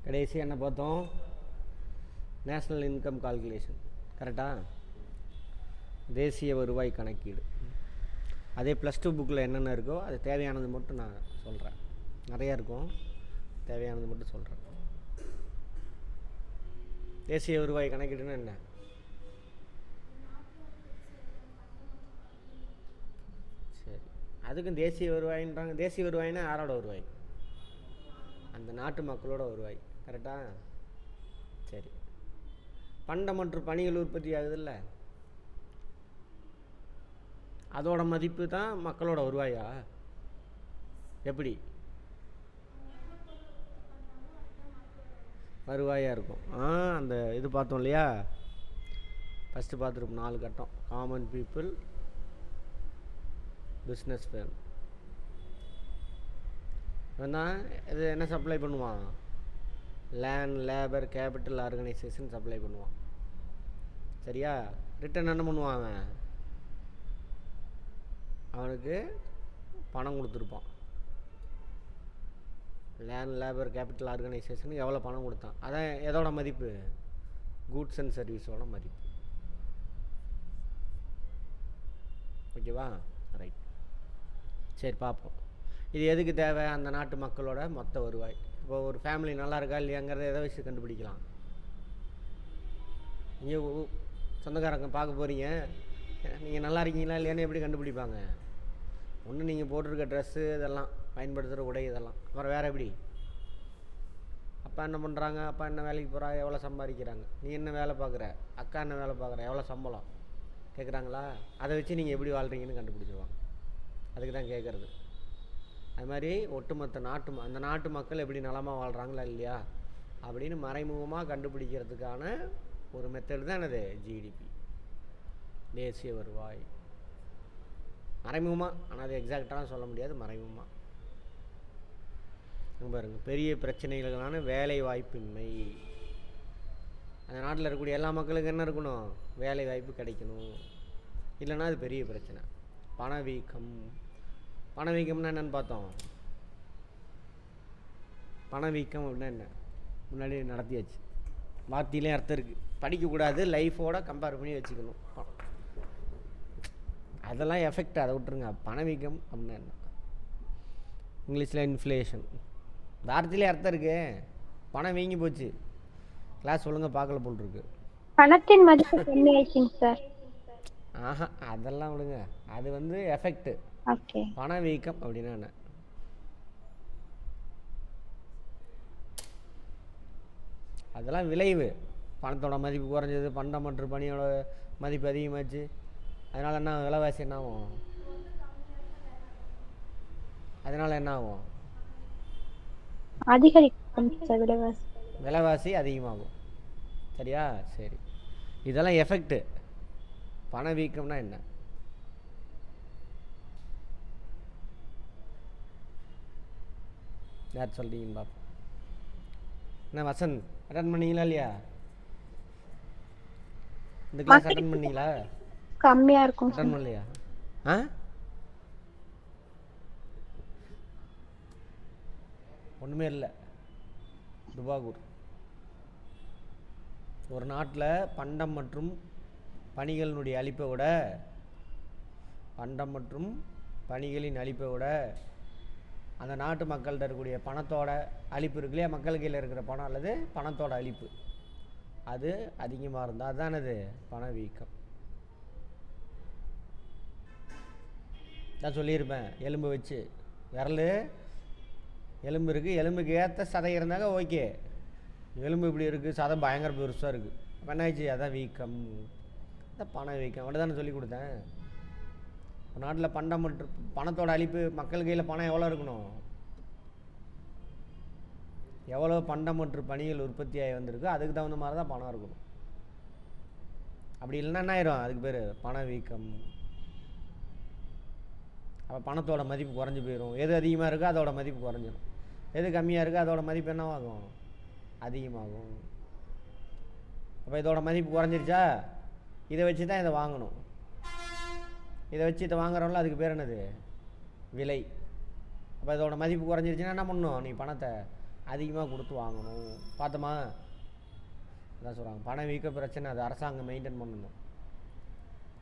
கடைசி என்ன பார்த்தோம்? National income calculation. கரெக்டா? தேசிய வருவாய் கணக்கீடு. அதே +2 புக்கில் என்னென்ன இருக்கோ அது தேவையானது மட்டும் நான் சொல்கிறேன். நிறையா இருக்கும், தேவையானது மட்டும் சொல்கிறேன். தேசிய வருவாய் கணக்கீடுன்னா என்ன? சரி, அதுக்கும் தேசிய வருவாயின்றாங்க. தேசிய வருவாய்னா யாரோட வருவாய்? அந்த நாட்டு மக்களோட வருவாய். கரெக்டா? சரி, பண்டம் மற்றும் பணிகள் உற்பத்தி ஆகுதுல்ல, அதோட மதிப்பு தான் மக்களோட வருவாயா? எப்படி வருவாயாக இருக்கும்? அந்த இது பார்த்தோம் இல்லையா, ஃபஸ்ட்டு பார்த்துருப்போம் 4 கட்டம். Common people, business firm. வேணா இது என்ன சப்ளை பண்ணுவான்? Land, labour, capital organisation supply பண்ணுவான். சரியா? ரிட்டன் என்ன பண்ணுவான்? அவனுக்கு பணம் கொடுத்துருப்பான். லேண்ட், லேபர், கேபிட்டல் ஆர்கனைசேஷனுக்கு எவ்வளோ பணம் கொடுத்தான்? அதான் எதோட மதிப்பு? கூட்ஸ் அண்ட் சர்வீஸோட மதிப்பு. ஓகேவா? ரைட். சரி, பார்ப்போம். இது எதுக்கு தேவை? அந்த நாட்டு மக்களோட மொத்த வருவாய். இப்போ ஒரு ஃபேமிலி நல்லா இருக்கா இல்லையாங்கிறத எதை வச்சு கண்டுபிடிக்கலாம்? நீங்கள் சொந்தக்காரங்க பார்க்க போகிறீங்க, நீங்கள் நல்லா இருக்கீங்களா இல்லையான்னு எப்படி கண்டுபிடிப்பாங்க? ஒன்று நீங்கள் போட்டிருக்க ட்ரெஸ்ஸு, இதெல்லாம் பயன்படுத்துகிற உடை, இதெல்லாம். அப்புறம் வேறு எப்படி? அப்பா என்ன பண்ணுறாங்க, அப்பா என்ன வேலைக்கு போகிறா, எவ்வளோ சம்பாதிக்கிறாங்க, நீ என்ன வேலை பார்க்குற, அக்கா என்ன வேலை பார்க்குற, எவ்வளோ சம்பளம் கேட்குறாங்களா? அதை வச்சு நீங்கள் எப்படி வாழ்கிறீங்கன்னு கண்டுபிடிச்சிருவாங்க. அதுக்கு தான் கேட்குறது. அது மாதிரி ஒட்டுமொத்த அந்த நாட்டு மக்கள் எப்படி நலமாக வாழ்கிறாங்களா இல்லையா அப்படின்னு மறைமுகமாக கண்டுபிடிக்கிறதுக்கான ஒரு மெத்தட் தான் என்னது? ஜிடிபி, தேசிய வருவாய். மறைமுகமாக, ஆனால் அது எக்ஸாக்டாக சொல்ல முடியாது, மறைமுகமாக. பாருங்க, பெரிய பிரச்சனைகளான வேலை வாய்ப்பின்மை. அந்த நாட்டில் இருக்கக்கூடிய எல்லா மக்களுக்கும் என்ன இருக்கணும்? வேலை வாய்ப்பு கிடைக்கணும். இல்லைன்னா அது பெரிய பிரச்சனை. பணவீக்கம். பணவீக்கம்னா என்னென்னு பார்த்தோம். பணவீக்கம் அப்படின்னா என்ன? முன்னாடி நடத்தியாச்சு. வார்த்தையிலே அர்த்தம் இருக்குது, படிக்கக்கூடாது, லைஃபோட கம்பேர் பண்ணி வச்சுக்கணும். அதெல்லாம் எஃபெக்ட், அதை விட்டுருங்க. பணவீக்கம் அப்படின்னா என்ன? இங்கிலீஷில் இன்ஃப்ளேஷன். வார்த்தையிலே அர்த்தம் இருக்கு. பணம் வீங்கி போச்சு, கிளாஸ் ஒழுங்கா பார்க்கல போல் இருக்கு. பணத்தின் மதிப்பு கம்மியாயிடுச்சுங்க சார். அதெல்லாம் விடுங்க, அது வந்து எஃபெக்ட். ஓகே. பணவீக்கம் அப்படின்னா என்ன? அதெல்லாம் விளைவு. பணத்தோட மதிப்பு குறைஞ்சது, பண்டம் மற்றும் பணியோட மதிப்பு அதிகமாச்சு, அதனால் என்ன விலைவாசி என்ன ஆகும்? அதனால் என்ன ஆகும்? அதிகரிக்கும் சார் விலைவாசி. விலைவாசி அதிகமாகும். சரியா? சரி, இதெல்லாம் எஃபெக்ட். பணவீக்கம்னா என்ன? யார் சொல்கிறீங்கன்னு பார்ப்போம். என்ன வசந்த், அட்டன் பண்ணீங்களா இல்லையா? இந்த கிளாஸ் அட்டன் பண்ணீங்களா? கம்மியா இருக்கும். அட்டன் பண்ணலையா? ஒன்றுமே இல்லை. துபாகூர். ஒரு நாட்டில் பண்டம் மற்றும் பணிகளினுடைய அளிப்பை விட, பண்டம் மற்றும் பணிகளின் அளிப்பை விட அந்த நாட்டு மக்கள்கிட்ட இருக்கக்கூடிய பணத்தோட அளிப்பு இருக்கு இல்லையா, மக்கள் கையில் இருக்கிற பணம் அல்லது பணத்தோட அளிப்பு, அது அதிகமாக இருந்தால் அதுதான் அது பணவீக்கம். நான் சொல்லியிருப்பேன், எலும்பு வச்சு விரல் எலும்பு இருக்குது, எலும்புக்கு ஏற்ற சதை இருந்தாங்க ஓகே. எலும்பு இப்படி இருக்குது, சதை பயங்கர பெருசாக இருக்குது, அப்போ என்ன ஆயிடுச்சு? அதான் வீக்கம், அதான் பணவீக்கம். அப்படி தானே சொல்லி கொடுத்தேன். ஒரு நாட்டில் பண்டம் மற்றும் பணத்தோட அளிப்பு, மக்கள் கையில் பணம் எவ்வளோ இருக்கணும், எவ்வளோ பண்டம் மற்றும் பணிகள் உற்பத்தி ஆகி வந்திருக்கு, அதுக்கு தகுந்த மாதிரி தான் பணம் இருக்கணும். அப்படி இல்லைன்னா என்ன ஆயிரும்? அதுக்கு பேர் பணவீக்கம். அப்போ பணத்தோட மதிப்பு குறைஞ்சி போயிடும். எது அதிகமாக இருக்கோ அதோட மதிப்பு குறைஞ்சிடும், எது கம்மியாக இருக்கோ அதோட மதிப்பு என்னவாகும்? அதிகமாகும். அப்போ இதோட மதிப்பு குறைஞ்சிருச்சா, இதை வச்சு தான் இதை வாங்கணும். இதை வச்சு இதை வாங்குறோம்ல, அதுக்கு பேர் என்னது? விலை. அப்போ இதோட மதிப்பு குறைஞ்சிருச்சுன்னா என்ன பண்ணணும்? நீ பணத்தை அதிகமாக கொடுத்து வாங்கணும். பார்த்தோமா? அதான் சொல்கிறாங்க, பணவீக்க பிரச்சனை அது அரசாங்கம் மெயின்டைன் பண்ணணும்.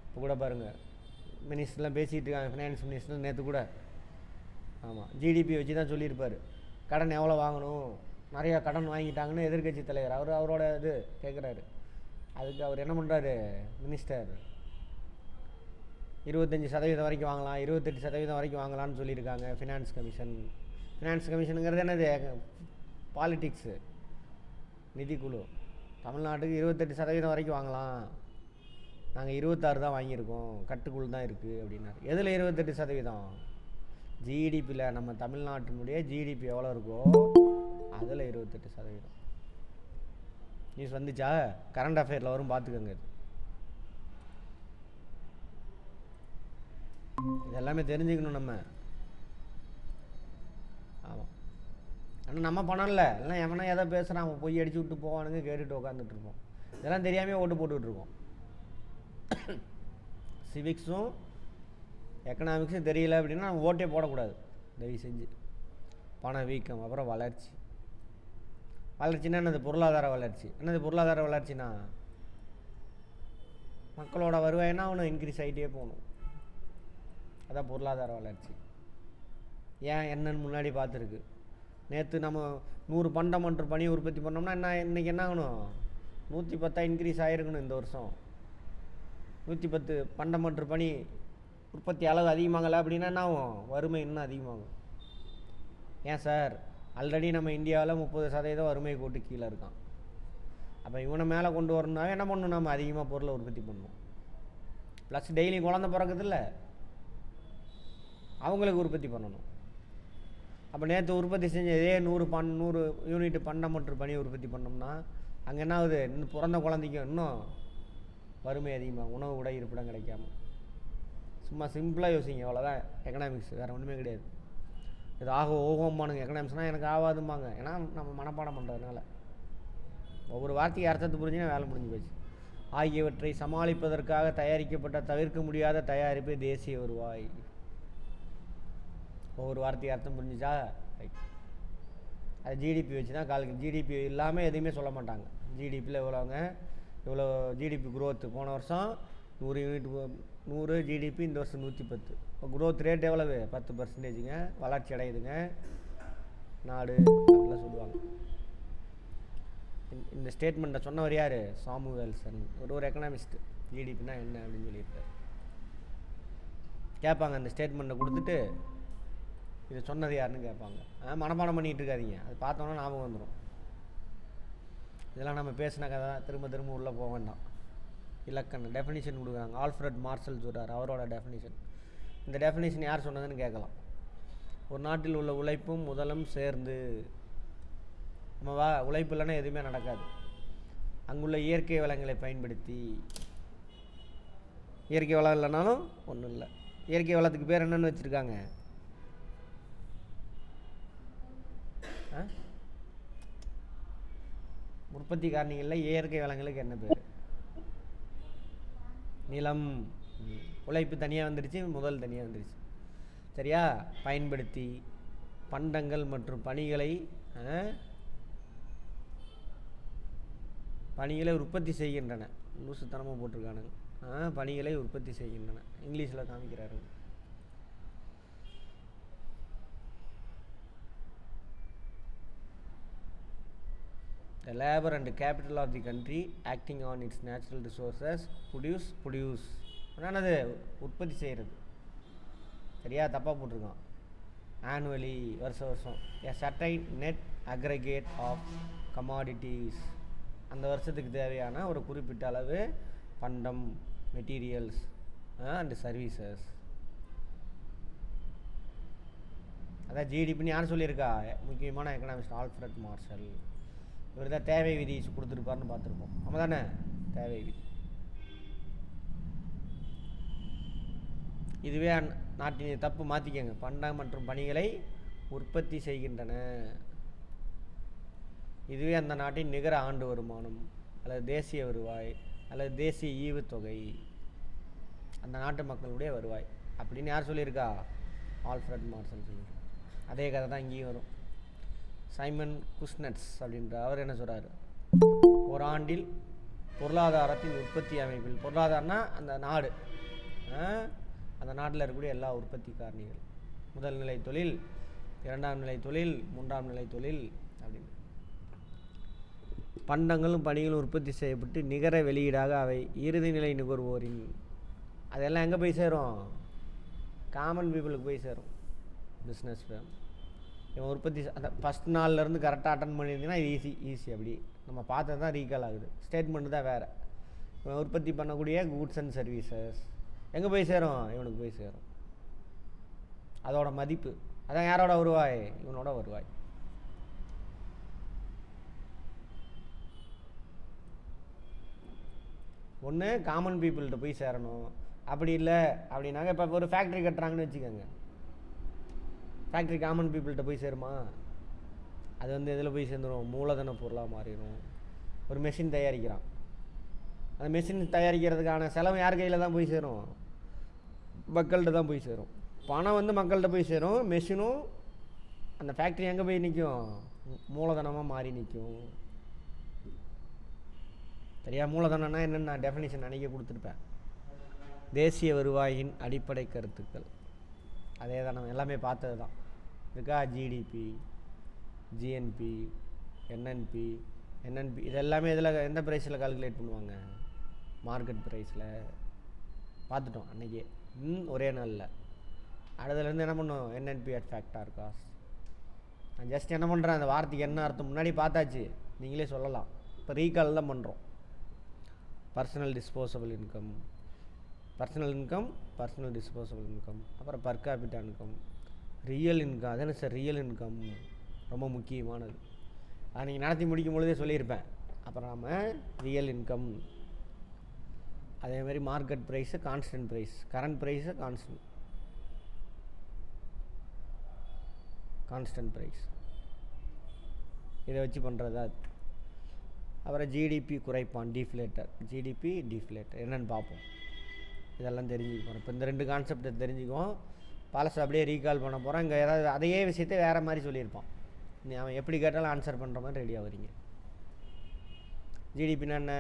இப்போ கூட பாருங்கள், மினிஸ்டர்லாம் பேசிகிட்டு இருக்காங்க, ஃபினான்ஸ் மினிஸ்டர் நேற்று கூட. ஆமாம், ஜிடிபி வச்சு தான் சொல்லியிருப்பார். கடன் எவ்வளோ வாங்கணும், நிறையா கடன் வாங்கிட்டாங்கன்னு எதிர்க்கட்சி தலைவர் அவரோட இது கேட்குறாரு. அதுக்கு அவர் என்ன பண்ணுறாரு மினிஸ்டர், 25% வரைக்கும் வாங்கலாம், 28% வரைக்கும் வாங்கலாம்னு சொல்லியிருக்காங்க ஃபினான்ஸ் கமிஷன். ஃபினான்ஸ் கமிஷனுங்கிறது என்னது, பாலிட்டிக்ஸு, நிதிக்குழு. தமிழ்நாட்டுக்கு 28% வரைக்கும் வாங்கலாம், நாங்கள் 26 தான் வாங்கியிருக்கோம், கட்டுக்குள் தான் இருக்குது அப்படின்னாரு. எதில் 28%? ஜிடிபியில், நம்ம தமிழ்நாட்டினுடைய ஜிடிபி எவ்வளோ இருக்கோ அதில் 28%. நியூஸ் வந்துச்சா? கரண்ட் அஃபேரில் வரும், பார்த்துக்கோங்க. இது எல்லாமே தெரிஞ்சுக்கணும் நம்ம. ஆமாம், ஆனால் நம்ம பணம் இல்லை, எல்லாம் எவனா எதை பேசுகிறான் அவன் பொய் அடிச்சு விட்டு போவானுங்க, கேட்டுட்டு உட்காந்துட்டு இருப்போம். இதெல்லாம் தெரியாமே ஓட்டு போட்டுட்ருக்கோம். சிவிக்ஸும் எக்கனாமிக்ஸும் தெரியல அப்படின்னா நம்ம ஓட்டே போடக்கூடாது தயவு செஞ்சு. பணவீக்கம், அப்புறம் வளர்ச்சி. வளர்ச்சின்னா என்னது, பொருளாதார வளர்ச்சி. என்னது பொருளாதார வளர்ச்சினா, மக்களோட வருவாய்னா அவனு இன்க்ரீஸ் ஆகிட்டே போகணும், அதான் பொருளாதார வளர்ச்சி. ஏன் என்னன்னு முன்னாடி பார்த்துருக்கு. நேற்று நம்ம 100 பண்டம் மற்றும் பணி உற்பத்தி பண்ணோம்னா என்ன, இன்றைக்கி என்ன ஆகணும், 110 இன்க்ரீஸ் ஆகிருக்கணும் இந்த வருஷம். 110 பண்டம் மற்றும் பணி உற்பத்தி அளவு அதிகமாகலை அப்படின்னா என்ன ஆகும், வறுமை இன்னும் அதிகமாகும். ஏன் சார், ஆல்ரெடி நம்ம இந்தியாவில் 30% வறுமை கோட்டு கீழே இருக்கான். அப்போ இவனை மேலே கொண்டு வரணும்னா என்ன பண்ணணும், நம்ம அதிகமாக பொருளை உற்பத்தி பண்ணணும். ப்ளஸ் டெய்லி குழந்தை பிறக்குதில்ல, அவங்களுக்கு உற்பத்தி பண்ணணும். அப்போ நேற்று உற்பத்தி செஞ்ச இதே 100 யூனிட் பண்டம் மற்றும் பணி உற்பத்தி பண்ணோம்னா அங்கே என்ன ஆகுது, இன்னும் பிறந்த குழந்தைக்கும் இன்னும் வறுமை அதிகமாக, உணவு உடை இருப்பிடம் கிடைக்காம. சும்மா சிம்பிளாக யோசிங்க, அவ்வளோதான் எக்கனாமிக்ஸ், வேறு ஒன்றுமே கிடையாது. இது ஓகோம்பானுங்க எக்கனாமிக்ஸ்னால், எனக்கு ஆகாதும்பாங்க, ஏன்னா நம்ம மனப்பாடம் பண்ணுறதுனால. ஒவ்வொரு வார்த்தைக்கு அர்த்தத்தை புரிஞ்சுன்னா வேலை முடிஞ்சு போச்சு. ஆகியவற்றை சமாளிப்பதற்காக தயாரிக்கப்பட்ட தவிர்க்க முடியாத தயாரிப்பு தேசிய வருவாய். ஒவ்வொரு வார்த்தைக்கு அர்த்தம் புரிஞ்சுச்சா? ரைட். அது ஜிடிபி வச்சு தான் காலுக்கு. ஜிடிபி இல்லாமல் எதுவுமே சொல்ல மாட்டாங்க. ஜிடிபியில் இவ்வளோங்க, இவ்வளோ ஜிடிபி குரோத்து. போன வருஷம் 100 யூனிட் 100 ஜிடிபி, இந்த வருஷம் 110. இப்போ குரோத் ரேட் எவ்வளவு, 10%ங்க வளர்ச்சி அடையுதுங்க நாடு அப்படிலாம் சொல்லுவாங்க. இந்த ஸ்டேட்மெண்ட்டை சொன்னவர் யார், சாமுவேல்சன், ஒரு எக்கனாமிஸ்ட்டு. ஜிடிபினா என்ன அப்படின்னு சொல்லியிருக்காரு. கேட்பாங்க அந்த ஸ்டேட்மெண்ட்டை கொடுத்துட்டு இதை சொன்னது யாருன்னு கேட்பாங்க. மனப்பாடம் பண்ணிகிட்டு இருக்காதிங்க, அது பார்த்தோன்னா ஞாபகம் வந்துடும். இதெல்லாம் நம்ம பேசின கதை திரும்ப திரும்ப உள்ளே போக வேண்டாம். இலக்கணம் டெஃபினிஷன் கொடுக்குறாங்க. ஆல்ஃப்ரட் மார்ஷல் சொல்கிறார், அவரோட டெஃபினிஷன். இந்த டெஃபினிஷன் யார் சொன்னதுன்னு கேட்கலாம். ஒரு நாட்டில் உள்ள உழைப்பும் முதலும் சேர்ந்து, நம்ம உழைப்பு இல்லைன்னா எதுவுமே நடக்காது. அங்குள்ள இயற்கை வளங்களை பயன்படுத்தி, இயற்கை வளம் இல்லைனாலும் ஒன்றும் இல்லை. இயற்கை வளத்துக்கு பேர் என்னென்னு வச்சுருக்காங்க, உற்பத்தி காரணிகளில் இயற்கை வளங்களுக்கு என்ன பேர், நிலம். உழைப்பு தனியாக வந்துடுச்சு, முதல் தனியாக வந்துடுச்சு. சரியா? பயன்படுத்தி பண்டங்கள் மற்றும் பணிகளை உற்பத்தி செய்கின்றன. லூசுத்தனமாக போட்டிருக்கானுங்க. பணிகளை உற்பத்தி செய்கின்றன, இங்கிலீஷில் காமிக்கிறாரு. The labor and capital of the country acting on its natural resources produce என்னது, உற்பத்தி செய்கிறது. சரியா? தப்பாக போட்டிருக்கான். ஆனுவலி, வருஷம் a certain net aggregate of commodities, அந்த வருஷத்துக்கு தேவையான ஒரு குறிப்பிட்ட அளவு பண்டம், மெட்டீரியல்ஸ் அண்ட் சர்வீசஸ். அதான் ஜிடிபின்னு யார் சொல்லியிருக்கா, முக்கியமான எக்கனாமிஸ்ட் ஆல்ஃப்ரட் மார்ஷல். இவர் தான் தேவை விதி கொடுத்துருப்பாருன்னு பார்த்துருப்போம். நம்ம தானே தேவை விதி. இதுவே நாட்டின் தப்பு, மாற்றிக்கங்க. பண்டம் மற்றும் பணிகளை உற்பத்தி செய்கின்றன. இதுவே அந்த நாட்டின் நிகர ஆண்டு வருமானம் அல்லது தேசிய வருவாய் அல்லது தேசிய ஈவுத்தொகை, அந்த நாட்டு மக்களுடைய வருவாய் அப்படின்னு யார் சொல்லியிருக்கா, ஆல்ஃப்ரட் மார்ஷல் சொல்லியிருக்கா. அதே கதை தான் இங்கேயும் வரும். சைமன் குஸ்னட்ஸ் அப்படின்ற அவர் என்ன சொல்கிறாரு, ஒரு ஆண்டில் பொருளாதாரத்தின் உற்பத்தி அமைப்பில், பொருளாதாரம்னா அந்த நாடு, அந்த நாட்டில் இருக்கக்கூடிய எல்லா உற்பத்தி காரணிகள், முதல் நிலை தொழில், இரண்டாம் நிலை தொழில், மூன்றாம் நிலை தொழில் அப்படின்னு பண்டங்களும் பணிகளும் உற்பத்தி செய்யப்பட்டு நிகர வெளியீடாக அவை இறுதி நிலை நுகர்வோரின், அதெல்லாம் எங்கே போய் சேரும், காமன் பீப்புளுக்கு போய் சேரும். பிஸ்னஸ் இவன் உற்பத்தி அந்த ஃபஸ்ட் நாள்லேருந்து கரெக்டாக அட்டன் பண்ணியிருந்தீங்கன்னா இது ஈஸி அப்படி நம்ம பார்த்தது தான் ரீகால் ஆகுது. ஸ்டேட்மெண்ட்டு தான் வேறு. இவன் உற்பத்தி பண்ணக்கூடிய கூட்ஸ் அண்ட் சர்வீசஸ் எங்கே போய் சேரும், இவனுக்கு போய் சேரும். அதோட மதிப்பு அதான் யாரோட வருவாய், இவனோட வருவாய். ஒன்று காமன் பீப்புள்கிட்ட போய் சேரணும். அப்படி இல்லை அப்படின்னாங்க, இப்போ ஒரு ஃபேக்ட்ரி கட்டுறாங்கன்னு வச்சுக்கோங்க, ஃபேக்ட்ரி காமன் பீப்புள்கிட்ட போய் சேருமா, அது வந்து எதில் போய் சேர்ந்துடும், மூலதன பொருளாக மாறிடும். ஒரு மெஷின் தயாரிக்கிறான், அந்த மெஷின் தயாரிக்கிறதுக்கான செலவு யார் கையில் தான் போய் சேரும், மக்கள்கிட்ட தான் போய் சேரும். பணம் வந்து மக்கள்கிட்ட போய் சேரும், மெஷினும் அந்த ஃபேக்ட்ரி எங்கே போய் நிற்கும், மூலதனமாக மாறி நிற்கும். சரியா, மூலதனம்னா என்னென்னு நான் டெஃபினிஷன் அன்றைக்கி கொடுத்துருப்பேன். தேசிய வருவாயின் அடிப்படை கருத்துக்கள் அதே தான், நம்ம எல்லாமே பார்த்தது தான் இருக்கா. ஜிடிபி, ஜிஎன்பி, என்என்பி இது எல்லாமே இதில் எந்த ப்ரைஸில் கால்குலேட் பண்ணுவாங்க, மார்க்கெட் ப்ரைஸில் பார்த்துட்டோம் அன்றைக்கி. ஒரே நாளில் அடுத்ததுலேருந்து என்ன பண்ணும், என்என்பி அட் ஃபேக்டார் காஸ்ட். நான் ஜஸ்ட் என்ன பண்ணுறேன், அந்த வார்த்தைக்கு என்ன அர்த்தம் முன்னாடி பார்த்தாச்சு, நீங்களே சொல்லலாம். இப்போ ரீகால் தான் பண்ணுறோம். Personal disposable income, personal disposable income, அப்புறம் per capita income, real income. அதானே சார் ரியல் இன்கம் ரொம்ப முக்கியமானது. அதை நீங்கள் நடத்தி முடிக்கும் பொழுதே சொல்லியிருப்பேன். அப்புறம் நம்ம ரியல் இன்கம், அதேமாதிரி market price, constant price, current price constant price, இதை வச்சு பண்ணுறது அது. அப்புறம் ஜிடிபி குறைப்பான், டீஃப்ளேட்டர், ஜிடிபி டீஃப்ளேட்டர் என்னென்னு பார்ப்போம். இதெல்லாம் தெரிஞ்சுக்குவோம். இப்போ இந்த 2 கான்செப்டை தெரிஞ்சுக்குவோம். பழசை அப்படியே ரீகால் பண்ண போகிறோம். இங்கே ஏதாவது அதையே விஷயத்தை வேறு மாதிரி சொல்லியிருப்பான். நீ அவன் எப்படி கேட்டாலும் ஆன்சர் பண்ணுற மாதிரி ரெடியாக வரீங்க. ஜிடிபின்னா என்ன,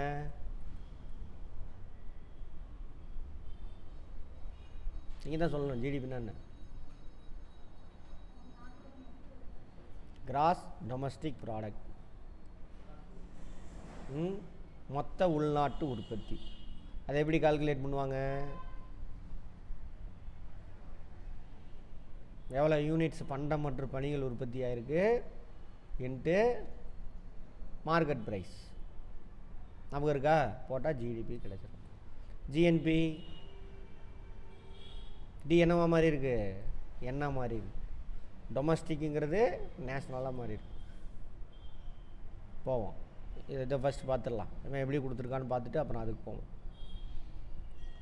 நீங்கள் தான் சொல்லணும். ஜிடிபின்னா என்ன, கிராஸ் டொமஸ்டிக் ப்ராடக்ட், மொத்த உள்நாட்டு உற்பத்தி. அதை எப்படி கால்குலேட் பண்ணுவாங்க, எவ்வளோ யூனிட்ஸ் பண்டம் மற்றும் பணிகள் உற்பத்தி ஆகிருக்கு இன்ட்டு மார்க்கெட் ப்ரைஸ் நமக்கு இருக்கா, போட்டால் ஜிடிபி கிடைச்சிடும். ஜிஎன்பி டி என்னவா மாதிரி இருக்குது, என்ன மாதிரி இருக்குது, டொமஸ்டிக்குங்கிறது நேஷ்னலாக மாதிரி இருக்கு. போவோம், இதை ஃபஸ்ட்டு பார்த்துடலாம், இவன் எப்படி கொடுத்துருக்கான்னு பார்த்துட்டு அப்புறம் அதுக்கு போவோம்.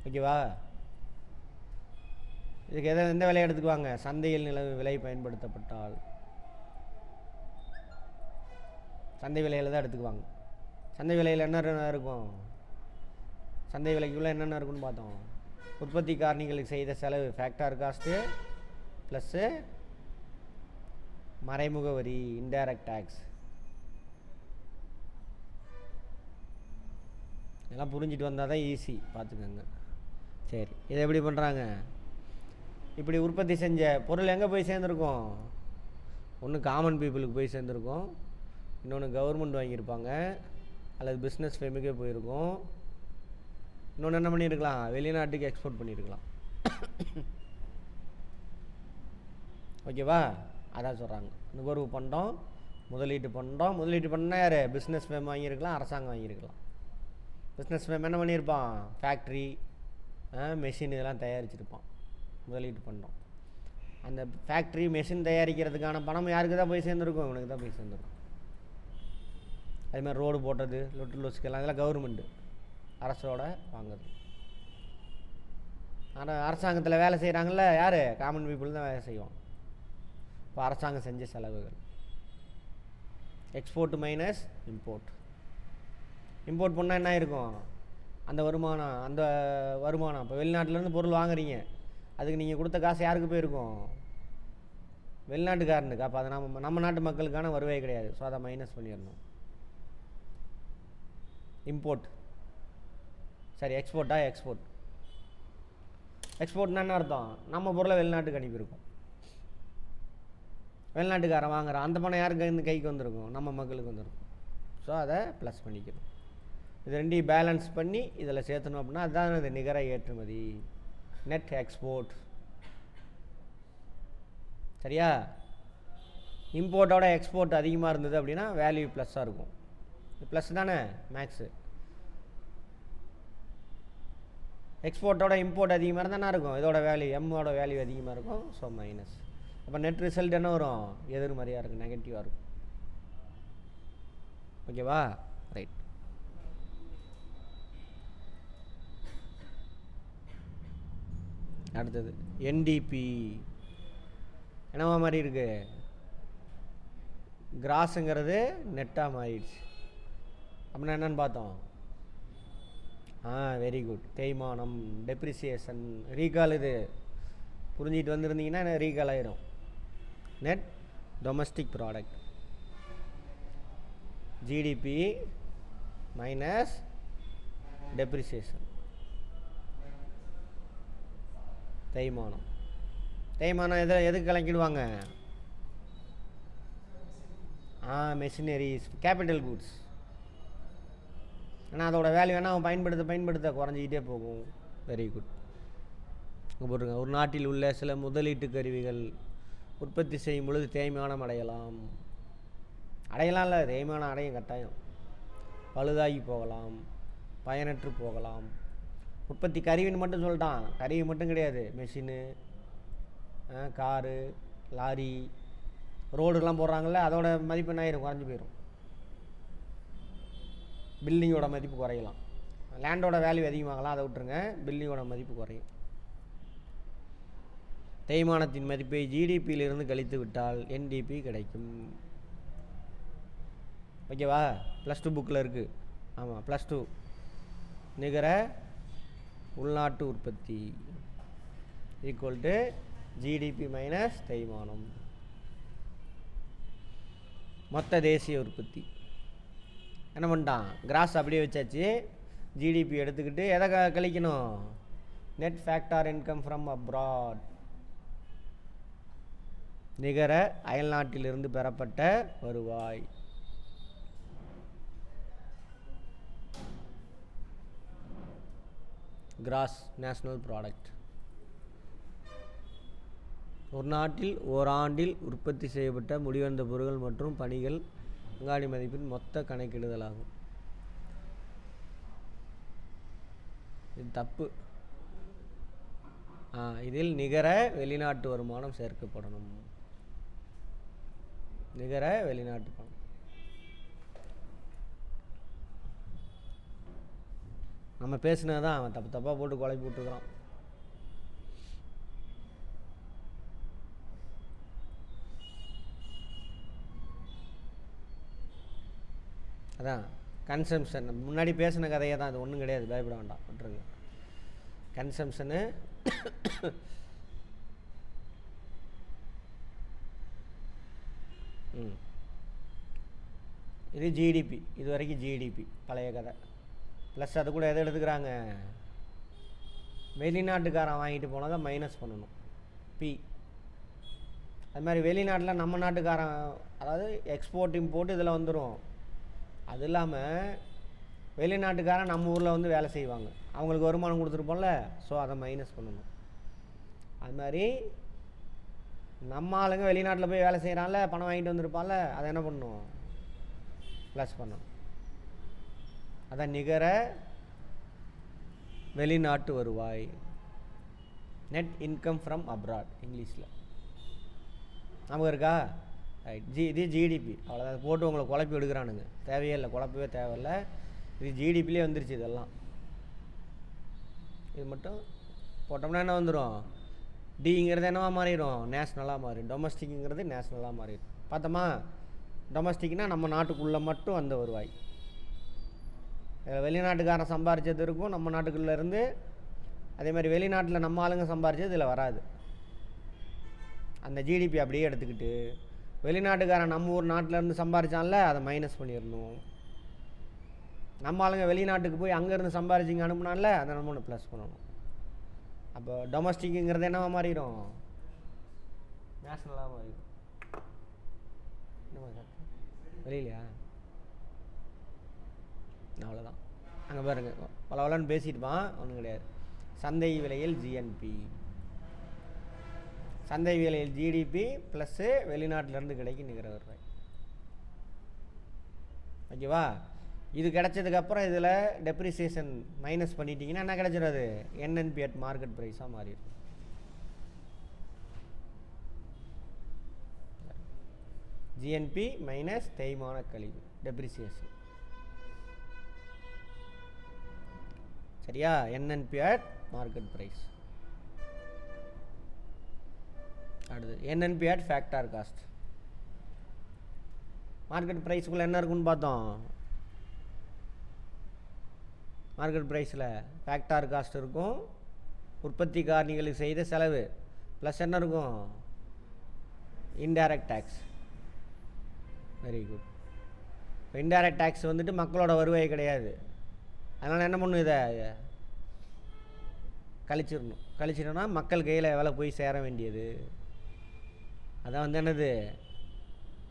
ஓகேவா, இதுக்கு எந்த விலையை எடுத்துக்குவாங்க, சந்தையில் நிலவு விலை பயன்படுத்தப்பட்டால் சந்தை விலையில் தான் எடுத்துக்குவாங்க. சந்தை விலையில் என்ன இருக்கும், சந்தை விலைக்குள்ளே என்னென்ன இருக்குன்னு பார்த்தோம். உற்பத்தி காரணிகளுக்கு செய்த செலவு ஃபேக்டார் காஸ்ட்டு ப்ளஸ்ஸு மறைமுக வரி இன்டைரக்ட் டேக்ஸ். இதெல்லாம் புரிஞ்சிட்டு வந்தால் தான் ஈஸி, பார்த்துக்கோங்க. சரி, இதை எப்படி பண்ணுறாங்க, இப்படி உற்பத்தி செஞ்ச பொருள் எங்கே போய் சேர்ந்துருக்கோம், ஒன்று காமன் பீப்புளுக்கு போய் சேர்ந்துருக்கோம், இன்னொன்று கவர்மெண்ட் வாங்கியிருப்பாங்க அல்லது பிஸ்னஸ் ஃபேமுக்கே போயிருக்கோம், இன்னொன்று என்ன பண்ணியிருக்கலாம், வெளிநாட்டுக்கு எக்ஸ்போர்ட் பண்ணியிருக்கலாம். ஓகேவா, அதான் சொல்கிறாங்க. நுகர்வு பண்டம், முதலீட்டு பண்டம். முதலீட்டு பண்ணால் யார், பிஸ்னஸ் ஃபேம் வாங்கியிருக்கலாம், அரசாங்கம் வாங்கியிருக்கலாம். பிஸ்னஸ் ஃபேம் என்ன பண்ணியிருப்பான், ஃபேக்ட்ரி, மெஷின் இதெல்லாம் தயாரிச்சிருப்பான். முதலீட்டு பண்ணோம். அந்த ஃபேக்ட்ரி மெஷின் தயாரிக்கிறதுக்கான பணம் யாருக்கு தான் போய் சேர்ந்துருக்கும், இவனுக்கு தான் போய் சேர்ந்துருக்கும். அதுமாதிரி ரோடு போட்டது, லொட்டு லொசுக்கெல்லாம் இதெல்லாம் கவர்மெண்ட்டு அரசோட வாங்குறது. ஆனால் அரசாங்கத்தில் வேலை செய்கிறாங்கல்ல யார், காமன் பீப்புள் தான் வேலை செய்வோம். இப்போ அரசாங்கம் செஞ்ச செலவுகள் எக்ஸ்போர்ட் மைனஸ் இம்போர்ட். இம்போர்ட் பண்ணால் என்ன இருக்கும், அந்த வருமானம் இப்போ வெளிநாட்டிலேருந்து பொருள் வாங்குறீங்க, அதுக்கு நீங்கள் கொடுத்த காசு யாருக்கு போயிருக்கும், வெளிநாட்டுக்காரனுக்கு. அப்போ அதை நம்ம நாட்டு மக்களுக்கான வருவாய் கிடையாது. ஸோ அதை மைனஸ் பண்ணிடணும். இம்போர்ட் சரி, எக்ஸ்போர்ட்டா? எக்ஸ்போர்ட்னா என்ன அர்த்தம்? நம்ம பொருளை வெளிநாட்டுக்கு அனுப்பியிருக்கோம், வெளிநாட்டுக்காரன் வாங்குறான், அந்த பணம் யாருக்கு இந்த கைக்கு வந்திருக்கும்? நம்ம மக்களுக்கு வந்திருக்கும். ஸோ அதை ப்ளஸ் பண்ணிக்கணும். இது ரெண்டையும் பேலன்ஸ் பண்ணி இதில் சேர்த்தணும் அப்படின்னா அதுதான் இது நிகர ஏற்றுமதி, நெட் எக்ஸ்போர்ட். சரியா? இம்போர்ட்டோட எக்ஸ்போர்ட் அதிகமாக இருந்தது அப்படின்னா வேல்யூ ப்ளஸ்ஸாக இருக்கும். ப்ளஸ் தானே மேக்ஸு. எக்ஸ்போர்ட்டோட இம்போர்ட் அதிகமாக இருந்தால் என்ன இருக்கும்? இதோட வேல்யூ எம்மோட வேல்யூ அதிகமாக இருக்கும். So minus. அப்போ நெட் ரிசல்ட் என்ன வரும்? எதிர்மறையாக இருக்கும், நெகட்டிவாக இருக்கும். ஓகேவா? ரைட். அடுத்தது என்டிபி என்னவா மாதிரி இருக்கு? கிராஸுங்கிறது நெட்டாக மாறிடுச்சு. அப்படின்னா என்னன்னு பார்த்தோம்? Very good. தேய்மானம், டெப்ரிசியேஷன், ரீகால். இது புரிஞ்சிட்டு வந்திருந்தீங்கன்னா ரீகால் ஆயிரும். Net domestic product, GDP minus depreciation, தேய்மானம். தேய்மானம் எதுக்கு கணக்கிடுவாங்க? Machineries, capital goods. ஆனால் அதோட வேல்யூ வேணால் அவன் பயன்படுத்த குறைஞ்சிக்கிட்டே போகும். Very good. இங்கே போட்டுருங்க. ஒரு நாட்டில் உள்ள சில முதலீட்டு கருவிகள் உற்பத்தி செய்யும் பொழுது தேய்மானம் அடையலாம். இல்லை, தேய்மானம் அடையும் கட்டாயம். பழுதாகி போகலாம், பயனற்று போகலாம். உற்பத்தி கருவின்னு மட்டும் சொல்லிட்டான். கருவி மட்டும் கிடையாது, மெஷினு, காரு, லாரி, ரோடுலாம் போடுறாங்கள்ல, அதோட மதிப்பு என்ன ஆயிரும்? குறைஞ்சி போயிடும். பில்டிங்கோட மதிப்பு குறையலாம். லேண்டோட வேல்யூ அதிகமாகலாம், அதை விட்டுருங்க. பில்டிங்கோட மதிப்பு குறையும். தேய்மானத்தின் மதிப்பை ஜிடிபியிலிருந்து கழித்து விட்டால் என்டிபி கிடைக்கும். ஓகேவா? +2 புக்கில் இருக்குது. ஆமாம், +2. நிகர உள்நாட்டு உற்பத்தி ஈக்குவல் டு ஜிடிபி மைனஸ் தேய்மானம். மொத்த தேசிய உற்பத்தி. என்ன பண்ணிட்டான்? கிராஸ் அப்படியே வச்சாச்சு. ஜிடிபி எடுத்துக்கிட்டு எதை கழிக்கணும்? Net factor income from abroad, நிகர அயல்நாட்டிலிருந்து பெறப்பட்ட வருவாய். Cross national product. ஒரு நாட்டில் ஓராண்டில் உற்பத்தி செய்யப்பட்ட முடிவந்த பொருட்கள் மற்றும் பணிகள் அங்காடி மதிப்பின் மொத்த கணக்கிடுதலாகும். இது தப்பு. இதில் நிகர வெளிநாட்டு வருமானம் சேர்க்கப்படணும். நிகர வெளிநாட்டு பணம். நம்ம பேசினதான் அவன் தப்பாக போட்டு குழப்பி விட்டுருக்கான். அதான் கன்சம்ஷன். முன்னாடி பேசின கதையை தான், அது ஒன்றும் கிடையாது, பயப்பட வேண்டாம், விட்டுருங்க. கன்சம்ஷனு இது ஜிடிபி. இது வரைக்கும் ஜிடிபி பழைய கதை. ப்ளஸ் அது கூட எதை எடுத்துக்கிறாங்க? வெளிநாட்டுக்காரன் வாங்கிட்டு போனதை மைனஸ் பண்ணணும், பி. அது மாதிரி வெளிநாட்டில் நம்ம நாட்டுக்காரன், அதாவது எக்ஸ்போர்ட் இம்போர்ட் இதில் வந்துடும். அது இல்லாமல் வெளிநாட்டுக்காரன் நம்ம ஊரில் வந்து வேலை செய்வாங்க, அவங்களுக்கு வருமானம் கொடுத்துருப்போம்ல, ஸோ அதை மைனஸ் பண்ணணும். அது மாதிரி நம்ம ஆளுங்க வெளிநாட்டில் போய் வேலை செய்கிறான்ல, பணம் வாங்கிட்டு வந்திருப்பான்ல, அதை என்ன பண்ணணும்? ப்ளஸ் பண்ணணும். அதான் நிகர வெளிநாட்டு வருவாய், நெட் இன்கம் ஃப்ரம் அப்ராட் இங்கிலீஷில். நமக்கு இருக்கா? ரைட். இது ஜிடிபி. அவ்வளோதான். போட்டு உங்களை குழப்பி எடுக்கிறானுங்க. தேவையே இல்லை, குழப்பவே தேவையில்லை. இது ஜிடிபிலே வந்துருச்சு இதெல்லாம். இது மட்டும் போட்டோம்னா என்ன வந்துடும்? டிங்கிறது என்னவா மாறிடும்? நேஷ்னலாக மாறிடும். டொமஸ்டிக்குங்கிறது நேஷ்னலாக மாறிடும். பார்த்தோமா? டொமஸ்டிக்னா நம்ம நாட்டுக்குள்ளே மட்டும் அந்த வருவாய். வெளிநாட்டுக்காரன் சம்பாரித்தது இருக்கும் நம்ம நாட்டுக்குள்ளேருந்து. அதே மாதிரி வெளிநாட்டில் நம்ம ஆளுங்க சம்பாரித்தது இதில் வராது. அந்த ஜிடிபி அப்படியே எடுத்துக்கிட்டு வெளிநாட்டுக்காரன் நம்ம ஊர் நாட்டிலேருந்து சம்பாரிச்சான்ல அதை மைனஸ் பண்ணிடணும். நம்ம ஆளுங்க வெளிநாட்டுக்கு போய் அங்கேருந்து சம்பாரிச்சிங்க அனுப்புனால அதை நம்ம ஒன்று ப்ளஸ் பண்ணணும். அப்போ டொமஸ்டிக்குங்கிறது என்னவா மாறிடும்? நேஷ்னலாக மாறிடும். வெளியிலையா? அவ்வளோதான். அங்கே பாருங்க பலவலன்னு பேசிட்டுப்பான், ஒன்றும் கிடையாது. சந்தை விலையில் ஜிஎன்பி, சந்தை விலையில் ஜிடிபி ப்ளஸ்ஸு வெளிநாட்டிலேருந்து கிடைக்கும் நிகர வருவாய். ஓகேவா? இது கிடச்சதுக்கப்புறம் இதில் டெப்ரிசியேஷன் மைனஸ் பண்ணிட்டீங்கன்னா என்ன கிடச்சிடாது? என்என்பி அட் மார்க்கெட் ப்ரைஸாக மாறிடும். ஜிஎன்பி மைனஸ் தேய்மான கழிவு டெப்ரிசியேஷன். சரியா? NNP at market price. அடுத்து NNP at factor cost. Market ப்ரைஸுக்குள்ளே என்ன இருக்குன்னு பார்த்தோம். மார்க்கெட் ப்ரைஸில் ஃபேக்டார் காஸ்ட் இருக்கும், உற்பத்தி காரணிகளுக்கு செய்த செலவு, ப்ளஸ் என்ன இருக்கும்? Indirect tax. Very good. இப்போ இன்டைரக்ட் டேக்ஸ் வந்துட்டு மக்களோட வருவாய் கிடையாது. அதனால் என்ன பண்ணும்? இதை கழிச்சிடணும். கழிச்சிட்டோன்னா மக்கள் கையில் எவ்வளோ போய் சேர வேண்டியது. அதான் வந்து என்னது,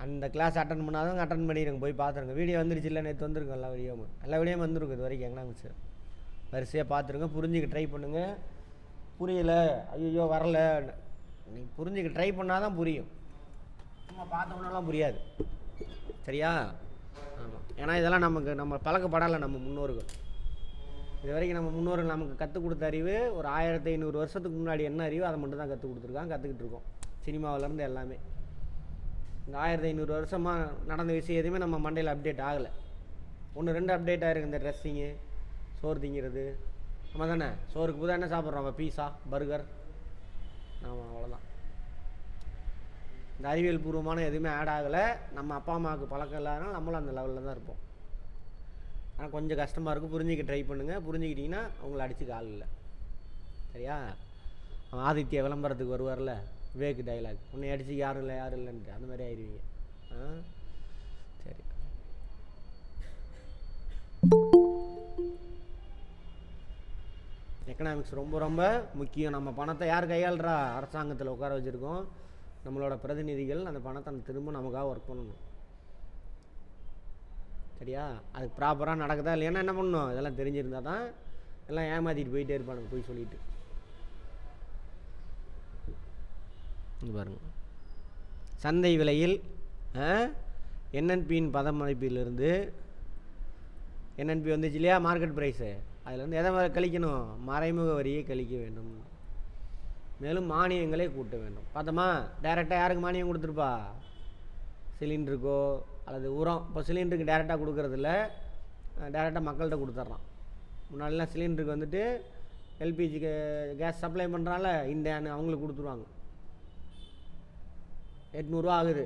அந்த கிளாஸ் அட்டன் பண்ணாதவங்க அட்டன் பண்ணிடுங்க, போய் பார்த்துருங்க. வீடியோ வந்துருச்சு இல்லை, நேற்று வந்துருக்கும் எல்லா வீடியோவும். எல்லா வீடியோவும் வந்துருக்கும் இது வரைக்கும் எக்கனாமிக்ஸ். வரிசையாக பார்த்துருங்க, புரிஞ்சுக்க ட்ரை பண்ணுங்கள். புரியலை, ஐயோ வரல, நீங்கள் புரிஞ்சுக்க ட்ரை பண்ணால் தான் புரியும். சும்மா பார்த்தோம்னாலாம் புரியாது. சரியா? ஆமாம். ஏன்னா இதெல்லாம் நம்ம பழக்கப்படலை. நம்ம முன்னோர்கள் இது வரைக்கும் நம்ம முன்னோர்கள் நமக்கு கற்றுக் கொடுத்த அறிவு ஒரு 1500 வருஷத்துக்கு முன்னாடி என்ன அறிவு அதை மட்டும் தான் கற்றுக் கொடுத்துருக்காங்க, கற்றுக்கிட்டு இருக்கோம். சினிமாவிலேருந்து எல்லாமே இந்த 1500 வருஷமாக நடந்த விஷயம் எதுவுமே நம்ம மண்டையில் அப்டேட் ஆகலை. 1-2 அப்டேட் ஆகிருக்கு. இந்த ட்ரெஸ்ஸிங்கு, சோறு திங்கிறது. நம்ம தானே சோறுக்கு புதுசாக என்ன சாப்பிட்றோம்? நம்ம பீஸா, பர்கர். ஆமாம், அவ்வளோதான். இந்த அறிவியல் பூர்வமான எதுவுமே ஆட் ஆகலை. நம்ம அப்பா அம்மாவுக்கு பழக்கம் இல்லாதனால நம்மளும் அந்த லெவலில் தான் இருப்போம். ஆனால் கொஞ்சம் கஷ்டமாக இருக்கும். புரிஞ்சிக்க ட்ரை பண்ணுங்கள். புரிஞ்சுக்கிட்டிங்கன்னா அவங்கள அடிச்சுக்க ஆள் இல்லை. சரியா? ஆதித்ய விளம்பரத்துக்கு வருவார்ல, விவேக் டைலாக், உன்னை அடிச்சு யாரும் இல்லை யாரும் இல்லைன்ட்டு, அந்த மாதிரி ஆயிடுவீங்க. சரி. எக்கனாமிக்ஸ் ரொம்ப ரொம்ப முக்கியம். நம்ம பணத்தை யார் கையாளுறா? அரசாங்கத்தில் உட்கார வச்சுருக்கோம் நம்மளோட பிரதிநிதிகள். அந்த பணத்தை திரும்ப நமக்காக ஒர்க் பண்ணணும். சரியா? அதுக்கு ப்ராப்பராக நடக்குதா இல்லையானா என்ன பண்ணணும்? இதெல்லாம் தெரிஞ்சிருந்தால் தான். எல்லாம் ஏமாற்றிட்டு போயிட்டே இருப்பானுங்க போய் சொல்லிட்டு. பாருங்க, சந்தை விலையில் என்என்பியின் பத மதிப்பிலிருந்து என்என்பி வந்துச்சு இல்லையா, மார்க்கெட் ப்ரைஸு, அதிலேருந்து எதை கழிக்கணும்? மறைமுக வரியை கழிக்க வேண்டும். மேலும் மானியங்களை கூட்ட வேண்டும். பார்த்தோமா? டைரெக்டாக யாருக்கு மானியம் கொடுத்துருப்பா? சிலிண்டருக்கோ அல்லது உரம். இப்போ சிலிண்டருக்கு டைரெக்டாக கொடுக்குறதில்ல, டைரெக்டாக மக்கள்கிட்ட கொடுத்துட்றான். முன்னாடிலாம் சிலிண்டருக்கு வந்துட்டு எல்பிஜிக்கு கேஸ் சப்ளை பண்ணுறால இந்தியான்னு அவங்களுக்கு கொடுத்துருவாங்க. 800 ரூபா ஆகுது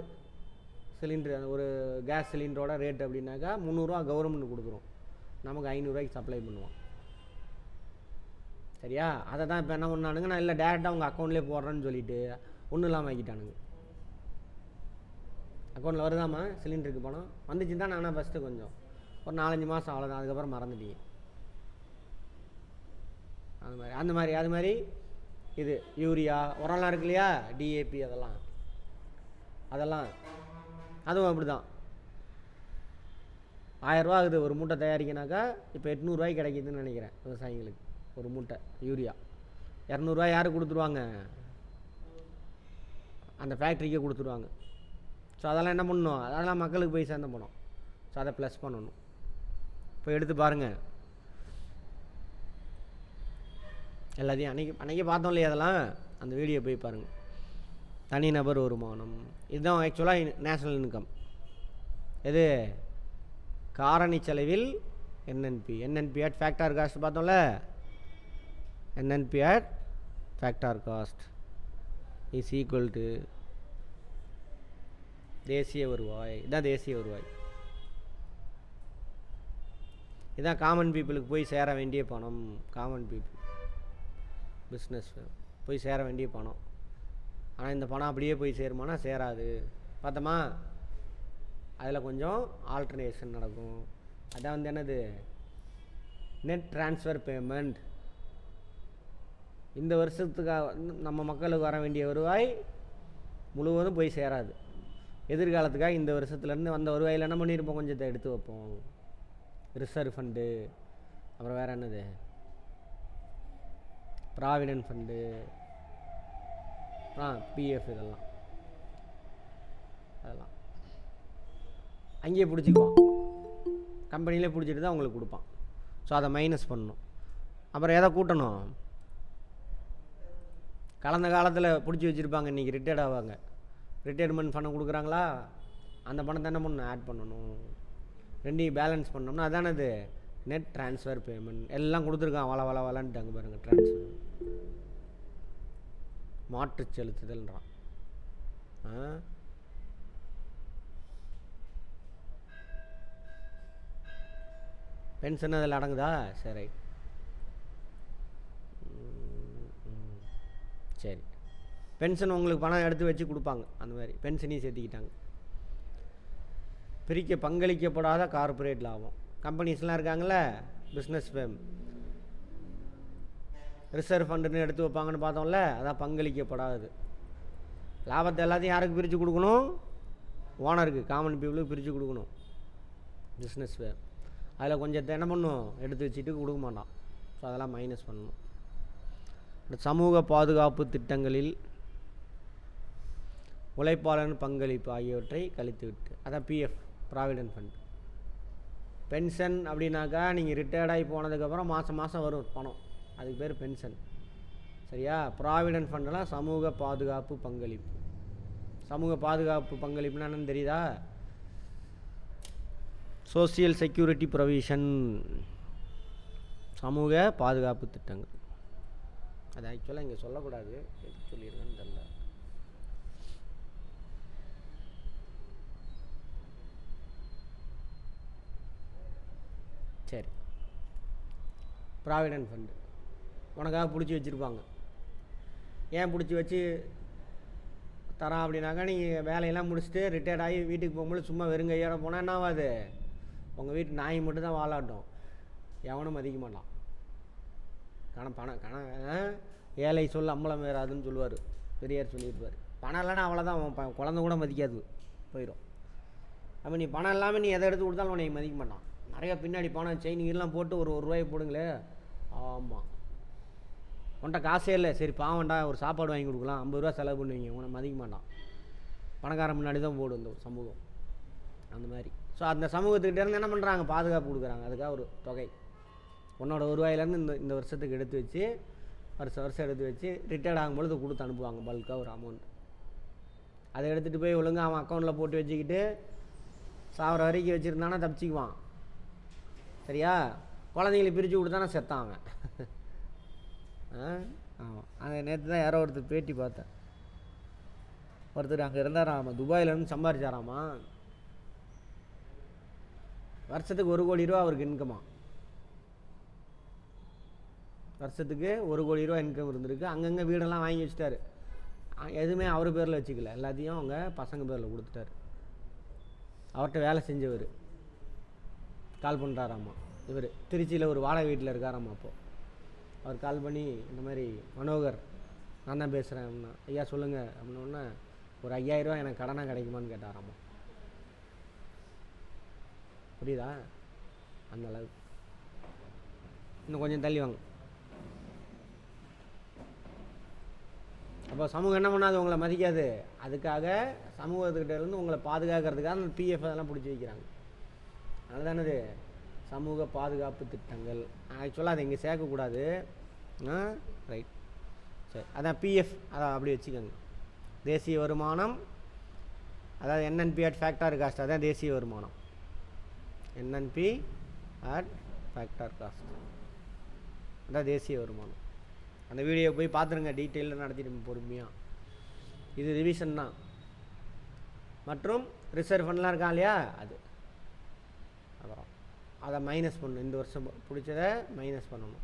சிலிண்டரு, ஒரு கேஸ் சிலிண்டரோட ரேட் அப்படின்னாக்கா 300 ரூபா கவர்மெண்ட் கொடுக்குறோம், நமக்கு 500 ரூபாய்க்கு சப்ளை பண்ணுவான். சரியா? அதை தான் இப்போ என்ன பண்ணானுங்க, நான் இல்லை டேரெக்டாக உங்கள் அக்கௌண்ட்லேயே போடுறேன்னு சொல்லிவிட்டு ஒன்றும் இல்லாமல் ஆக்கிட்டானுங்க. அக்கௌண்ட்டில் வருதாம்மா சிலிண்டருக்கு பணம்? வந்துச்சு தான். நானும் ஃபஸ்ட்டு கொஞ்சம் ஒரு 4-5 மாதம் அவ்வளோதான், அதுக்கப்புறம் மறந்துட்டீங்க. அது மாதிரி இது யூரியா உரம்லாம் இருக்கு இல்லையா, டிஏபி, அதெல்லாம் அதுவும் அப்படி தான். 1000 ரூபா ஆகுது ஒரு மூட்டை தயாரிக்கினாக்கா, இப்போ 800 ரூபாய்க்கு கிடைக்கிதுன்னு நினைக்கிறேன் விவசாயிகளுக்கு ஒரு மூட்டை யூரியா. 200 ரூபாய் யாருக்கு கொடுத்துருவாங்க? அந்த ஃபேக்ட்ரிக்கே கொடுத்துருவாங்க. ஸோ அதெல்லாம் என்ன பண்ணணும்? அதெல்லாம் மக்களுக்கு போய் சேர்ந்த பணம். ஸோ அதை ப்ளஸ் பண்ணணும். இப்போ எடுத்து பாருங்கள் எல்லாத்தையும். அன்றைக்கி பார்த்தோம் இல்லையா, அதெல்லாம் அந்த வீடியோ போய் பாருங்கள். தனிநபர் வருமானம் இதுதான் ஆக்சுவலாக நேஷ்னல் இன்கம். எது? காரணி செலவில் என்என்பி அட் ஃபேக்டார் காஸ்ட் பார்த்தோம்ல. NNP at factor cost is equal to தேசிய வருவாய். இதான் தேசிய வருவாய். இதான் காமன் பீப்புளுக்கு போய் சேர வேண்டிய பணம். காமன் பீப்புள் பிஸ்னஸ் போய் சேர வேண்டிய பணம். ஆனால் இந்த பணம் அப்படியே போய் சேருமானா சேராது. பார்த்தோமா? அதில் கொஞ்சம் ஆல்டர்னேஷன் நடக்கும். அதான் வந்து என்னது, நெட் ட்ரான்ஸ்ஃபர் பேமெண்ட். இந்த வருஷத்துக்காக நம்ம மக்களுக்கு வர வேண்டிய வருவாய் முழுவதும் போய் சேராது. எதிர்காலத்துக்காக இந்த வருஷத்துலேருந்து வந்த வருவாயில் என்ன பண்ணியிருப்போம், கொஞ்சத்தை எடுத்து வைப்போம். ரிசர்வ் ஃபண்டு, அப்புறம் வேறு என்னது, ப்ராவிடென்ட் ஃபண்டு, பிஎஃப், அதெல்லாம் அங்கேயே பிடிச்சிக்குவான். கம்பெனிலே பிடிச்சிட்டு தான் அவங்களுக்கு கொடுப்பான். ஸோ அதை மைனஸ் பண்ணணும். அப்புறம் எதை கூட்டணும், கடந்த காலத்தில் பிடிச்சி வச்சுருப்பாங்க, இன்றைக்கி ரிட்டையர்ட் ஆவாங்க, ரிட்டையர்மெண்ட் பணம் கொடுக்குறாங்களா, அந்த பணத்தை என்ன பண்ணணும், ஆட் பண்ணணும். ரெண்டையும் பேலன்ஸ் பண்ணோம்னா அதானது நெட் ட்ரான்ஸ்ஃபர் பேமெண்ட். எல்லாம் கொடுத்துருக்கான், வளன்ட்டு அங்கே பாருங்கள், ட்ரான்ஸ்ஃபர் மாற்று செலுத்துதல்ன்றான். பென்ஷன் அதில் அடங்குதா? சரி, சரி. பென்ஷன் உங்களுக்கு பணம் எடுத்து வச்சு கொடுப்பாங்க, அந்த மாதிரி பென்ஷனையும் சேர்த்திக்கிட்டாங்க. பங்களிக்கப்படாத கார்ப்பரேட் லாபம். கம்பெனிஸ்லாம் இருக்காங்களே, பிஸ்னஸ் ஃபேம், ரிசர்வ் ஃபண்டுன்னு எடுத்து வைப்பாங்கன்னு பார்த்தோம்ல, அதான் பங்களிக்கப்படாது. லாபத்தை எல்லாத்தையும் யாருக்கு பிரித்து கொடுக்கணும், ஓனருக்கு, காமன் பீப்புளுக்கு பிரித்து கொடுக்கணும். பிஸ்னஸ் ஃபேம் அதில் கொஞ்சத்தை என்ன பண்ணும், எடுத்து வச்சுட்டு கொடுக்க மாட்டான். ஸோ அதெல்லாம் மைனஸ் பண்ணணும். சமூக பாதுகாப்பு திட்டங்களில் உழைப்பாளர் பங்களிப்பு ஆகியவற்றை கழித்துவிட்டு, அதான் பிஎஃப், ப்ராவிடென்ட் ஃபண்ட். பென்ஷன் அப்படின்னாக்கா நீங்கள் ரிட்டையர்டாகி போனதுக்கப்புறம் மாதம் மாதம் வரும் பணம், அதுக்கு பேர் பென்ஷன். சரியா? ப்ராவிடென்ட் ஃபண்டெல்லாம் சமூக பாதுகாப்பு பங்களிப்பு. சமூக பாதுகாப்பு பங்களிப்புனா என்னன்னு தெரியுதா? சோசியல் செக்யூரிட்டி ப்ரொவிஷன், சமூக பாதுகாப்பு திட்டங்கள். அது ஆக்சுவலாக இங்கே சொல்லக்கூடாது, எதுக்கு சொல்லியிருக்கேன்னு தெரியல. சரி, ப்ராவிடென்ட் ஃபண்டு உனக்காக பிடிச்சி வச்சுருப்பாங்க. ஏன் பிடிச்சி வச்சு தரான் அப்படின்னாக்கா, நீங்கள் வேலையெல்லாம் முடிச்சுட்டு ரிட்டையர்ட் ஆகி வீட்டுக்கு போகும்போது சும்மா வெறுங்கையோட போனால் என்ன ஆகாது, உங்கள் வீட்டு நாய் மட்டும் தான் வாழாட்டும், எவனும் மதிக்க மாட்டான். ஏழை சொல் அம்பலம் வேறாதுன்னு சொல்லுவார், பெரியார் சொல்லியிருப்பார். பணம் இல்லைன்னா அவ்வளோதான், குழந்தை கூட மதிக்காது, போயிடும். அப்போ நீ பணம் இல்லாமல் நீ எதை எடுத்து கொடுத்தாலும் உன்னை மதிக்க மாட்டான். நிறைய பின்னாடி பணம் செயின்லாம் போட்டு ஒரு ரூபாய் போடுங்களே, ஆமாம் உன்ட்ட காசே இல்லை, சரி பாவண்டா ஒரு சாப்பாடு வாங்கி கொடுக்கலாம், 50 ரூபா செலவு பண்ணுவீங்க, உன்னை மதிக்க மாட்டான். பணக்காரன் முன்னாடி தான் போடும் இந்த சமூகம், அந்த மாதிரி. ஸோ அந்த சமூகத்துக்கிட்டே இருந்து என்ன பண்ணுறாங்க, பாதுகாப்பு கொடுக்குறாங்க. அதுக்காக ஒரு தொகை உன்னோட வருவாயிலேருந்து இந்த வருஷத்துக்கு எடுத்து வச்சு, வருஷம் எடுத்து வச்சு ரிட்டையர்ட் ஆகும்பொழுது கொடுத்து அனுப்புவாங்க, பல்காக ஒரு அமௌண்ட். அதை எடுத்துகிட்டு போய் ஒழுங்காக அவன் அக்கௌண்ட்டில் போட்டு வச்சுக்கிட்டு சாவர வரைக்கும் வச்சுருந்தானா தப்பிச்சிக்குவான். சரியா? குழந்தைங்களை பிரித்து கொடுத்தானா செத்தான் அவன். ஆமாம், அந்த நேற்று தான் யாரோ ஒருத்தர் பேட்டி பார்த்தேன். ஒருத்தர் அங்கே இருந்தாராமா, துபாயிலேருந்து சம்பாதிச்சாராமா, வருஷத்துக்கு 1 கோடி ரூபா அவருக்கு இன்கமா. வருஷத்துக்கு 1 கோடி ரூபா இன்கம் இருந்திருக்கு. அங்கங்கே வீடெல்லாம் வாங்கி வச்சுட்டாரு. எதுவுமே அவர் பேரில் வச்சுக்கல, எல்லாத்தையும் அவங்க பசங்க பேரில் கொடுத்துட்டாரு. அவர்கிட்ட வேலை செஞ்சவர் கால் பண்ணுறாராம்மா, இவர் திருச்சியில் ஒரு வாடகை வீட்டில் இருக்காராம்மா. அப்போது அவர் கால் பண்ணி, இந்த மாதிரி மனோகர் நான் தான் பேசுகிறேன் அப்படின்னா, ஐயா சொல்லுங்கள் அப்படின்னோடனே, ஒரு 5000 ரூபா எனக்கு கடனாக கிடைக்குமான்னு கேட்டாராம்மா. புரியுதா? அந்த அளவுக்கு. இன்னும் கொஞ்சம் தள்ளி வாங்க. அப்போ சமூகம் என்ன பண்ணாது, உங்களை மதிக்காது. அதுக்காக சமூகத்துக்கிட்ட இருந்து உங்களை பாதுகாக்கிறதுக்காக அந்த பிஎஃப் அதெல்லாம் பிடிச்சி வைக்கிறாங்க. அதனால தானது சமூக பாதுகாப்பு திட்டங்கள். ஆக்சுவலாக அதை இங்கே சேர்க்கக்கூடாது. ரைட், சரி. அதான் பிஎஃப், அதை அப்படி வச்சுக்கோங்க. தேசிய வருமானம், அதாவது என்என்பி அட் ஃபேக்டர் காஸ்ட், அதான் தேசிய வருமானம். என்என்பி அட் ஃபேக்டர் காஸ்ட், அதான் தேசிய வருமானம். அந்த வீடியோ போய் பார்த்துருங்க, டீட்டெயிலில் நடத்திட்டு பொறுமையாக. இது ரிவிஷன் தான். மற்றும் ரிசர்வ் ஃபண்ட்லாம் இருக்கான் இல்லையா, அது. அப்புறம் அதை மைனஸ் பண்ணணும், இந்த வருஷம் பிடிச்சதை மைனஸ் பண்ணணும்.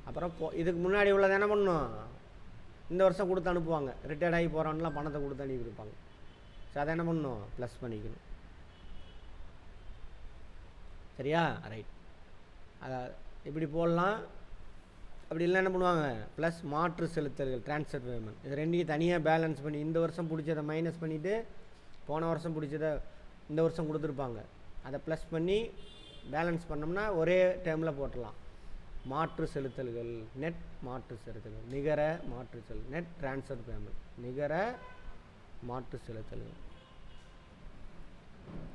அப்புறம் இதுக்கு முன்னாடி உள்ளதை என்ன பண்ணணும், இந்த வருஷம் கொடுத்து அனுப்புவாங்க. ரிட்டையர்ட் ஆகி போகிறவன்லாம் பணத்தை கொடுத்து அனுப்பியிருப்பாங்க. ஸோ அதை என்ன பண்ணணும், ப்ளஸ் பண்ணிக்கணும். சரியா? ரைட். அதை இப்படி போடலாம். அப்படி இல்லை என்ன பண்ணுவாங்க, ப்ளஸ் மாற்று செலுத்தல்கள், ட்ரான்ஸ்ஃபர் பேமெண்ட், இது ரெண்டையும் தனியாக பேலன்ஸ் பண்ணி இந்த வருஷம் பிடிச்சதை மைனஸ் பண்ணிவிட்டு போன வருஷம் பிடிச்சதை இந்த வருஷம் கொடுத்துருப்பாங்க, அதை ப்ளஸ் பண்ணி பேலன்ஸ் பண்ணோம்னா ஒரே டைமில் போட்டலாம். மாற்று செலுத்தல்கள், நெட் மாற்று செலுத்தல்கள், நிகர மாற்று செலுத்தல், நெட் ட்ரான்ஸ்ஃபர் பேமெண்ட், நிகர மாற்று செலுத்தல்கள்.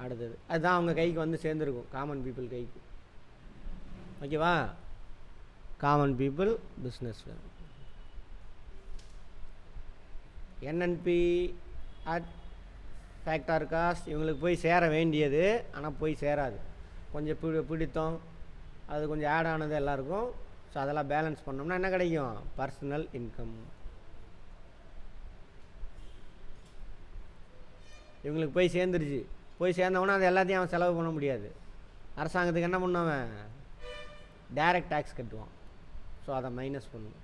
அடுத்தது அதுதான் அவங்க கைக்கு வந்து சேர்ந்துருக்கும், காமன் பீப்புள் கைக்கு. ஓகேவா? Common people business NNP at factor cost இவங்களுக்கு போய் சேர வேண்டியது, ஆனால் போய் சேராது. கொஞ்சம் பிடித்தம் அது கொஞ்சம் ஆட் ஆனது எல்லாருக்கும். ஸோ அதெல்லாம் பேலன்ஸ் பண்ணோம்னா என்ன கிடைக்கும், பர்சனல் இன்கம். இவங்களுக்கு போய் சேர்ந்துருச்சு. போய் சேர்ந்தவொன்னே அது எல்லாத்தையும் அவன் செலவு பண்ண முடியாது. அரசாங்கத்துக்கு என்ன பண்ணுவன், டைரக்ட் டேக்ஸ் கட்டுவான். ஸோ அதை மைனஸ் பண்ணும்.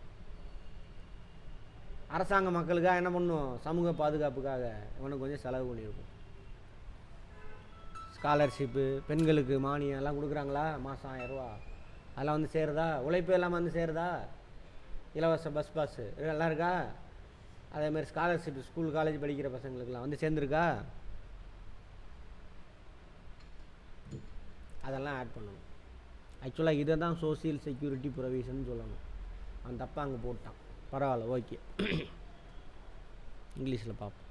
அரசாங்க மக்களுக்காக என்ன பண்ணும், சமூக பாதுகாப்புக்காக இவனுக்கு கொஞ்சம் செலவு பண்ணியிருக்கும். ஸ்காலர்ஷிப்பு, பெண்களுக்கு மானியம் எல்லாம் கொடுக்குறாங்களா, மாதம் 1000 ரூபா, அதெல்லாம் வந்து சேருதா? உழைப்பு எல்லாம் வந்து சேருதா? இலவச பஸ் பாஸு எல்லாம் இருக்கா? அதேமாதிரி ஸ்காலர்ஷிப் ஸ்கூல் காலேஜ் படிக்கிற பசங்களுக்கெல்லாம் வந்து சேர்ந்துருக்கா? அதெல்லாம் ஆட் பண்ணணும். ஆக்சுவலாக இதை தான் சோசியல் செக்யூரிட்டி ப்ரொவிஷன் சொல்லணும். அவன் தப்பாக அங்கே போட்டான். பரவாயில்ல, ஓகே. இங்கிலீஷில் பார்ப்போம்.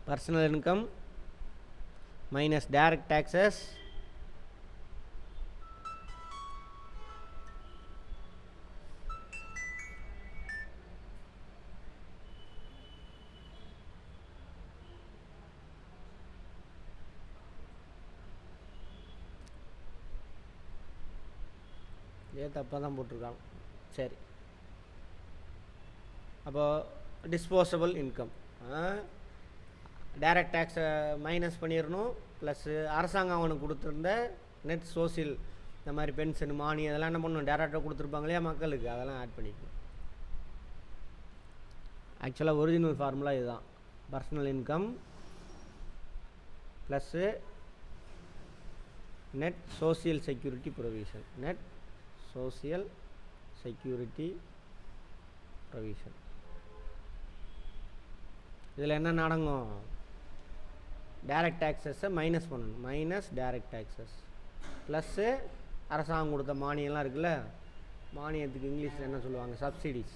Personal income minus direct taxes தப்பாக தான் போட்டிருக்காங்க. சரி, அப்போது டிஸ்போசபிள் இன்கம் டைரக்ட் டேக்ஸை மைனஸ் பண்ணிடணும். ப்ளஸ்ஸு அரசாங்கம் அவனுக்கு கொடுத்துருந்த நெட் சோசியல் இந்த மாதிரி பென்ஷன் மானியம் அதெல்லாம் என்ன பண்ணணும், டேரெக்டாக கொடுத்துருப்பாங்க இல்லையா மக்களுக்கு, அதெல்லாம் ஆட் பண்ணிக்கணும். ஆக்சுவலாக ஒரிஜினல் ஃபார்முலா இதுதான். Personal income plus net social security provision, net social security provision. இதில் என்ன நடங்கும், டைரக்ட் டேக்ஸஸை மைனஸ் பண்ணணும், மைனஸ் டைரக்ட் டேக்ஸஸ் ப்ளஸ்ஸு அரசாங்கம் கொடுத்த மானியம்லாம் இருக்குல்ல, மானியத்துக்கு இங்கிலீஷில் என்ன சொல்லுவாங்க, சப்சிடிஸ்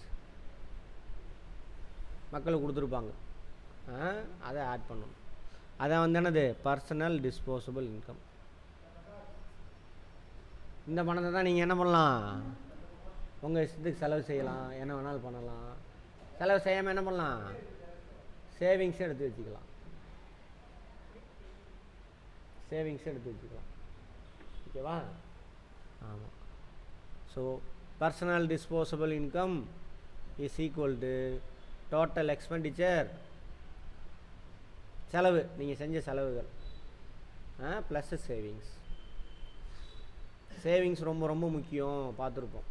மக்களுக்கு கொடுத்துருப்பாங்க, அதை ஆட் பண்ணணும். அதை வந்து என்னது, பர்சனல் டிஸ்போசபிள் இன்கம். இந்த பணத்தை தான் நீங்கள் என்ன பண்ணலாம், உங்கள் இஷ்டத்துக்கு செலவு செய்யலாம், என்ன வேணாலும் பண்ணலாம். செலவு செய்யாமல் என்ன பண்ணலாம், சேவிங்ஸ் எடுத்து வச்சுக்கலாம், சேவிங்ஸ் எடுத்து வச்சுக்கலாம். ஓகேவா? ஆமாம். So personal disposable income is equal to total expenditure, செலவு நீங்கள் செஞ்ச செலவுகள் ப்ளஸ் சேவிங்ஸ். சேவிங்ஸ் ரொம்ப ரொம்ப முக்கியம், பார்த்துருப்போம்.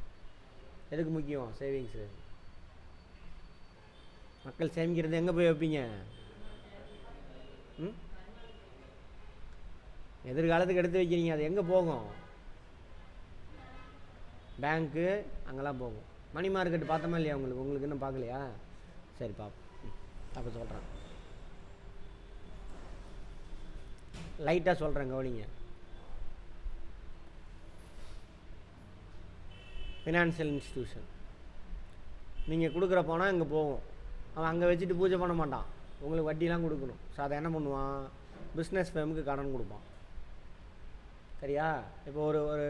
எதுக்கு முக்கியம் சேவிங்ஸு? மக்கள் சேமிக்கிறது எங்கே போய் வைப்பீங்க? எதிர்காலத்துக்கு எடுத்து வைக்கிறீங்க, அது எங்கே போகும்? பேங்க்கு அங்கெல்லாம் போகும். மணி மார்க்கெட் பார்த்தோமா இல்லையா உங்களுக்கு? உங்களுக்கு இன்னும் பார்க்கலையா? சரி பார்ப்போம். அப்போ சொல்கிறேன், லைட்டாக சொல்கிறேன், கவனிங்க. ஃபினான்ஷியல் இன்ஸ்டிடியூஷன் நீங்கள் கொடுக்குற போனால் இங்கே போகும். அவன் அங்கே வச்சுட்டு பூஜை பண்ண மாட்டான், உங்களுக்கு வட்டிலாம் கொடுக்கணும். ஸோ அதை என்ன பண்ணுவான், பிஸ்னஸ் ஃபேமுக்கு கடன் கொடுப்பான். சரியா? இப்போ ஒரு ஒரு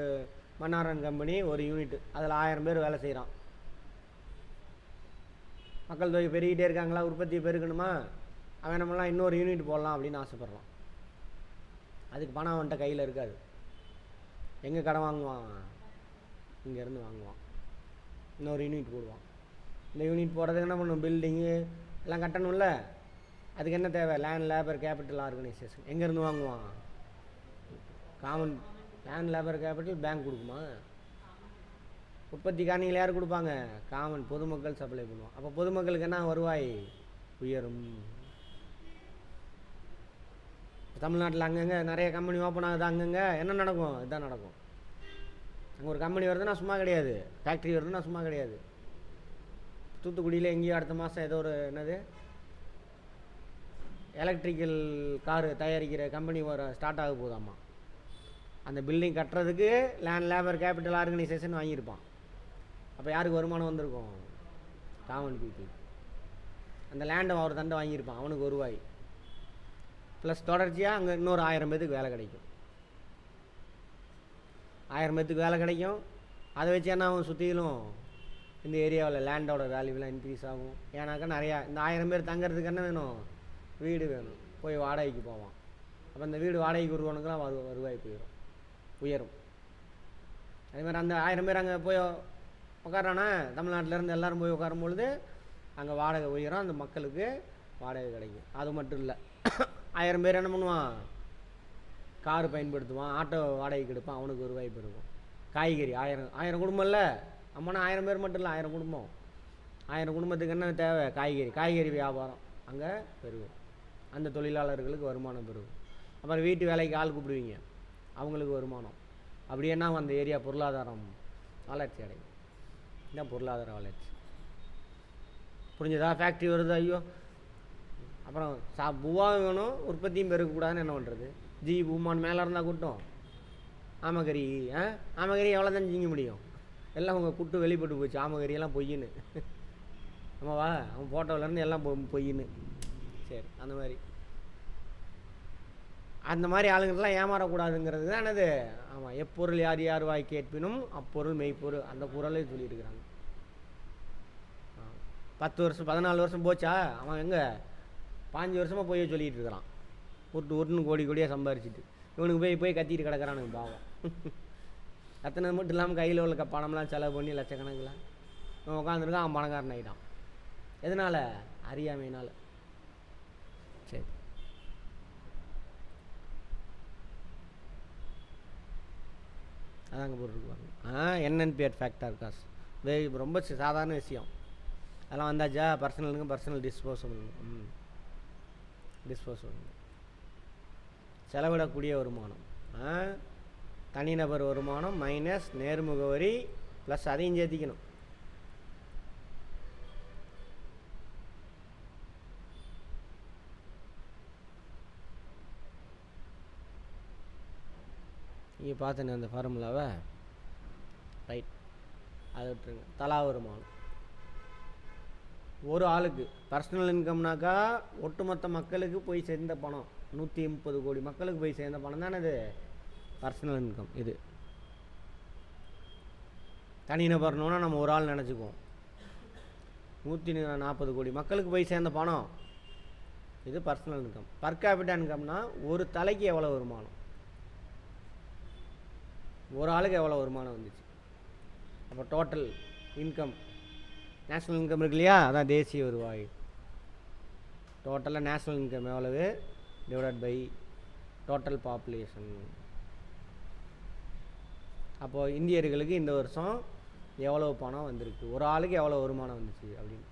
மன்னாரன் கம்பெனி ஒரு யூனிட், அதில் 1000 பேர் வேலை செய்கிறான். மக்கள் தொகை பெருகிட்டே இருக்காங்களா, உற்பத்தி பெருக்கணுமா, அவன் என்ன பண்ணலாம், இன்னொரு யூனிட் போடலாம் அப்படின்னு ஆசைப்பட்றான். அதுக்கு பணம் அவன்கிட்ட கையில் இருக்காது. எங்கே கடன் வாங்குவான், இங்கேருந்து வாங்குவான், இன்னொரு யூனிட் போடுவான். இந்த யூனிட் போடுறதுக்கு என்ன பண்ணும், பில்டிங்கு எல்லாம் கட்டணும்ல, அதுக்கு என்ன தேவை? Land labour capital organisation. எங்கேருந்து வாங்குவான்? Common land labour capital bank கொடுக்குமா? உற்பத்தி காரணிகள் யார் கொடுப்பாங்க? காமன் பொதுமக்கள் சப்ளை பண்ணுவோம். அப்போ பொதுமக்களுக்கு என்ன வருவாய்? உயரும். தமிழ்நாட்டில் அங்கங்கே நிறைய கம்பெனி ஓப்பன் ஆகுது. அங்கங்கே என்ன நடக்கும்? இதுதான் நடக்கும். அங்கே ஒரு கம்பெனி வருதுன்னா சும்மா கிடையாது, ஃபேக்ட்ரி வருதுன்னா சும்மா கிடையாது. தூத்துக்குடியில் எங்கேயோ அடுத்த மாதம் ஏதோ ஒரு என்னது எலக்ட்ரிக்கல் காரு தயாரிக்கிற கம்பெனி ஸ்டார்ட் ஆக போதாம்மா. அந்த பில்டிங் கட்டுறதுக்கு லேண்ட் லேபர் கேபிட்டல் ஆர்கனைசேஷன் வாங்கியிருப்பான். அப்போ யாருக்கு வருமானம் வந்திருக்கும்? Common people. அந்த லேண்டை அவர் தண்டை வாங்கியிருப்பான், அவனுக்கு வருவாய். ப்ளஸ் தொடர்ச்சியாக அங்கே இன்னொரு 1000 பேத்துக்கு வேலை கிடைக்கும். 1000 பேத்துக்கு வேலை கிடைக்கும். அதை வச்சு என்ன ஆகும்? சுற்றிலும் இந்த ஏரியாவில் லேண்டோட வேல்யூலாம் இன்க்ரீஸ் ஆகும். ஏன்னாக்கா நிறையா இந்த 1000 பேர் தங்கிறதுக்கு என்ன வேணும்? வீடு வேணும். போய் வாடகைக்கு போவான். அப்போ இந்த வீடு வாடகைக்கு வருவானுக்கெல்லாம் வருவாய் போயிடும், உயரும். அதேமாதிரி அந்த 1000 பேர் அங்கே போய் உட்காரானா, தமிழ்நாட்டிலேருந்து எல்லோரும் போய் உட்காரும் பொழுது அங்கே வாடகை உயரும், அந்த மக்களுக்கு வாடகை கிடைக்கும். அது மட்டும் இல்லை, 1000 பேர் என்ன பண்ணுவான்? கார் பயன்படுத்துவான், ஆட்டோ வாடகைக்கு எடுப்பான், அவனுக்கு ஒரு வாய்ப்பு இருக்கும். காய்கறி 1000 குடும்பம் இல்லை, அம்மனா 1000 பேர் மட்டும் இல்லை, 1000 குடும்பம். 1000 குடும்பத்துக்கு என்ன தேவை? காய்கறி வியாபாரம் அங்கே பெருகும். அந்த தொழிலாளர்களுக்கு வருமானம் பெருகும். அப்புறம் வீட்டு வேலைக்கு ஆள் கூப்பிடுவீங்க, அவங்களுக்கு வருமானம். அப்படி என்ன அந்த ஏரியா பொருளாதாரம் வளர்ச்சி அடையும். இதுதான் பொருளாதார வளர்ச்சி. புரிஞ்சதா? ஃபேக்ட்ரி வருது, ஐயோ அப்புறம் பூவாவும் வேணும், உற்பத்தியும் பெருக்கக்கூடாதுன்னு என்ன பண்ணுறது? பூமான் மேலே இருந்தால் கூட்டம் ஆமகரி. ஆமகரி எவ்வளோ தான் செய்ய முடியும்? எல்லாம் உங்கள் கூட்டு வெளிப்பட்டு போச்சு. ஆமகரியெல்லாம் பொய்யின்னு. ஆமாவா? அவன் ஃபோட்டோவிலேருந்து எல்லாம் பொய்யின்னு. சரி, அந்த மாதிரி ஆளுங்கள்லாம் ஏமாறக்கூடாதுங்கிறது தான் என்னது? ஆமாம், எப்பொருள் யார் யார் வாய் கேட்பினும் அப்பொருள் மெய்ப்பொருள், அந்த குறளை சொல்லியிருக்கிறாங்க. 10 வருஷம் 14 வருஷம் போச்சா? அவன் எங்கே 5 வருஷமாக போய் சொல்லிகிட்டு இருக்கிறான். உருட்டுன்னு கோடியாக சம்பாரிச்சிட்டு இவனுக்கு போய் கத்திட்டு கிடக்கிறானுங்க பாவம். கத்தினது மட்டும் இல்லாமல் கையில் உள்ள பணம்லாம் செலவு பண்ணி லட்சக்கணக்கில் அவன் உட்காந்துருக்கான். அவன் பணக்காரன் ஆகிட்டான். எதனால்? அறியாமையினால். சரி, அதாங்க போட்டுருக்குவாங்க. என்என்பிஆர் ஃபேக்டர் காசு ரொம்ப சாதாரண விஷயம். அதெல்லாம் வந்தாச்சா? பர்சனலுங்க பர்சனல் டிஸ்போசபிள். செலவிடக்கூடிய வருமானம், தனிநபர் வருமானம் மைனஸ் நேர்முக வரி ப்ளஸ் அதையும் சேர்த்திக்கணும். நீங்கள் பார்த்துங்க அந்த ஃபார்முலாவை. ரைட், அதை விட்டுருங்க. தலா வருமானம் ஒரு ஆளுக்கு. பர்சனல் இன்கம்னாக்கா ஒட்டுமொத்த மக்களுக்கு போய் சேர்ந்த பணம், 130 கோடி மக்களுக்கு போய் சேர்ந்த பணம் தானே இது பர்சனல் இன்கம். இது தனிநபர்னோன்னா நம்ம ஒரு ஆள் நினச்சிக்குவோம். 140 கோடி மக்களுக்கு போய் சேர்ந்த பணம் இது பர்சனல் இன்கம். பர் கேபிட்டா இன்கம்னா ஒரு தலைக்கு எவ்வளோ வருமானம், ஒரு ஆளுக்கு எவ்வளோ வருமானம் வந்துச்சு. அப்போ டோட்டல் இன்கம், நேஷ்னல் இன்கம் இருக்கு இல்லையா, அதான் தேசிய வருவாய். டோட்டலாக நேஷ்னல் இன்கம் எவ்வளவு டிவைடட் பை டோட்டல் பாப்புலேஷன். அப்போது இந்தியர்களுக்கு இந்த வருஷம் எவ்வளோ பணம் வந்திருக்கு, ஒரு ஆளுக்கு எவ்வளோ வருமானம் வந்துச்சு அப்படின்னு.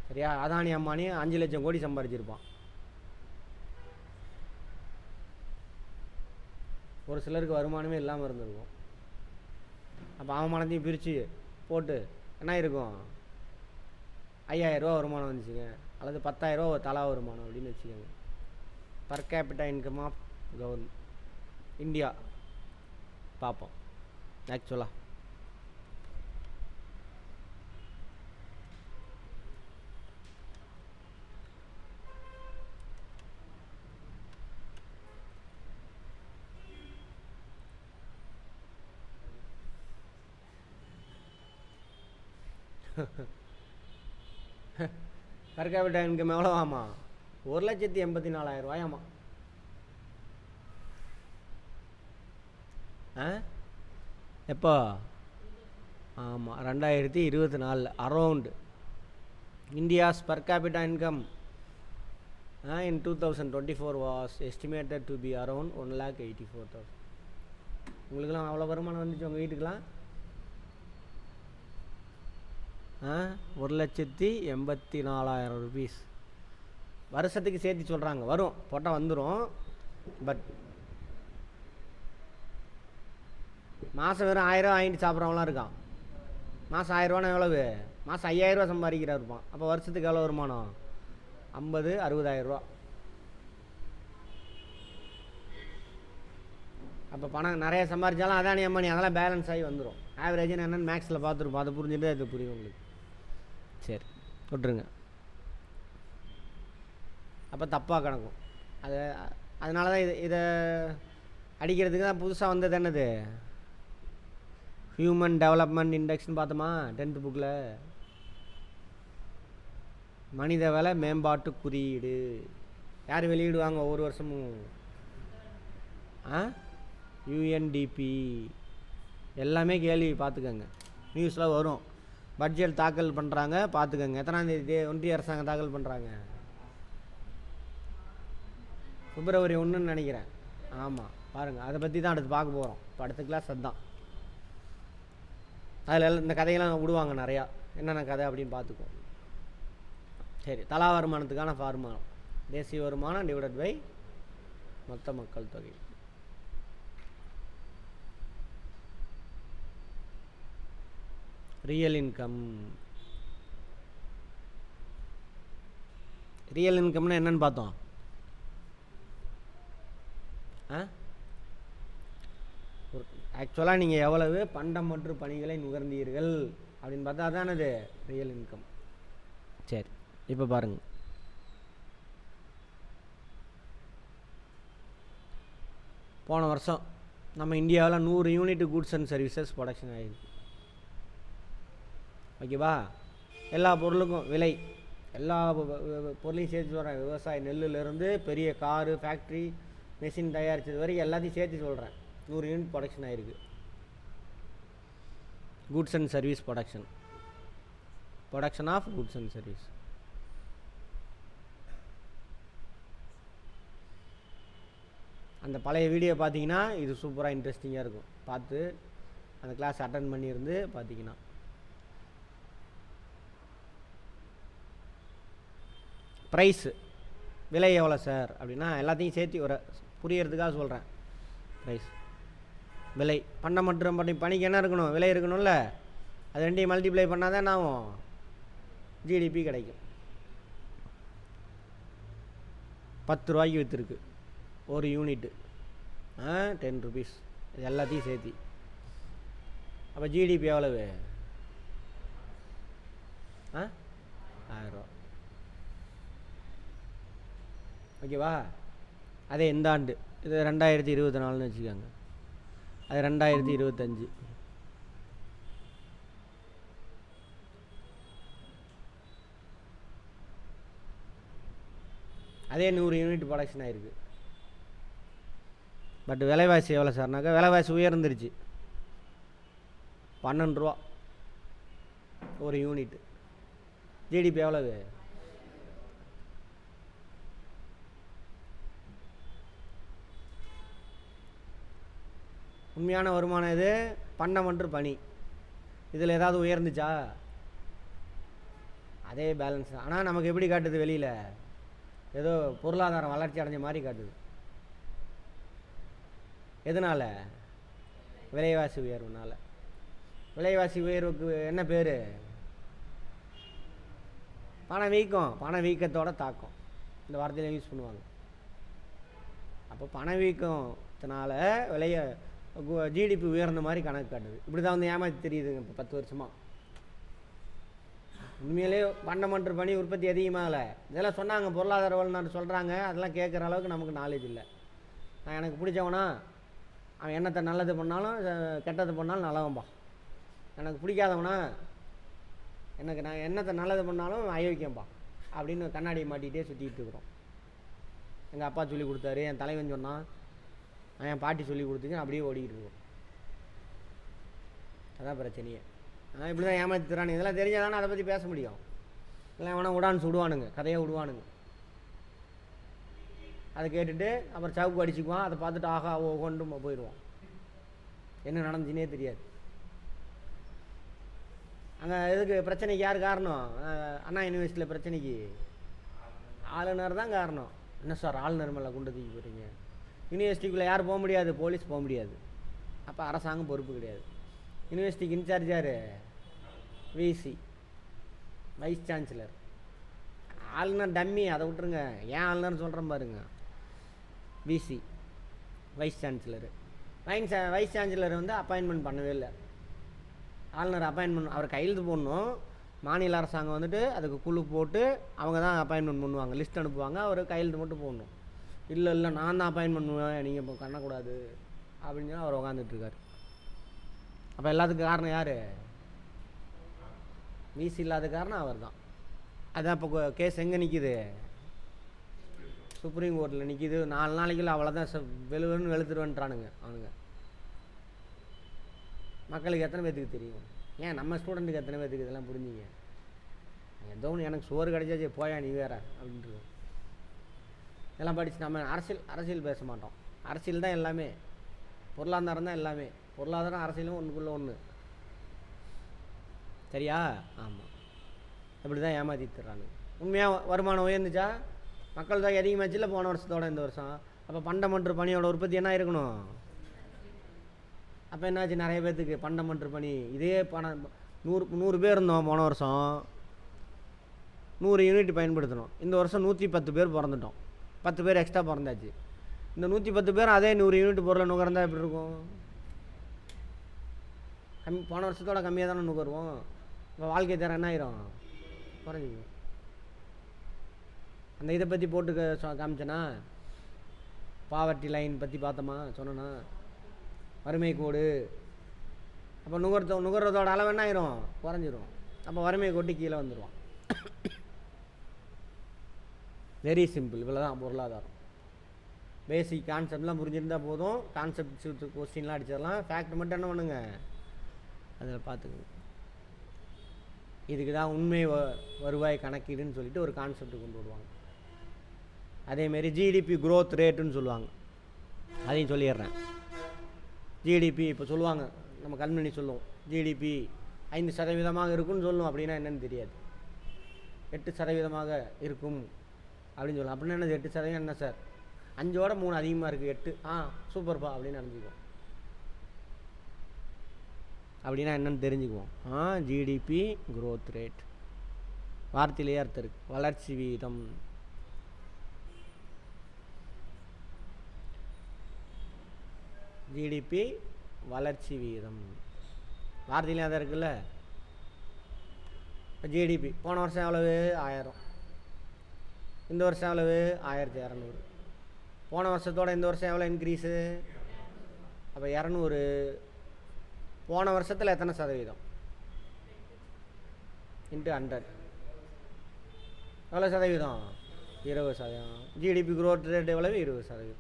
சரியா? அதானி அம்பானி 5 லட்சம் கோடி சம்பாதிச்சிருப்பான். ஒரு சிலருக்கு வருமானமே இல்லாமல் இருந்திருக்கும். அப்போ அவமானத்தையும் பிரித்து போட்டு என்ன இருக்கும்? 5000 ரூபா வருமானம் வந்துச்சுங்க, அல்லது 10,000 ரூபா தலா வருமானம் அப்படின்னு வச்சுக்கோங்க. Per capita income of government India பார்ப்போம். ஆக்சுவலாக பர் கேபிட்டா இன்கம் எவ்வளோவாமா? 1,84,000 ரூபாயாமா. எப்போ? ஆமாம், 2024 around India's per capita income in 2024 was estimated to be around 1,84,000. உங்களுக்கெல்லாம் அவ்வளோ வருமானம் வந்துச்சு உங்கள் வீட்டுக்கெலாம்? 1,84,000 ருபீஸ் வருஷத்துக்கு சேர்த்து சொல்கிறாங்க. வரும் போட்டால் வந்துடும். பட் மாதம் வெறும் 1000 வாங்கிட்டு சாப்பிட்றவங்களாம் இருக்கான். மாதம் 1000ரூவானா எவ்வளவு? மாதம் 5000ரூவா சம்பாதிக்கிறா இருப்பான். அப்போ வருஷத்துக்கு எவ்வளோ வருமானம்? 50,000-60,000 அப்போ பணம் நிறைய சம்பாதிச்சாலும் அதானி அம்மானி அதெல்லாம் பேலன்ஸ் ஆகி வந்துடும். ஆவரேஜ்னு என்னென்னு மேக்ஸில் பார்த்துருப்போம். அதை புரிஞ்சுட்டு அது புரியும் உங்களுக்கு. சரி விட்டுருங்க. அப்போ தப்பாக கணக்கும். அதனால தான் இதை அடிக்கிறதுக்கு தான் புதுசாக வந்தது என்னது, ஹியூமன் டெவலப்மெண்ட் இண்டெக்ஸ்னு பார்த்தோமா 10th புக்கில். மனித வள மேம்பாட்டு குறியீடு யார் வெளியிடுவாங்க ஒவ்வொரு வருஷமும்? யூஎன்டிபி. எல்லாமே கேள்வி பார்த்துக்கோங்க, நியூஸில் வரும். பட்ஜெட் தாக்கல் பண்ணுறாங்க பார்த்துக்கோங்க. எத்தனாந்தேதி ஒன்றிய அரசாங்கம் தாக்கல் பண்ணுறாங்க? February 1ன்னு நினைக்கிறேன். ஆமாம் பாருங்கள், அதை பற்றி தான் அடுத்து பார்க்க போகிறோம். இப்போ அடுத்த கிளாஸ் அதுதான். அதில் இந்த கதையெல்லாம் விடுவாங்க நிறையா, என்னென்ன கதை அப்படின்னு பார்த்துக்குவோம். சரி, தலா வருமானத்துக்கான ஃபார்முலா தேசிய வருமானம் டிவைடட் பை மொத்த மக்கள் தொகை. Real income. ரியல் இன்கம்னா என்னன்னு பார்த்தோம். ஆக்சுவலாக நீங்கள் எவ்வளவு பண்டம் மற்றும் பணிகளை நுகர்ந்தீர்கள் அப்படின்னு பார்த்தா அதானது ரியல் இன்கம். சரி, இப்போ பாருங்கள். போன வருஷம் நம்ம இந்தியாவில் 100 unit goods and services production ஆகிருக்கு. ஓகேவா? எல்லா பொருளுக்கும் விலை, எல்லா பொருளையும் சேர்த்து சொல்கிறேன். விவசாய நெல்லுலேருந்து பெரிய காரு, ஃபேக்ட்ரி, மெஷின் தயாரித்தது வரைக்கும் எல்லாத்தையும் சேர்த்து சொல்கிறேன். 100 யூனிட் ப்ரொடக்ஷன் ஆகிருக்கு. Goods and service production of goods and service. அந்த பழைய வீடியோ பார்த்தீங்கன்னா இது சூப்பராக இன்ட்ரெஸ்டிங்காக இருக்கும். பார்த்து அந்த கிளாஸ் அட்டன் பண்ணியிருந்து பார்த்தீங்கன்னா. ப்ரைஸு, விலை எவ்வளோ சார் அப்படின்னா எல்லாத்தையும் சேர்த்து ஒரு புரியறதுக்காக சொல்கிறேன். ப்ரைஸ், விலை. பண்டம் மற்றும் பணிக்கு என்ன இருக்கணும்? விலை இருக்கணும்ல. அது ரெண்டையும் மல்டிப்ளை பண்ணால் தான் என்ன ஆகும்? ஜிடிபி கிடைக்கும். 10 ரூபாய்க்கு விற்றுருக்கு ஒரு யூனிட்டு, 10 ருபீஸ். இது எல்லாத்தையும் சேர்த்தி அப்போ ஜிடிபி எவ்வளவு? 1000 ரூபா. ஓகேவா? அதே இந்த ஆண்டு இது 2024ன்னு வச்சுக்கோங்க, அது 2025. அதே 100 யூனிட் ப்ரொடக்ஷன் ஆகிருக்கு. பட் விலைவாசி எவ்வளோ சார்னாக்கா, விலைவாசி உயர்ந்துருச்சு. 12 ரூபா ஒரு யூனிட்டு. ஜிடிபி எவ்வளவு? உண்மையான வருமானம் இது பண்டம் மற்றும் பணி. இதில் ஏதாவது உயர்ந்துச்சா? அதே பேலன்ஸ் தான். ஆனால் நமக்கு எப்படி காட்டுது? வெளியில் ஏதோ பொருளாதாரம் வளர்ச்சி அடைஞ்ச மாதிரி காட்டுது. எதனால்? விலைவாசி உயர்வுனால. விலைவாசி உயர்வுக்கு என்ன பேர்? பணவீக்கம். பணவீக்கத்தோட தாக்கம் இந்த வார்த்தையில யூஸ் பண்ணுவாங்க. அப்போ பணவீக்கத்தினால ஜிடிபி உயர்ந்த மாதிரி கணக்கு காட்டுது. இப்படி தான் வந்து ஏமாற்றி தெரியுதுங்க இப்போ 10 வருஷமாக. உண்மையிலே பண்டம் மற்றும் பணி உற்பத்தி அதிகமாகலை. இதெல்லாம் சொன்னாங்க, பொருளாதார வல்லுநர் சொல்கிறாங்க. அதெல்லாம் கேட்குற அளவுக்கு நமக்கு நாலேஜ் இல்லை. நான் எனக்கு பிடிச்சவனா அவன் என்னத்தை நல்லது பண்ணாலும் கெட்டது பண்ணாலும் நல்லவன்பா. எனக்கு பிடிக்காதவனா நான் என்னத்தை நல்லது பண்ணாலும் அயோக்கியம்பா அப்படின்னு கண்ணாடியை மாட்டிகிட்டே சுற்றிக்கிட்டு இருக்கிறோம். எங்கள் அப்பா சொல்லி கொடுத்தாரு, என் தலைவன் சொன்னான், என் பாட்டி சொல்லி கொடுத்துங்க, அப்படியே ஓடிக்கிட்டு இருக்கோம். அதான் பிரச்சனையே. இப்படி தான் ஏமாற்றி தரானு. இதெல்லாம் தெரிஞ்சால் தானே அதை பற்றி பேச முடியும். இல்லை வேணா விடான்னு சுடுவானுங்க, கதையாக விடுவானுங்க. அதை கேட்டுட்டு அப்புறம் சவுக்கு அடிச்சுக்குவான். அதை பார்த்துட்டு ஆகா ஓ கொண்டு போயிடுவான். என்ன நடந்துச்சுன்னே தெரியாது. அங்கே எதுக்கு பிரச்சனைக்கு யார் காரணம்? அண்ணா யூனிவர்சிட்டியில் பிரச்சனைக்கு ஆளுநர் தான் காரணம். என்ன சார் ஆளுநர் மேலே குண்டு தூக்கி போகிறீங்க? யூனிவர்சிட்டிக்குள்ளே யார் போக முடியாது? போலீஸ் போக முடியாது. அப்போ அரசாங்கம் பொறுப்பு கிடையாது. யூனிவர்சிட்டிக்கு இன்சார்ஜ் யார்? விசி, வைஸ் சான்சலர். ஆளுநர் டம்மி, அதை விட்டுருங்க. ஏன் ஆளுநர் சொல்கிறேன் பாருங்க. விசி, வைஸ் சான்சலரு. வைஸ் சான்சலர் வந்து அப்பாயின்மெண்ட் பண்ணவே இல்லை. ஆளுநர் அப்பாயின்மெண்ட், அவர் கையெழுத்து போடணும். மாநில அரசாங்கம் வந்துட்டு அதுக்கு குழு போட்டு அவங்க தான் அப்பாயின்மெண்ட் பண்ணுவாங்க, லிஸ்ட் அனுப்புவாங்க. அவர் கையெழுத்து மட்டும் போடணும். இல்லை நான் தான் அப்பாயின்மெண்ட் பண்ணுவேன், நீங்கள் இப்போ பண்ணக்கூடாது அப்படின்னு சொல்லி அவர் உட்காந்துட்ருக்கார். அப்போ எல்லாத்துக்கும் காரணம் யார்? விசி இல்லாத காரணம் அவர் தான். அதான் இப்போ கேஸ் எங்கே நிற்கிது? சுப்ரீம் கோர்ட்டில் நிற்கிது. 4 நாளைக்குள்ள அவ்வளோதான், வெளுவன்னு வெளுத்துருவன்றானுங்க அவனுங்க. மக்களுக்கு எத்தனை பேர்த்துக்கு தெரியும்? ஏன் நம்ம ஸ்டூடெண்ட்டுக்கு எத்தனை பேர்த்துக்கு இதெல்லாம் புரிஞ்சுங்க? ஏதோ ஒன்று எனக்கு சோறு கிடைச்சாச்சு போயா நீ வேற அப்படின்ட்டு இதெல்லாம் படித்து நம்ம அரசியல் பேச மாட்டோம். அரசியல் தான் எல்லாமே, பொருளாதாரம் தான் எல்லாமே. பொருளாதாரம் அரசியலும் ஒன்றுக்குள்ளே ஒன்று. சரியா? ஆமாம். இப்படி தான் ஏமாற்றிட்டுறாங்க. உண்மையாக வருமானம் உயர்ந்துச்சா? மக்கள் தொகை அதிகமாச்சு இல்லை போன வருஷத்தோட இந்த வருஷம்? அப்போ பண்டமன்ற பணியோட உற்பத்தி என்ன இருக்கணும்? அப்போ என்னாச்சு? நிறைய பேர்த்துக்கு பண்டமன்ற பணி. இதே பணம் 100 பேர் இருந்தோம் போன வருஷம், 100 யூனிட் பயன்படுத்தணும். இந்த வருஷம் 110 பேர் பிறந்துட்டோம். 10 பேர் எக்ஸ்ட்ரா பிறந்தாச்சு. இந்த 110 பேர் அதே 100 யூனிட் பொருளை நுகர்ந்தால் எப்படி இருக்கும்? போன வருஷத்தோட கம்மியாக தானே நுகருவோம். இப்போ வாழ்க்கை தரம் என்ன ஆயிரும்? குறைஞ்சிக்கும். அந்த இதை பற்றி போட்டு காமிச்சேனா? பாவர்ட்டி லைன் பற்றி பார்த்தோமா? சொன்னேன்னா வறுமை கோடு. அப்போ நுகர்றதோட அளவு என்ன ஆயிரும்? குறைஞ்சிரும். அப்போ வறுமை கோட்டு கீழே வந்துடுவான். Very simple. இவ்வளோ தான் பொருளாதாரம். பேசிக் கான்செப்ட்லாம் புரிஞ்சிருந்தால் போதும். கான்செப்ட் கொஸ்டின்லாம் அடிச்சிடலாம். ஃபேக்ட் மட்டும் என்ன பண்ணுங்க, அதில் பார்த்துக்குங்க. இதுக்கு தான் உண்மை வருவாய் கணக்கீடுன்னு சொல்லிட்டு ஒரு கான்செப்ட் கொண்டு வருவாங்க. அதேமாரி ஜிடிபி க்ரோத் ரேட்டுன்னு சொல்லுவாங்க. அதையும் சொல்லிடுறேன். ஜிடிபி இப்போ சொல்லுவாங்க, நம்ம கண்மணி சொல்லுவோம் ஜிடிபி 5% இருக்கும்னு சொல்லுவோம். அப்படின்னா என்னென்னு தெரியாது. 8% இருக்கும் அப்படின்னு சொல்லலாம். அப்படின்னா என்னது 8% என்ன சார்? 5ஓட 3 அதிகமாக இருக்குது, 8. சூப்பர்ப்பா அப்படின்னு நினச்சிக்குவோம். அப்படின்னா என்னென்னு தெரிஞ்சுக்குவோம். ஜிடிபி க்ரோத் ரேட் வார்த்தையிலேயே அர்த்தம் இருக்குது. வளர்ச்சி வீதம். ஜிடிபி வளர்ச்சி வீதம் வார்த்தையிலே தான் இருக்குல்ல. இப்போ ஜிடிபி போன வருஷம் எவ்வளவு? 1000. இந்த வருஷம் எவ்வளவு? 1200. போன வருஷத்தோட இந்த வருஷம் எவ்வளோ இன்க்ரீஸு? அப்போ 200. போன வருஷத்தில் எத்தனை சதவீதம்? இன்ட்டு 100 எவ்வளோ சதவீதம்? 20%. ஜிடிபி க்ரோத் ரேட் எவ்வளவு? 20%.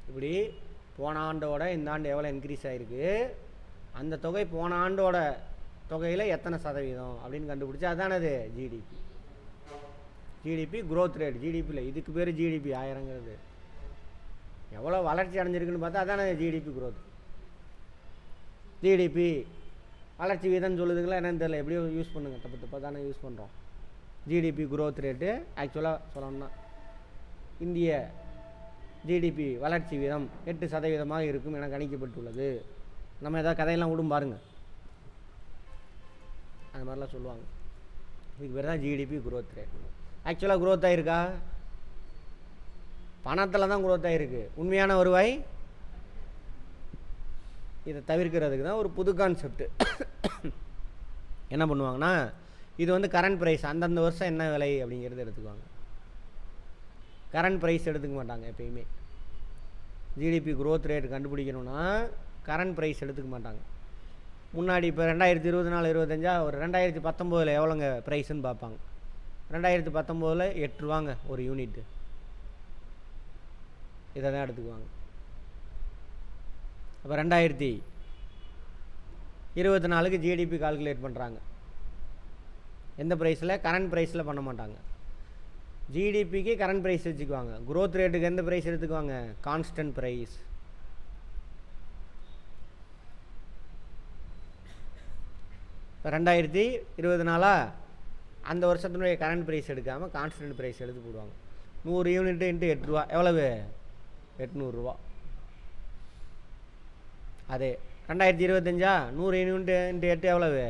இப்படி போன ஆண்டோட இந்த ஆண்டு எவ்வளோ இன்க்ரீஸ் ஆகிருக்கு, அந்த தொகை போன ஆண்டோட தொகையில் எத்தனை சதவீதம் அப்படின்னு கண்டுபிடிச்சி அதானே அது ஜிடிபி. GDP growth rate. ஜிடிபியில் இதுக்கு பேர் ஜிடிபி 1000ங்கிறது. எவ்வளோ வளர்ச்சி அடைஞ்சிருக்குன்னு பார்த்தா அதானே ஜிடிபி க்ரோத். ஜிடிபி வளர்ச்சி வீதம்னு சொல்லுதுங்களா என்னன்னு தெரியல, எப்படியோ யூஸ் பண்ணுங்கள். தப்பாக தானே யூஸ் பண்ணுறோம். ஜிடிபி க்ரோத் ரேட்டு ஆக்சுவலாக சொல்லணும்னா இந்திய ஜிடிபி வளர்ச்சி வீதம் 8% இருக்கும் என கணிக்கப்பட்டுள்ளது. நம்ம ஏதாவது கதையெல்லாம் விடும் பாருங்கள், அந்த மாதிரிலாம் சொல்லுவாங்க. இதுக்கு பேர் தான் ஜிடிபி க்ரோத் ரேட். ஆக்சுவலாக க்ரோத் ஆகிருக்கா? பணத்தில் தான் க்ரோத் ஆகிருக்கு. உண்மையான வருவாய் இதை தவிர்க்கிறதுக்கு தான் ஒரு புது கான்செப்ட். என்ன பண்ணுவாங்கன்னா, இது வந்து கரண்ட் ப்ரைஸ், அந்தந்த வருஷம் என்ன விலை அப்படிங்கிறது எடுத்துக்குவாங்க. கரண்ட் ப்ரைஸ் எடுத்துக்க மாட்டாங்க எப்பயுமே. ஜிடிபி க்ரோத் ரேட் கண்டுபிடிக்கணும்னா கரண்ட் ப்ரைஸ் எடுத்துக்க மாட்டாங்க. முன்னாடி இப்போ 2024-25 ஒரு 2019 எவ்வளோங்க ப்ரைஸுன்னு பார்ப்பாங்க. 2019 8 ரூபாங்க ஒரு யூனிட்டு. இதை தான் எடுத்துக்குவாங்க. அப்போ 2024க்கு ஜிடிபி கால்குலேட் பண்ணுறாங்க. எந்த ப்ரைஸில்? கரண்ட் ப்ரைஸில் பண்ண மாட்டாங்க. ஜிடிபிக்கு கரண்ட் ப்ரைஸ் வச்சுக்குவாங்க. க்ரோத் ரேட்டுக்கு எந்த ப்ரைஸ் எடுத்துக்குவாங்க? Constant price. இப்போ 2024 அந்த வருஷத்தினுடைய கரண்ட் ப்ரைஸ் எடுக்காமல் கான்ஸ்டன்ட் ப்ரைஸ் எடுத்து போடுவாங்க. 100 யூனிட்டு இன்ட்டு 8 ரூபா எவ்வளவு? 800 ரூபா. அதே 2025 100 யூனிட்டு இன்ட்டு 8 எவ்வளவு?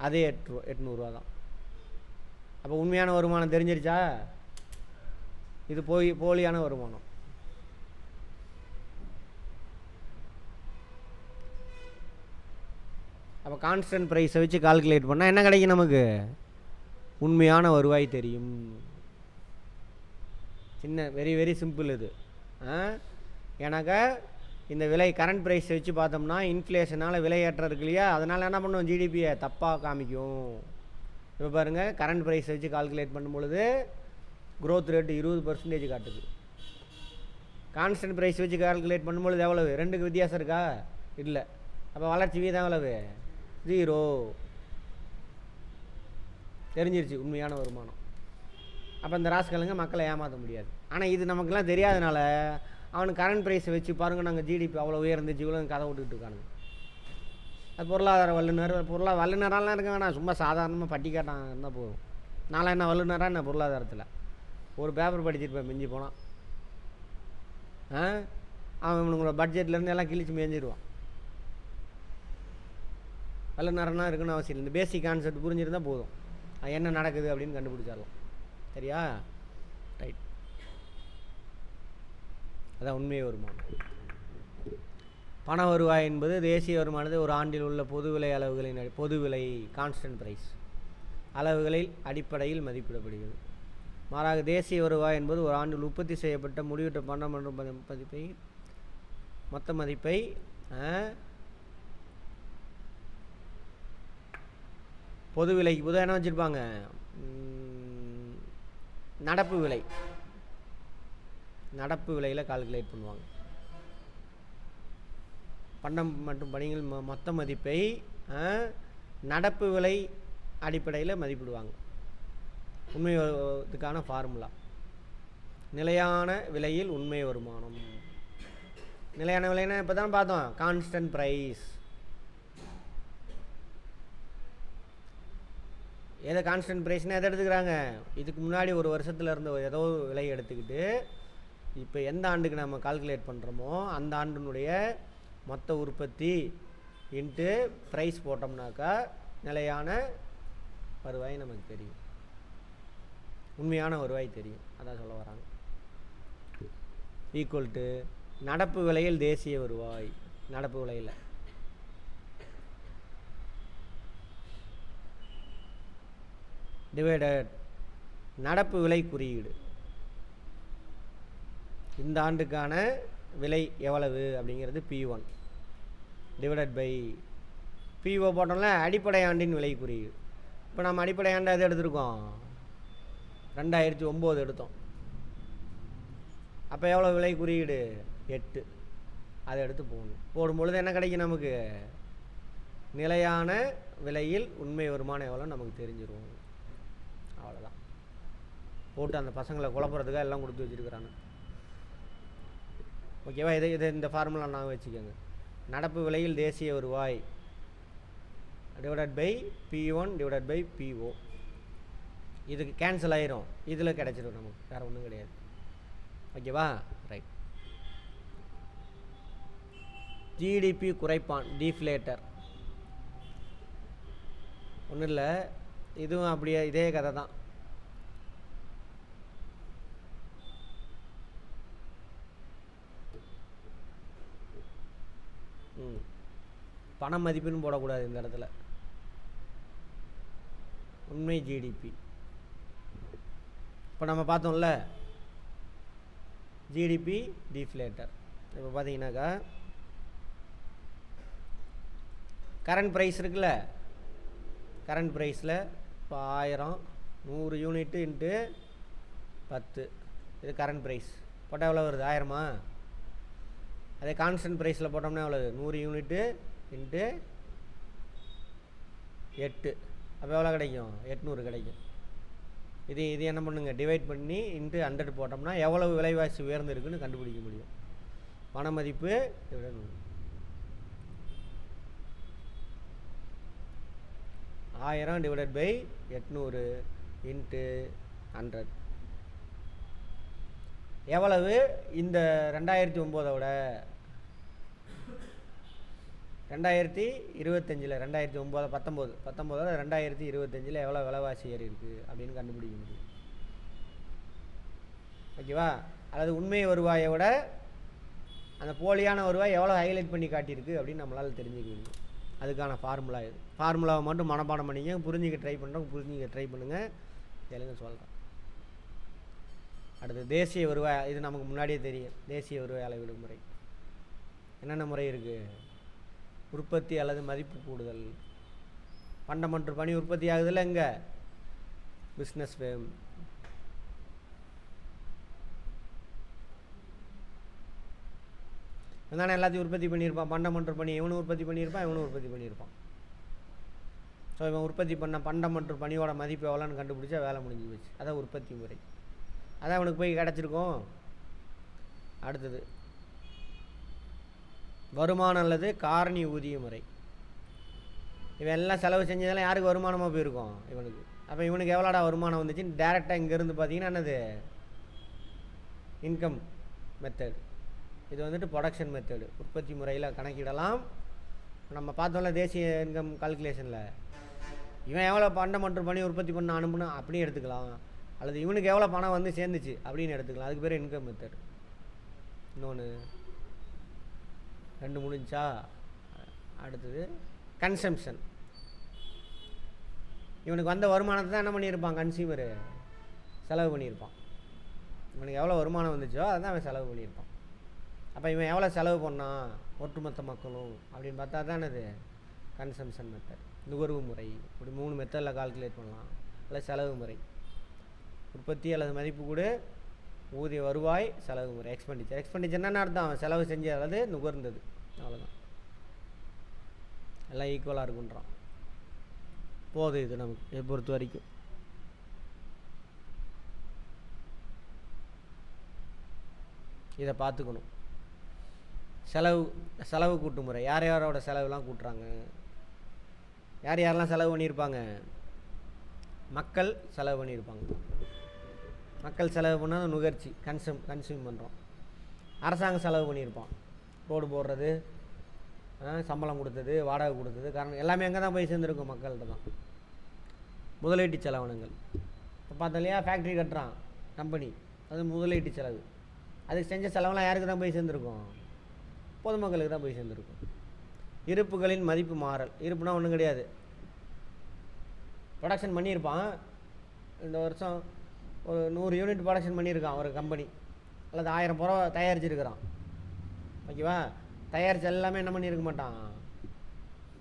அதே 800 ரூபா தான். அப்போ உண்மையான வருமானம் தெரிஞ்சிருச்சா? இது போலியான வருமானம். அப்போ கான்ஸ்டன்ட் ப்ரைஸை வச்சு கால்குலேட் பண்ணால் என்ன கிடைக்கும் நமக்கு? உண்மையான வருவாய் தெரியும். சின்ன வெரி வெரி சிம்பிள் இது. ஏன்னாக்கா இந்த விலை கரண்ட் ப்ரைஸை வச்சு பார்த்தோம்னா இன்ஃப்ளேஷனால் விலையேற்றம் இருக்கு இல்லையா, அதனால் என்ன பண்ணுவோம்? ஜிடிபியை தப்பாக காமிக்கும். இப்போ பாருங்கள், கரண்ட் ப்ரைஸை வச்சு கால்குலேட் பண்ணும்பொழுது க்ரோத் ரேட்டு 20% காட்டுது. கான்ஸ்டன்ட் ப்ரைஸ் வச்சு கால்குலேட் பண்ணும்பொழுது எவ்வளவு? 2க்கு வித்தியாசம் இருக்கா? இல்லை. அப்போ வளர்ச்சி வீதம் எவ்வளவு? 0. தெரிஞ்சிருச்சு உண்மையான வருமானம். அப்போ இந்த ராஸ்கலுங்க மக்களை ஏமாற்ற முடியாது. ஆனால் இது நமக்குலாம் தெரியாதனால அவனுக்கு கரண்ட் ப்ரைஸை வச்சு பாருங்கள், நாங்கள் ஜிடிபி அவ்வளோ உயர்ந்துச்சு இவ்வளோ கதை விட்டுக்கிட்டு இருக்கானுங்க. அது பொருளாதார வல்லுநர். வல்லுநரெலாம் இருக்க வேணாம், சும்மா சாதாரணமாக பட்டி காட்டான் இருந்தால் போதும். நான்லாம் என்ன வல்லுநராக என்ன பொருளாதாரத்தில்? ஒரு பேப்பர் படிச்சிருப்பேன் மிஞ்சி போனான். அவன் இவனுங்களோட பட்ஜெட்லேருந்து எல்லாம் கிழிச்சு மேய்ஞ்சிடுவான். வல்லுநரெலாம் இருக்குன்னு அவசியம் இல்லை. இந்த பேசிக் கான்செப்ட் புரிஞ்சிருந்தால் போதும், அது என்ன நடக்குது அப்படின்னு கண்டுபிடிச்சாலும். சரியா? ரைட். அதான் உண்மை வருமானம். பண வருவாய் என்பது தேசிய வருமானத்தை ஒரு ஆண்டில் உள்ள பொது விலை அளவுகளின் பொது விலை கான்ஸ்டன்ட் ப்ரைஸ் அளவுகளில் அடிப்படையில் மதிப்பிடப்படுகிறது. மாறாக தேசிய வருவாய் என்பது ஒரு ஆண்டில் உற்பத்தி செய்யப்பட்ட முடிவுற்ற பண மதிப்பை மொத்த மதிப்பை பொது விலைக்கு பொதுவாக என்ன வச்சுருப்பாங்க? நடப்பு விலையில் கால்குலேட் பண்ணுவாங்க. பண்டம் மற்றும் பணிகள் மொத்த மதிப்பை நடப்பு விலை அடிப்படையில் மதிப்பிடுவாங்க. உண்மைக்கான ஃபார்முலா நிலையான விலையில் உண்மை வருமானம். நிலையான விலைன்னா இப்போ தான் பார்த்தோம், கான்ஸ்டன்ட் ப்ரைஸ். எதை கான்ஸ்டன்ட் ப்ரைஸ்னால் எதை எடுத்துக்கிறாங்க? இதுக்கு முன்னாடி ஒரு வருஷத்தில் இருந்த ஏதோ விலை எடுத்துக்கிட்டு இப்போ எந்த ஆண்டுக்கு நம்ம கால்குலேட் பண்ணுறோமோ அந்த ஆண்டினுடைய மொத்த உற்பத்தி இன்ட்டு ப்ரைஸ் போட்டோம்னாக்கா நிலையான வருவாய் நமக்கு தெரியும், உண்மையான வருவாய் தெரியும். அதான் சொல்ல வராங்க. ஈக்குவல் டு நடப்பு விலையில் தேசிய வருவாய். நடப்பு விலையில் டிவைடட் நடப்பு விலை குறியீடு. இந்த ஆண்டுக்கான விலை எவ்வளவு அப்படிங்கிறது P1 டிவைடட் பை PO போட்டோம்ல, அடிப்படை ஆண்டின் விலை குறியீடு. இப்போ நம்ம அடிப்படை ஆண்டு எது எடுத்திருக்கோம்? 2009 எடுத்தோம். அப்போ எவ்வளோ விலை குறியீடு? 8. அதை எடுத்து போடும்பொழுது என்ன கிடைக்கும் நமக்கு? நிலையான விலையில் உண்மை வருமானம் எவ்வளோ நமக்கு தெரிஞ்சிடும். அவ்வளோதான். போட்டு அந்த பசங்களை குழப்பறதுக்காக எல்லாம் கொடுத்து வச்சுருக்கிறாங்க. ஓகேவா? இதை இந்த ஃபார்முலா நான் வச்சுக்கோங்க. நடப்பு விலையில் தேசிய வருவாய் divided by P1 divided by PO. இதுக்கு கேன்சல் ஆயிரும், இதில் கிடச்சிடும் நமக்கு, வேறு ஒன்றும் கிடையாது. ஓகேவா? ரைட். ஜிடிபி குறைப்பான், டீஃப்ளேட்டர். ஒன்றும் இல்லை, இதுவும் அப்படியே இதே கதை தான். பண மதிப்புன்னு போடக்கூடாது இந்த இடத்துல. உண்மை ஜிடிபி. இப்போ நம்ம பார்த்தோம்ல ஜிடிபி டீஃப்ளேட்டர். இப்போ பார்த்தீங்கன்னாக்கா கரண்ட் ப்ரைஸ் இருக்குல்ல, கரண்ட் ப்ரைஸில் இப்போ 1000 100 யூனிட்டு இன்ட்டு 10, இது கரண்ட் ப்ரைஸ் போட்டால் எவ்வளோ வருது? 1000மா? அதே கான்ஸ்டன்ட் ப்ரைஸில் போட்டோம்னா எவ்வளோ? 100 யூனிட்டு இன்ட்டு 8, அப்போ எவ்வளோ கிடைக்கும்? 800 கிடைக்கும். இது என்ன பண்ணுங்க, டிவைட் பண்ணி இன்ட்டு 100 போட்டோம்னா எவ்வளவு விலைவாசி உயர்ந்திருக்குன்னு கண்டுபிடிக்க முடியும். பண மதிப்பு 1000 டிவைடட் பை 800 இன்ட்டு 100 எவ்வளவு? இந்த 2009 விட 2025 19 2025 எவ்வளோ விலைவாசி ஏறி இருக்குது அப்படின்னு கண்டுபிடிக்க முடியும். ஓகேவா? அல்லது உண்மை வருவாயை விட அந்த போலியான வருவாய் எவ்வளோ ஹைலைட் பண்ணி காட்டியிருக்கு அப்படின்னு நம்மளால் தெரிஞ்சுக்க முடியும். அதுக்கான ஃபார்முலா இது. ஃபார்முலாவை மட்டும் மனப்பாடம் பண்ணிங்க. புரிஞ்சிக்க ட்ரை பண்ணுங்கள். தெலுங்கு சொல்கிறேன். அடுத்து தேசிய வருவாய். இது நமக்கு முன்னாடியே தெரியும். தேசிய வருவாய் அளவீடு முறை என்னென்ன முறை இருக்குது? உற்பத்தி அல்லது மதிப்பு கூடுதல். பண்டம் மற்றும் பணி உற்பத்தி ஆகுதுல்ல, எங்கே? பிஸ்னஸ் வேம். தானே எல்லாத்தையும் உற்பத்தி பண்ணியிருப்பான். பண்டம் மற்றும் பணி இவனும் உற்பத்தி பண்ணியிருப்பான். ஸோ இவன் உற்பத்தி பண்ண பண்டம் மற்றும் பணியோட மதிப்பு எவ்வளோன்னு கண்டுபிடிச்சா வேலை முடிஞ்சு போச்சு. அதான் உற்பத்தி முறை. அதான் அவனுக்கு போய் கிடச்சிருக்கோம். அடுத்தது வருமானம் அல்லது காரணி ஊதிய முறை. இவன் எல்லாம் செலவு செஞ்சதெல்லாம் யாருக்கு வருமானமாக போயிருக்கும்? இவனுக்கு. அப்போ இவனுக்கு எவ்வளோடா வருமானம் வந்துச்சுன்னு டேரெக்டாக இங்கேருந்து பார்த்தீங்கன்னா என்னது? Income method. இது வந்துட்டு ப்ரொடக்ஷன் மெத்தடு. உற்பத்தி முறையில் கணக்கிடலாம். நம்ம பார்த்தோம்ல தேசிய இன்கம் கால்குலேஷனில், இவன் எவ்வளோ பண்டம் மற்றும் பணி உற்பத்தி பண்ண அனுப்புனா அப்படியும் எடுத்துக்கலாம். அல்லது இவனுக்கு எவ்வளோ பணம் வந்து சேர்ந்துச்சு அப்படின்னு எடுத்துக்கலாம். அதுக்கு பேர் இன்கம் மெத்தட். இன்னொன்று 2 முடிஞ்சா. அடுத்தது கன்சம்ஷன். இவனுக்கு வந்த வருமானத்தை தான் என்ன பண்ணியிருப்பான்? கன்சியூமரு செலவு பண்ணியிருப்பான். இவனுக்கு எவ்வளோ வருமானம் வந்துச்சோ அதை தான் அவன் செலவு பண்ணியிருப்பான். அப்போ இவன் எவ்வளோ செலவு பண்ணான் ஒட்டுமொத்த மக்களும் அப்படின்னு பார்த்தா தான் அது கன்சம்ஷன் மெத்தட். நுகர்வு முறை. இப்படி 3 மெத்தடில் கால்குலேட் பண்ணலாம். அதில் செலவு முறை உற்பத்தி அல்லது மதிப்பு கூட, ஊதிய வருவாய், செலவு முறை எக்ஸ்பெண்டிச்சர்னா அர்த்தம் அவன் செலவு செஞ்ச அல்லது நுகர்ந்தது. அவ்வளோதான். எல்லாம் ஈக்குவலாக இருக்குன்றான். போதும் இது நமக்கு இதை பொறுத்த வரைக்கும். இதை பார்த்துக்கணும். செலவு கூட்டு முறை. யாரோட செலவுலாம் கூட்டுறாங்க? யாரெல்லாம் செலவு பண்ணியிருப்பாங்க? மக்கள் செலவு பண்ணியிருப்பாங்க. மக்கள் செலவு பண்ணால் நுகர்ச்சி கன்சியூம் பண்ணுறோம். அரசாங்கம் செலவு பண்ணியிருப்பான். ரோடு போடுறது, சம்பளம் கொடுத்தது, வாடகை கொடுத்தது. காரணம் எல்லாமே எங்கே தான் போய் சேர்ந்துருக்கும்? மக்கள்கிட்ட தான். முதலீட்டு செலவினங்கள். இப்போ பார்த்தோம் இல்லையா, ஃபேக்ட்ரி கட்டுறான் கம்பெனி, அது முதலீட்டு செலவு. அதுக்கு செஞ்ச செலவெல்லாம் யாருக்கு தான் போய் சேர்ந்துருக்கும்? பொதுமக்களுக்கு தான் போய் சேர்ந்துருக்கும். இருப்புகளின் மதிப்பு மாறல். இருப்புனா ஒன்றும் கிடையாது. ப்ரொடக்ஷன் பண்ணியிருப்பான். இந்த வருஷம் ஒரு 100 யூனிட் ப்ரொடக்ஷன் பண்ணியிருக்கான் ஒரு கம்பெனி. அல்லது 1000 புறவை தயாரிச்சிருக்கிறான். ஓகேவா? தயாரித்து எல்லாமே என்ன பண்ணியிருக்க மாட்டான்?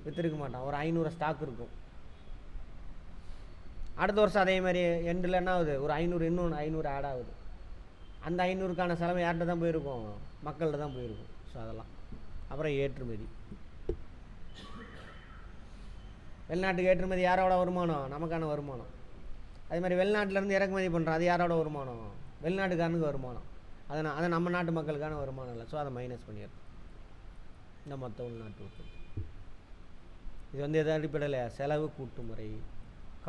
விற்றுருக்க மாட்டான். ஒரு 500 ஸ்டாக் இருக்கும். அடுத்த வருஷம் அதே மாதிரி எண்டில் என்ன ஆகுது? ஒரு 500 இன்னொன்று 500 ஆட் ஆகுது. அந்த 500க்கான செலவு யார்கிட்ட தான் போயிருக்கும்? மக்கள்கிட்ட தான் போயிருக்கும். ஸோ அதெல்லாம். அப்புறம் ஏற்றுமதி. வெளிநாட்டுக்கு ஏற்றுமதி யாரோட வருமானம்? நமக்கான வருமானம். அதே மாதிரி வெளிநாட்டிலேருந்து இறக்குமதி பண்ணுறோம், அது யாரோட வருமானம்? வெளிநாட்டுக்காரனுக்கு வருமானம். அதை நம்ம நாட்டு மக்களுக்கான வருமானம் இல்லை. ஸோ அதை மைனஸ் பண்ணிடுறோம். இந்த மொத்த உள்நாட்டு உற்பத்தி. இது எதை அடிப்படையில்? செலவு கூட்டு முறை.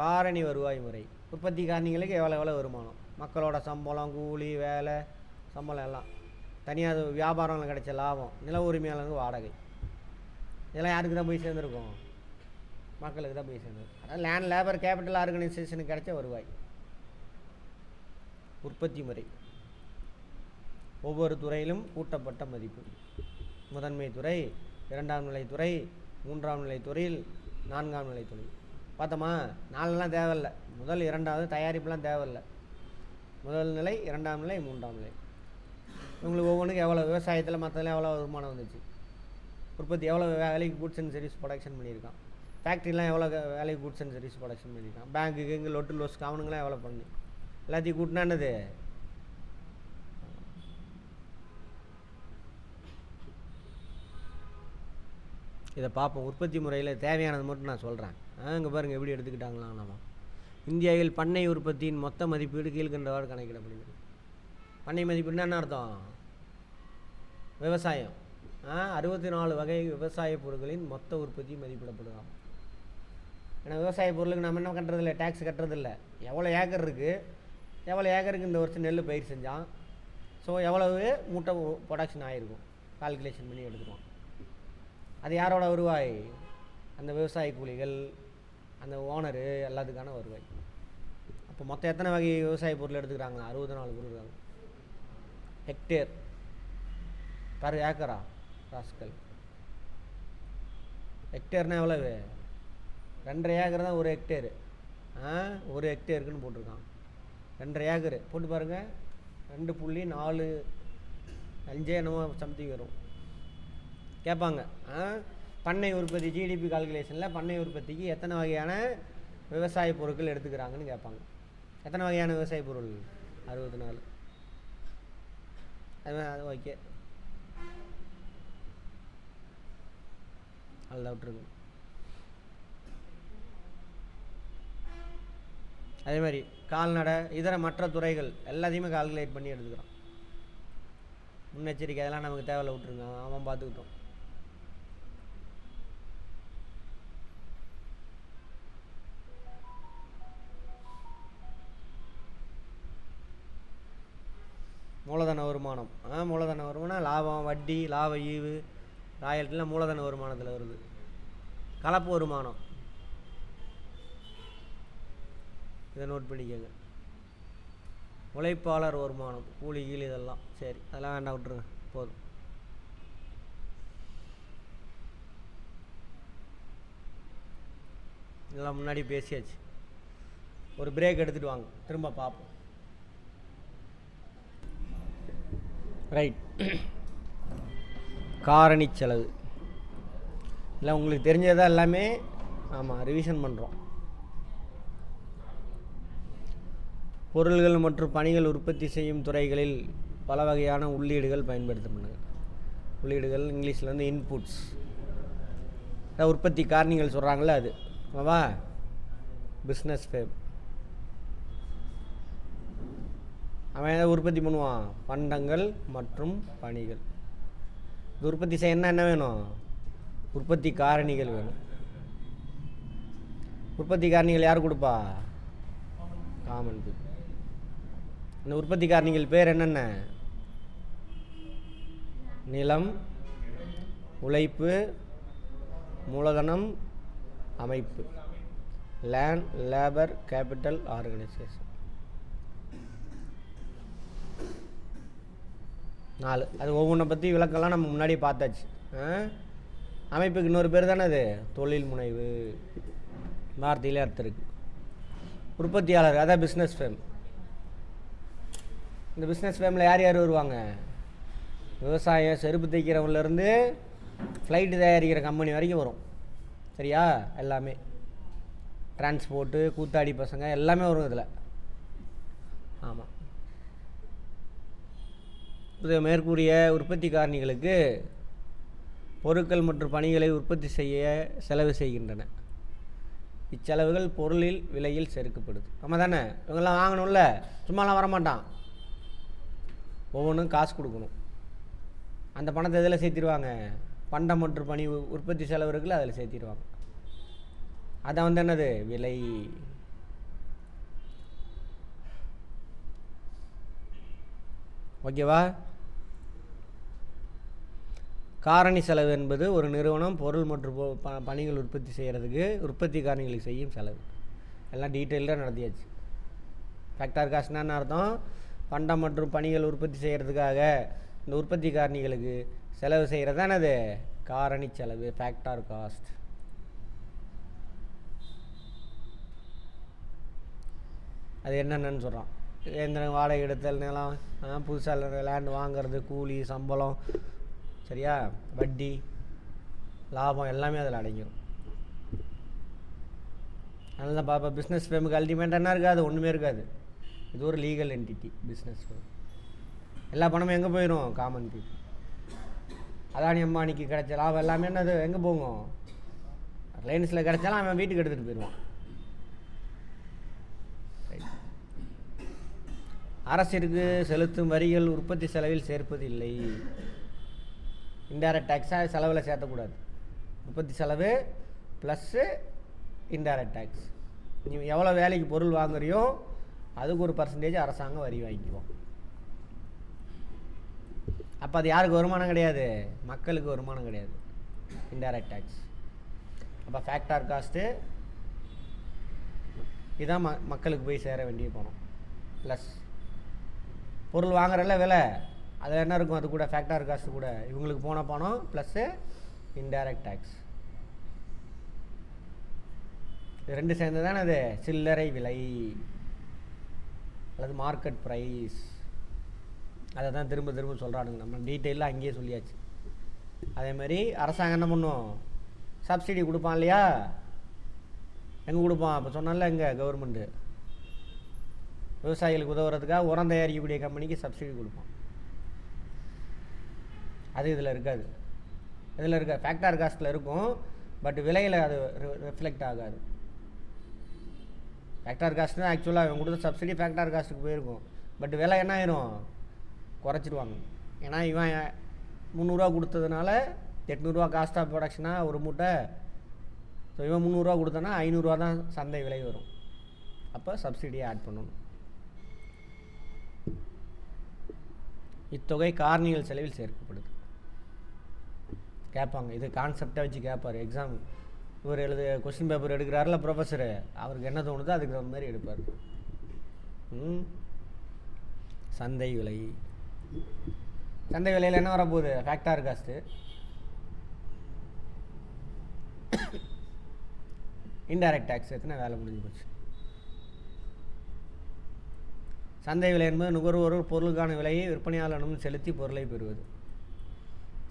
காரணி வருவாய் முறை. உற்பத்தி காரணிகளுக்கு எவ்வளோ வருமானம்? மக்களோட சம்பளம், கூலி, வேலை, சம்பளம் எல்லாம். தனியாக வியாபாரங்கள் கிடைச்ச லாபம், நில உரிமையாளருக்கு வாடகை, இதெல்லாம் யாருக்கு தான் போய் சேர்ந்துருக்கும்? மக்களுக்கு தான் போய் சேர்ந்துருக்கும். அதாவது லேண்ட் லேபர் கேபிட்டல் ஆர்கனைசேஷனுக்கு கிடைச்ச வருவாய். உற்பத்தி முறை. ஒவ்வொரு துறையிலும் கூட்டப்பட்ட மதிப்பு. முதன்மை துறை, 2ஆம் நிலை துறை, 3ஆம் நிலை துறையில், 4ஆம் நிலை துறை. பார்த்தோமா? 4லாம் தேவையில்லை. முதல் 2வது தயாரிப்புலாம் தேவையில்லை. முதல் நிலை, 2ஆம் நிலை, 3ஆம் நிலை. உங்களுக்கு ஒவ்வொன்றுக்கும் எவ்வளோ, விவசாயத்தில் மற்றதில் எவ்வளோ வருமானம் வந்துச்சு, உற்பத்தி எவ்வளோ வேலைக்கு கூட்ஸ் அண்ட் சர்வீஸ் ப்ரொடக்ஷன் பண்ணியிருக்கான், ஃபேக்ட்ரிலாம் எவ்வளோ வேலைக்கு கூட்ஸ் அண்ட் சர்வீஸ் ப்ரொடக்ஷன் பண்ணியிருக்கான், பேங்க்குக்கு இங்கே லொட்டு லோஸ்க்கு அவனுங்களாம் எவ்வளோ பண்ணி எல்லாத்தையும் கூட்டினா என்னது? இதை பார்ப்போம். உற்பத்தி முறையில் தேவையானது மட்டும் நான் சொல்கிறேன். இங்கே பாருங்கள் எப்படி எடுத்துக்கிட்டாங்களாம். நம்ம இந்தியாவில் பண்ணை உற்பத்தியின் மொத்த மதிப்பீடு கீழ்கண்டவாறு கணக்கிடப்படுகிறது. பண்ணை மதிப்பீடுனா என்ன அர்த்தம்? விவசாயம். 64 வகை விவசாய பொருட்களின் மொத்த உற்பத்தி மதிப்பிடப்படலாம். ஏன்னா விவசாய பொருளுக்கு நம்ம என்ன கட்டுறதில்ல, டேக்ஸ் கட்டுறதில்ல. எவ்வளோ ஏக்கர் இருக்குது, எவ்வளோ ஏக்கருக்கு இந்த வருஷம் நெல் பயிர் செஞ்சான், ஸோ எவ்வளவு மூட்டை ப்ரொடக்ஷன் ஆகிருக்கும் கால்குலேஷன் பண்ணி எடுத்துக்குவோம். அது யாரோட வருவாய்? அந்த விவசாய கூலிகள், அந்த ஓனரு, எல்லாத்துக்கான வருவாய். அப்போ மொத்தம் எத்தனை வகை விவசாய பொருள் எடுத்துக்கிறாங்களா? 64 பொருள். ஹெக்டேர் பர் ஏக்கரா ராஸ்கல்? ஹெக்டேர்னா எவ்வளவு? 2.5 ஏக்கர் தான் ஒரு ஹெக்டேரு. ஒரு ஹெக்டேருக்குன்னு போட்டிருக்கான். 2.5 ஏக்கரு போட்டு பாருங்கள். 2.45 என்னமோ சம்திங் வரும். கேட்பாங்க பண்ணை உற்பத்தி ஜிடிபி கால்குலேஷனில் பண்ணை உற்பத்திக்கு எத்தனை வகையான விவசாய பொருட்கள் எடுத்துக்கிறாங்கன்னு கேட்பாங்க. எத்தனை வகையான விவசாய பொருள்? 64. அது ஓகே, அதில் விட்டுருங்க. அதே மாதிரி கால்நடை, இதர மற்ற துறைகள் எல்லாத்தையுமே கால்குலேட் பண்ணி எடுத்துக்கிறோம். முன்னெச்சரிக்கை அதெல்லாம் நமக்கு தேவையில்ல, விட்டுருங்க, அவன் பார்த்துக்கிட்டோம். மூலதன வருமானம். மூலதன வருமானம் லாபம், வட்டி, லாப ஈவு, ராயல்ட்டிலாம் மூலதன வருமானத்தில் வருது. கலப்பு வருமானம் இதை நோட் பண்ணிக்கோங்க. உழைப்பாளர் வருமானம், கூலி கீழ், இதெல்லாம் சரி, அதெல்லாம் வேண்டாம், விட்டுருங்க, போதும். இதெல்லாம் முன்னாடி பேசியாச்சு. ஒரு பிரேக் எடுத்துகிட்டு வாங்க, திரும்ப பார்ப்போம். ரைட். காரணி செலவு இல்லை, உங்களுக்கு தெரிஞ்சதான் எல்லாமே. ஆமாம், ரிவிஷன் பண்ணுறோம். பொருள்கள் மற்றும் பணிகள் உற்பத்தி செய்யும் துறைகளில் பல வகையான உள்ளீடுகள் பயன்படுத்தப்படுங்க. உள்ளீடுகள் இங்கிலீஷில் வந்து இன்புட்ஸ். உற்பத்தி காரணிகள் சொல்கிறாங்களே அது. வா பிஸ்னஸ் ஃபேம். அவன் எதை உற்பத்தி பண்ணுவான்? பண்டங்கள் மற்றும் பணிகள். இது உற்பத்தி செய்யணும்னா என்ன வேணும்? உற்பத்தி காரணிகள் வேணும். உற்பத்தி காரணிகள் யார் கொடுப்பா? Common people. இந்த உற்பத்தி காரணிகள் பேர் என்னென்ன? நிலம், உழைப்பு, மூலதனம், அமைப்பு. Land, labour, capital, organisation. 4. அது ஒவ்வொன்றை பற்றி விளக்கெல்லாம் நம்ம முன்னாடி பார்த்தாச்சு. அமைப்புக்கு இன்னொரு பேர் தானே அது, தொழில் முனைவு. வார்த்தையிலே அர்த்தம் இருக்குது. உற்பத்தியாளர், அதான் பிஸ்னஸ் ஃபேம். இந்த பிஸ்னஸ் ஃபேமில் யார் யார் வருவாங்க? விவசாயம், செருப்பு தைக்கிறவங்கலேருந்து ஃப்ளைட்டு தயாரிக்கிற கம்பெனி வரைக்கும் வரும். சரியா? எல்லாமே டிரான்ஸ்போர்ட்டு, கூத்தாடி பசங்க எல்லாமே வரும் இதில். ஆமாம். இது மேற்கூறிய உற்பத்தி காரணிகளுக்கு பொருட்கள் மற்றும் பணிகளை உற்பத்தி செய்ய செலவு செய்கின்றன. இச்செலவுகள் பொருளில் விலையில் சேர்க்கப்படுது. ஆமாம் தானே? இவங்கெல்லாம் வாங்கணும்ல, சும்மாலாம் வரமாட்டான். ஒவ்வொன்றும் காசு கொடுக்கணும். அந்த பணத்தை இதில் சேர்த்திடுவாங்க. பண்டம் மற்றும் பணி உற்பத்தி செலவு இருக்குல்ல, அதில் சேர்த்திடுவாங்க. அதை வந்து என்னது? விலை. ஓகேவா? காரணி செலவு என்பது ஒரு நிறுவனம் பொருள் மற்றும் பணிகள் உற்பத்தி செய்கிறதுக்கு உற்பத்தி காரணிகளுக்கு செய்யும் செலவு. எல்லாம் டீட்டெயிலாக நடத்தியாச்சு. ஃபேக்டர் காஸ்ட்னா என்ன அர்த்தம்? பண்டம் மற்றும் பணிகள் உற்பத்தி செய்கிறதுக்காக இந்த உற்பத்தி காரணிகளுக்கு செலவு செய்கிறது தானே அது காரணி செலவு, ஃபேக்டர் காஸ்ட். அது என்னென்னு சொல்கிறான். இயந்திரம், வாடகை எடுத்தல், நிலம், புதுசாக லேண்ட் வாங்கிறது, கூலி, சம்பளம், சரியா, வட்டி, லாபம் எல்லாமே அதில் அடங்கிடும். அதனால தான் பாப்பா பிஸ்னஸ் ஃபேமுக்கு அல்டிமேட்டாக என்ன இருக்காது? ஒன்றுமே இருக்காது. இது ஒரு லீகல் என்டிட்டி பிஸ்னஸ் ஃபேம். எல்லா பணமும் எங்கே போயிடும்? Common people. அதானி அம்பானிக்கு கிடைச்ச லாபம் எல்லாமே என்னது? எங்கே போகும்? ரிலையன்ஸில் கிடச்சாலும் அவன் வீட்டுக்கு எடுத்துகிட்டு போயிடுவான். அரசிற்கு செலுத்தும் வரிகள் உற்பத்தி செலவில் சேர்ப்பது இல்லை. இன்டைரக்ட் டேக்ஸாக செலவில் சேர்த்தக்கூடாது. உற்பத்தி செலவு ப்ளஸ்ஸு இன்டைரக்ட் டேக்ஸ். நீ எவ்வளோ வேலைக்கு பொருள் வாங்குறியோ அதுக்கு ஒரு பர்சன்டேஜ் அரசாங்கம் வரி வாங்கிக்குவோம். அப்போ அது யாருக்கு வருமானம் கிடையாது? மக்களுக்கு வருமானம் கிடையாது, இன்டைரக்ட் டேக்ஸ். அப்போ ஃபேக்டர் காஸ்ட்டு இதுதான் மக்களுக்கு போய் சேர வேண்டிய பணம். ப்ளஸ் பொருள் வாங்குறதில்ல விலை, அதில் என்ன இருக்கும்? அது கூட ஃபேக்டர் காஸ்ட்டு கூட இவங்களுக்கு போன பணம் ப்ளஸ்ஸு இன்டைரக்ட் டேக்ஸ். இது ரெண்டு சேர்ந்து தானே அது சில்லறை விலை அல்லது மார்க்கெட் ப்ரைஸ். அதை தான் திரும்ப திரும்ப சொல்கிறானுங்க. நம்ம டீட்டெயிலாக அங்கேயே சொல்லியாச்சு. அதேமாதிரி அரசாங்கம் என்ன பண்ணும்? சப்சிடி கொடுப்பான் இல்லையா? எங்கே கொடுப்பான்? இப்போ சொன்னால எங்கே கவர்மெண்ட்டு விவசாயிகளுக்கு உதவுறதுக்காக உரம் தயாரிக்கக்கூடிய கம்பெனிக்கு சப்சிடி கொடுப்பான். அது இதில் இருக்காது. இதில் இருக்க ஃபேக்டர் காஸ்ட்டில் இருக்கும், பட் விலையில் அது ரிஃப்ளெக்ட் ஆகாது. ஃபேக்டர் காஸ்ட்னா ஆக்சுவலாக இவங்க கொடுத்த சப்சிடி ஃபேக்டர் காஸ்ட்டுக்கு போயிருக்கும், பட் விலை என்ன ஆயிரும்? குறைச்சிடுவாங்க. ஏன்னா இவன் 300 கொடுத்ததுனால 800 காஸ்ட் ஆஃப் ப்ரொடக்ஷனாக ஒரு மூட்டை. ஸோ இவன் 300 கொடுத்தானா 500 தான் சந்தை விலை வரும். அப்போ சப்சிடியை ஆட் பண்ணணும். இத்தொகை காரணிகள் செலவில் சேர்க்கப்படுது. கேட்பாங்க, இது கான்செப்டாக வச்சு கேட்பார் எக்ஸாம். இவர் கொஸ்டின் பேப்பர் எடுக்கிறாருல ப்ரொஃபஸரு, அவருக்கு என்ன தோணுதோ அதுக்கு தகுந்த மாதிரி எடுப்பார். சந்தை விலை. சந்தை விலையில் என்ன வரப்போகுது? ஃபேக்டர் காஸ்ட்டு, இன்டைரக்ட் டேக்ஸ் எத்தனை வேலை முடிஞ்சு போச்சு. சந்தை விலை என்பது நுகர்வோர் பொருளுக்கான விலையை விற்பனையாளரிடம் செலுத்தி பொருளை பெறுவது.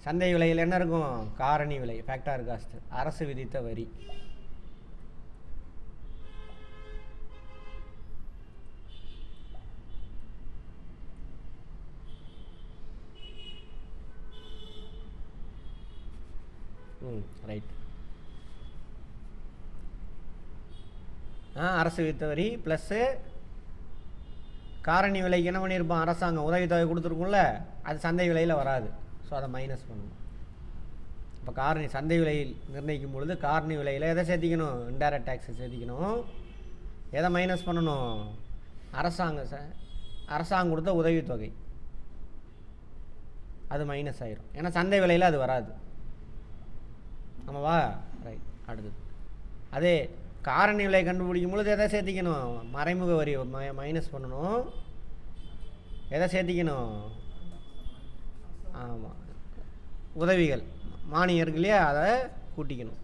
சந்தை விலையில் என்ன இருக்கும்? காரணி விலை, ஃபேக்டர் காஸ்ட், அரசு விதித்த வரி. ரைட். அரசு விதித்த வரி ப்ளஸ்ஸு காரணி விலைக்கு என்ன பண்ணியிருப்பான்? அரசாங்கம் உதவித்தொகை கொடுத்துருக்கும்ல, அது சந்தை விலையில் வராது. ஸோ அதை மைனஸ் பண்ணணும். இப்போ காரணி சந்தை விலையில் நிர்ணயிக்கும் பொழுது காரணி விலையில் எதை சேர்த்திக்கணும்? இன்டைரக்ட் டேக்ஸை சேர்த்திக்கணும். எதை மைனஸ் பண்ணணும்? அரசாங்கம் கொடுத்த உதவித்தொகை, அது மைனஸ் ஆயிரும். ஏன்னா சந்தை விலையில் அது வராது. ஆமாவா? ரைட். அடுத்தது அதே காரணி விலை கண்டுபிடிக்கும் பொழுது எதை சேர்த்திக்கணும்? மறைமுக வரி மைனஸ் பண்ணணும். எதை சேர்த்திக்கணும்? ஆமாம், உதவிகள், மானியம் இருக்கு இல்லையா, அதை கூட்டிக்கணும்.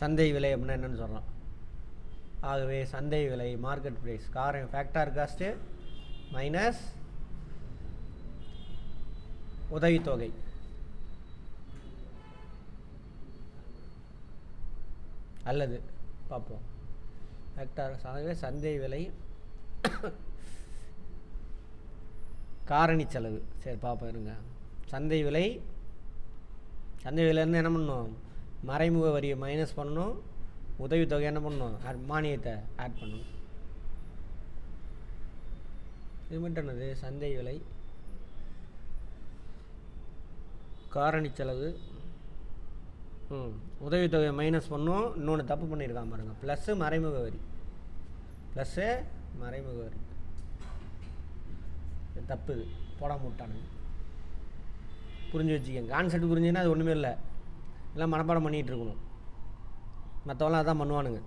சந்தை விலை அப்படின்னா என்னென்னு சொல்கிறோம். ஆகவே சந்தை விலை, market price, factor cost minus உதவித்தொகை. அல்லது பார்ப்போம் ஃபேக்டர். ஆகவே சந்தை விலை காரணி செலவு. சரி பார்ப்போம் இருங்க. சந்தை விலைன்னு என்ன பண்ணணும்? மறைமுக வரியை மைனஸ் பண்ணணும். உதவித்தொகை என்ன பண்ணணும்? மானியத்தை ஆட் பண்ணணும். இது மட்டும் என்னது? சந்தை விலை, காரணி செலவு, உதவித்தொகையை மைனஸ் பண்ணணும். இன்னொன்று தப்பு பண்ணியிருக்கான் பாருங்கள், ப்ளஸ்ஸு மறைமுக வரி. தப்பு, இது போடாம விட்டானுங்க. புரிஞ்சு வச்சுக்கங்க. கான்செப்ட் புரிஞ்சுன்னா அது ஒன்றுமே இல்லை, எல்லாம் மனப்பாடம் பண்ணிகிட்டு இருக்கணும். மற்றவெல்லாம் அதான் பண்ணுவானுங்க.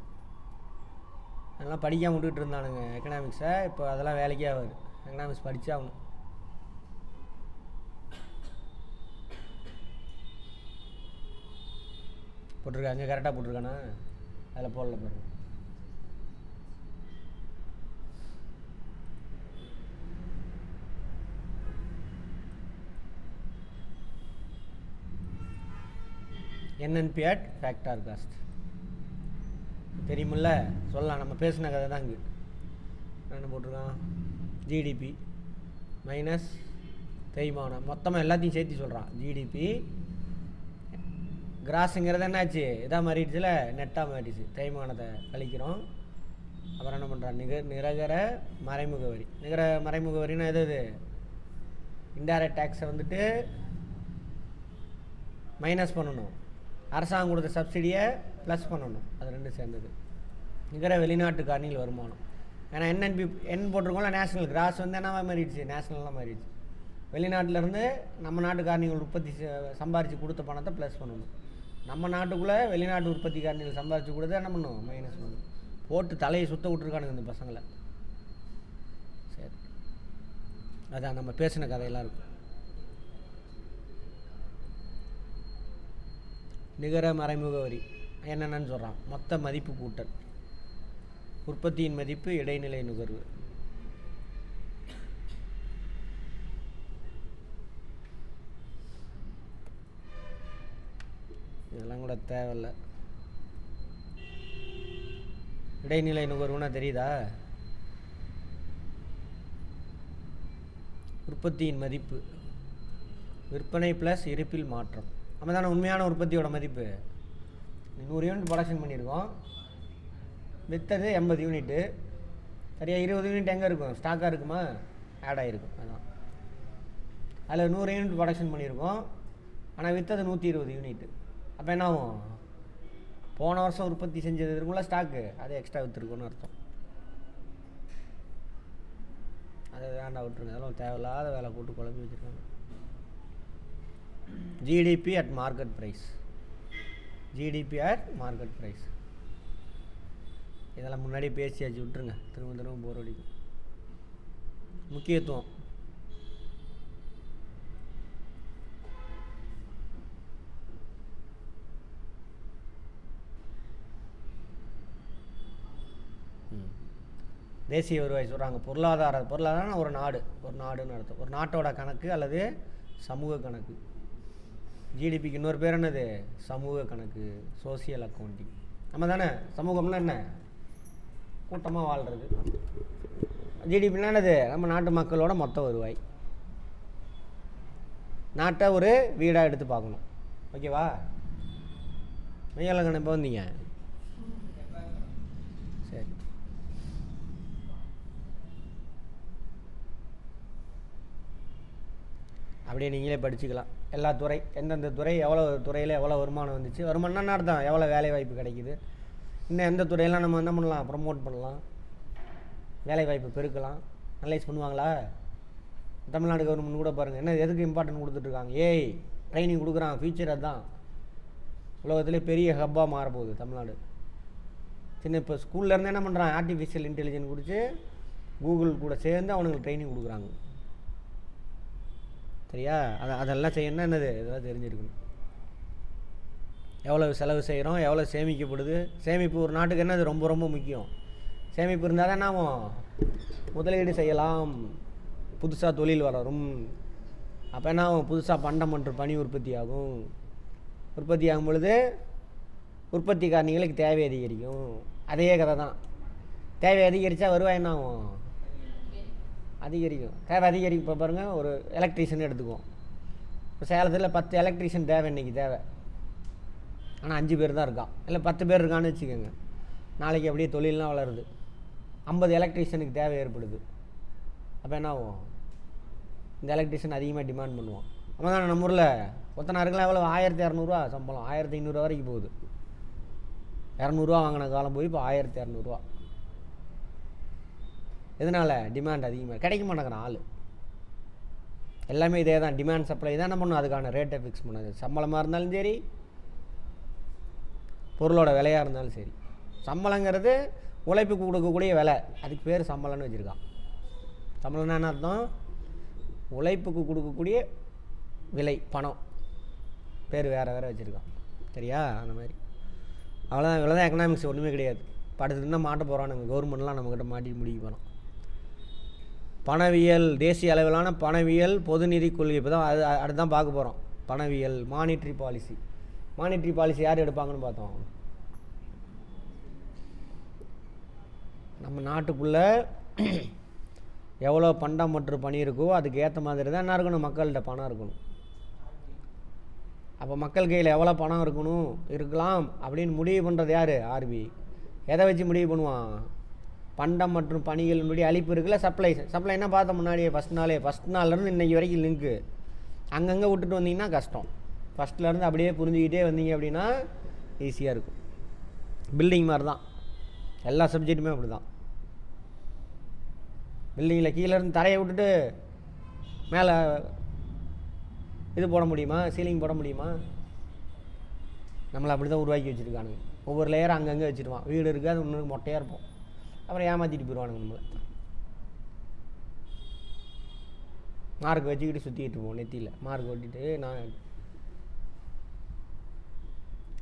அதெல்லாம் படிக்காமல் விட்டுக்கிட்டு இருந்தானுங்க எக்கனாமிக்ஸை. இப்போ அதெல்லாம் வேலைக்கே ஆகாது. எக்கனாமிக்ஸ் படித்தாகணும். போட்டிருக்காங்க, கரெக்டாக போட்டிருக்கானா? அதில் போடல பாருங்க. NNP at factor cost. தெரியுமில்ல, சொல்லலாம். நம்ம பேசின கதை தான் இங்கே என்ன போட்டிருக்கான், ஜிடிபி மைனஸ் தேய்மானம், மொத்தமாக எல்லாத்தையும் சேர்த்து சொல்கிறான். ஜிடிபி கிராஸுங்கிறது என்னாச்சு, இதாக மாறிடுச்சுல, நெட்டாக மாறிடுச்சு. தேய்மானத்தை கழிக்கிறோம். அப்புறம் என்ன பண்ணுறான், நிகர மறைமுக வரி. நிகர மறைமுக வரின்னா எது, இன்டைரக்ட் டேக்ஸை வந்துட்டு மைனஸ் பண்ணணும், அரசாங்கம் கொடுத்த சப்சிடியை ப்ளஸ் பண்ணணும், அது ரெண்டும் சேர்ந்தது. நிகர வெளிநாட்டு காரணிகள் வருமானம். ஏன்னா என் போட்டிருக்கோம்ல, நேஷனல் கிராஸ் வந்து என்ன மாறிடுச்சு, நேஷனல்லாம் மாறிடுச்சு. வெளிநாட்டிலேருந்து நம்ம நாட்டு காரணிகள் உற்பத்தி சம்பாரித்து கொடுத்த பணத்தை ப்ளஸ் பண்ணணும். நம்ம நாட்டுக்குள்ளே வெளிநாட்டு உற்பத்தி காரணிகள் சம்பாரித்து கொடுத்தா என்ன பண்ணணும், மைனஸ் பண்ணணும். போட்டு தலையை சுத்த விட்ருக்கானுங்க இந்த பசங்களை. சரி, அதான் நம்ம பேசின கதையெல்லாம் இருக்கும். நிகர மறைமுக வரி என்னென்னு சொல்கிறான், மொத்த மதிப்பு கூட்டல், உற்பத்தியின் மதிப்பு, இடைநிலை நுகர்வு. இதெல்லாம் கூட தேவையில்லை. இடைநிலை நுகர்வுன்னா தெரியுதா, உற்பத்தியின் மதிப்பு, விற்பனை ப்ளஸ் இருப்பில் மாற்றம். நம்ம தானே உண்மையான உற்பத்தியோட மதிப்பு. 100 யூனிட் ப்ரொடக்ஷன் பண்ணியிருக்கோம், விற்றது 80 யூனிட்டு. சரியா, 20 யூனிட் எங்கே இருக்கும், ஸ்டாக்காக இருக்குமா, ஆட் ஆகிருக்கும். அதான் அதில் 100 யூனிட் ப்ரொடக்ஷன் பண்ணியிருக்கோம், ஆனால் விற்றது 120 யூனிட்டு. அப்போ என்ன ஆகும், போன வருஷம் உற்பத்தி செஞ்சது இருக்கும்ல ஸ்டாக்கு, அதை எக்ஸ்ட்ரா விற்றுருக்குன்னு அர்த்தம். அதை வேண்டாம், விட்டுருங்க. அதெல்லாம் தேவையில்லாத வேலை போட்டு குழம்பி வச்சுருக்காங்க. GDP at market price, GDP at market price. இதெல்லாம் முன்னாடி பேசியாச்சு, விட்டுருங்க. திரும்ப திரும்ப போர் அடிக்கும். முக்கியத்துவம், தேசிய வருவாய் சொல்கிறாங்க. பொருளாதாரம் ஒரு நாடுன்னு அர்த்தம். ஒரு நாட்டோட கணக்கு அல்லது சமூக கணக்கு. ஜிடிபிக்கு இன்னொரு பேர் என்னது, சமூக கணக்கு, சோசியல் அக்கௌண்டிங். நம்ம தானே, சமூகம்னா என்ன, கூட்டமாக வாழ்கிறது. ஜிடிபின்னா என்னது, நம்ம நாட்டு மக்களோட மொத்த வருவாய். நாட்டை ஒரு வீடாக எடுத்து பார்க்கணும். ஓகேவா, மெய்யலங்கண்ண இப்போ வந்தீங்க. சரி, அப்படியே நீங்களே படிச்சுக்கலாம். எல்லா துறை, எந்தெந்த துறை, எவ்வளோ துறையில் எவ்வளோ வருமானம் வந்துச்சு, வருமானம்னா அர்த்தம் எவ்வளோ வேலை வாய்ப்பு கிடைக்குது, இன்னும் எந்த துறையெல்லாம் நம்ம என்ன பண்ணலாம், ப்ரமோட் பண்ணலாம், வேலை வாய்ப்பு பெருக்கலாம். அனலைஸ் பண்ணுவாங்களா? தமிழ்நாடு கவர்மெண்ட் கூட பாருங்கள், என்ன எதுக்கு இம்பார்ட்டன்ட் கொடுத்துட்ருக்காங்க, ட்ரைனிங் கொடுக்குறான். ஃபியூச்சர் அதுதான், உலகத்திலே பெரிய ஹப்பாக மாறப்போகுது தமிழ்நாடு. சின்ன இப்போ ஸ்கூல்லேருந்து என்ன பண்ணுறான், ஆர்டிஃபிஷியல் இன்டெலிஜென்ஸ் குறித்து கூகுள் கூட சேர்ந்து அவனுங்களுக்கு ட்ரைனிங் கொடுக்குறாங்க. சரியா, அதெல்லாம் செய்யணும்னா என்னது, இதெல்லாம் தெரிஞ்சிருக்கணும். எவ்வளோ செலவு செய்கிறோம், எவ்வளோ சேமிக்கப்படுது. சேமிப்பு ஒரு நாட்டுக்கு என்னது ரொம்ப ரொம்ப முக்கியம். சேமிப்பு இருந்தால் தான் நாம் முதலீடு செய்யலாம், புதுசாக தொழில் வளரும். அப்போ என்ன ஆகும், புதுசாக பண்டம் மற்றும் பணி உற்பத்தி ஆகும். உற்பத்தி ஆகும் பொழுது உற்பத்தி காரணிகளுக்கு தேவை அதிகரிக்கும். அதே கதை தான், தேவை அதிகரித்தா வருவாய் என்ன ஆகும், அதிகரிக்கும். தேவை அதிகரிக்கும். இப்போ பாருங்கள், ஒரு எலக்ட்ரீஷியன் எடுத்துக்குவோம். இப்போ சேலத்தில் 10 எலக்ட்ரீஷியன் தேவை, இன்றைக்கி தேவை. ஆனால் 5 பேர் தான் இருக்கான், இல்லை 10 பேர் இருக்கான்னு வச்சுக்கோங்க. நாளைக்கு அப்படியே தொழிலெலாம் வளருது, 50 எலக்ட்ரீஷியனுக்கு தேவை ஏற்படுது. அப்போ என்ன ஆகும், இந்த எலக்ட்ரீஷியன் அதிகமாக டிமாண்ட் பண்ணுவோம். நம்ம தான் நம்ம ஊரில் ஒத்தனாருக்கெல்லாம் எவ்வளோ, 1200 சம்பளம், 1500 வரைக்கும் போகுது. 200 வாங்கின காலம் போய் இப்போ 1200. எதனால், டிமாண்ட் அதிகமாக, கிடைக்க மாட்டேங்கிறான் ஆள். எல்லாமே இதே தான், டிமாண்ட் சப்ளை தான் என்ன பண்ணணும், அதுக்கான ரேட்டை ஃபிக்ஸ் பண்ணது. சம்பளமாக இருந்தாலும் சரி, பொருளோட விலையாக இருந்தாலும் சரி. சம்பளங்கிறது உழைப்புக்கு கொடுக்கக்கூடிய விலை, அதுக்கு பேர் சம்பளம்னு வச்சுருக்கான். சம்பளம்னா என்ன அர்த்தம், உழைப்புக்கு கொடுக்கக்கூடிய விலை, பணம், பேர் வேறு வேறு வச்சுருக்கான். சரியா, அந்த மாதிரி. அவ்வளோதான், இவ்வளோதான் எக்கனாமிக்ஸ், ஒன்றுமே கிடையாது. படுத்துட்டு தான் மாட்ட போகிறானுங்க, கவர்மெண்ட்லாம் நம்மக்கிட்ட மாட்டி முடிக்க போகிறோம். பணவியல், தேசிய அளவிலான பணவியல் பொது நிதி கொள்கை. இப்போ தான் அடுத்து தான் பார்க்க போகிறோம். பணவியல், மானிட்ரி பாலிசி. மானிட்ரி பாலிசி யார் எடுப்பாங்கன்னு பார்த்தோம், நம்ம நாட்டுக்குள்ளே எவ்வளோ பண்டம் மற்றும் பணி இருக்கோ அதுக்கு ஏற்ற மாதிரி தான் என்ன இருக்கணும், மக்கள்கிட்ட பணம் இருக்கணும். அப்போ மக்கள் கையில் எவ்வளோ பணம் இருக்கலாம் அப்படின்னு முடிவு பண்ணுறது யார்? ஆர்பிஐ. எதை வச்சு முடிவு பண்ணுவான்? பண்டம் மற்றும் பணிகளினுடைய அளிப்பு இருக்குல்ல, சப்ளைனா பார்த்தோம் முன்னாடியே ஃபஸ்ட் நாள்லேருந்து இன்றைக்கி வரைக்கும் லிங்க்கு அங்கங்கே விட்டுட்டு வந்தீங்கன்னா கஷ்டம். ஃபஸ்ட்லேருந்து அப்படியே புரிஞ்சுக்கிட்டே வந்தீங்க அப்படின்னா ஈஸியாக இருக்கும். பில்டிங் மாதிரி தான் எல்லா சப்ஜெக்ட்டுமே அப்படி தான். பில்டிங்கில் கீழேருந்து தரையை விட்டுட்டு மேலே இது போட முடியுமா? சீலிங் போட முடியுமா? நம்மளை அப்படி தான் உருவாக்கி வச்சுருக்கானுங்க. ஒவ்வொரு லேயர் அங்கங்கே வச்சுருவான். வீடு இருக்குது, அது ஒன்று மொட்டையாக இருப்போம். அப்புறம் ஏமாற்றிட்டு போயிடுவானுங்க நம்மளை. மார்க் வச்சுக்கிட்டு சுற்றிக்கிட்டு இருப்போம். நெத்தியில் மார்க் ஓட்டிட்டு நான்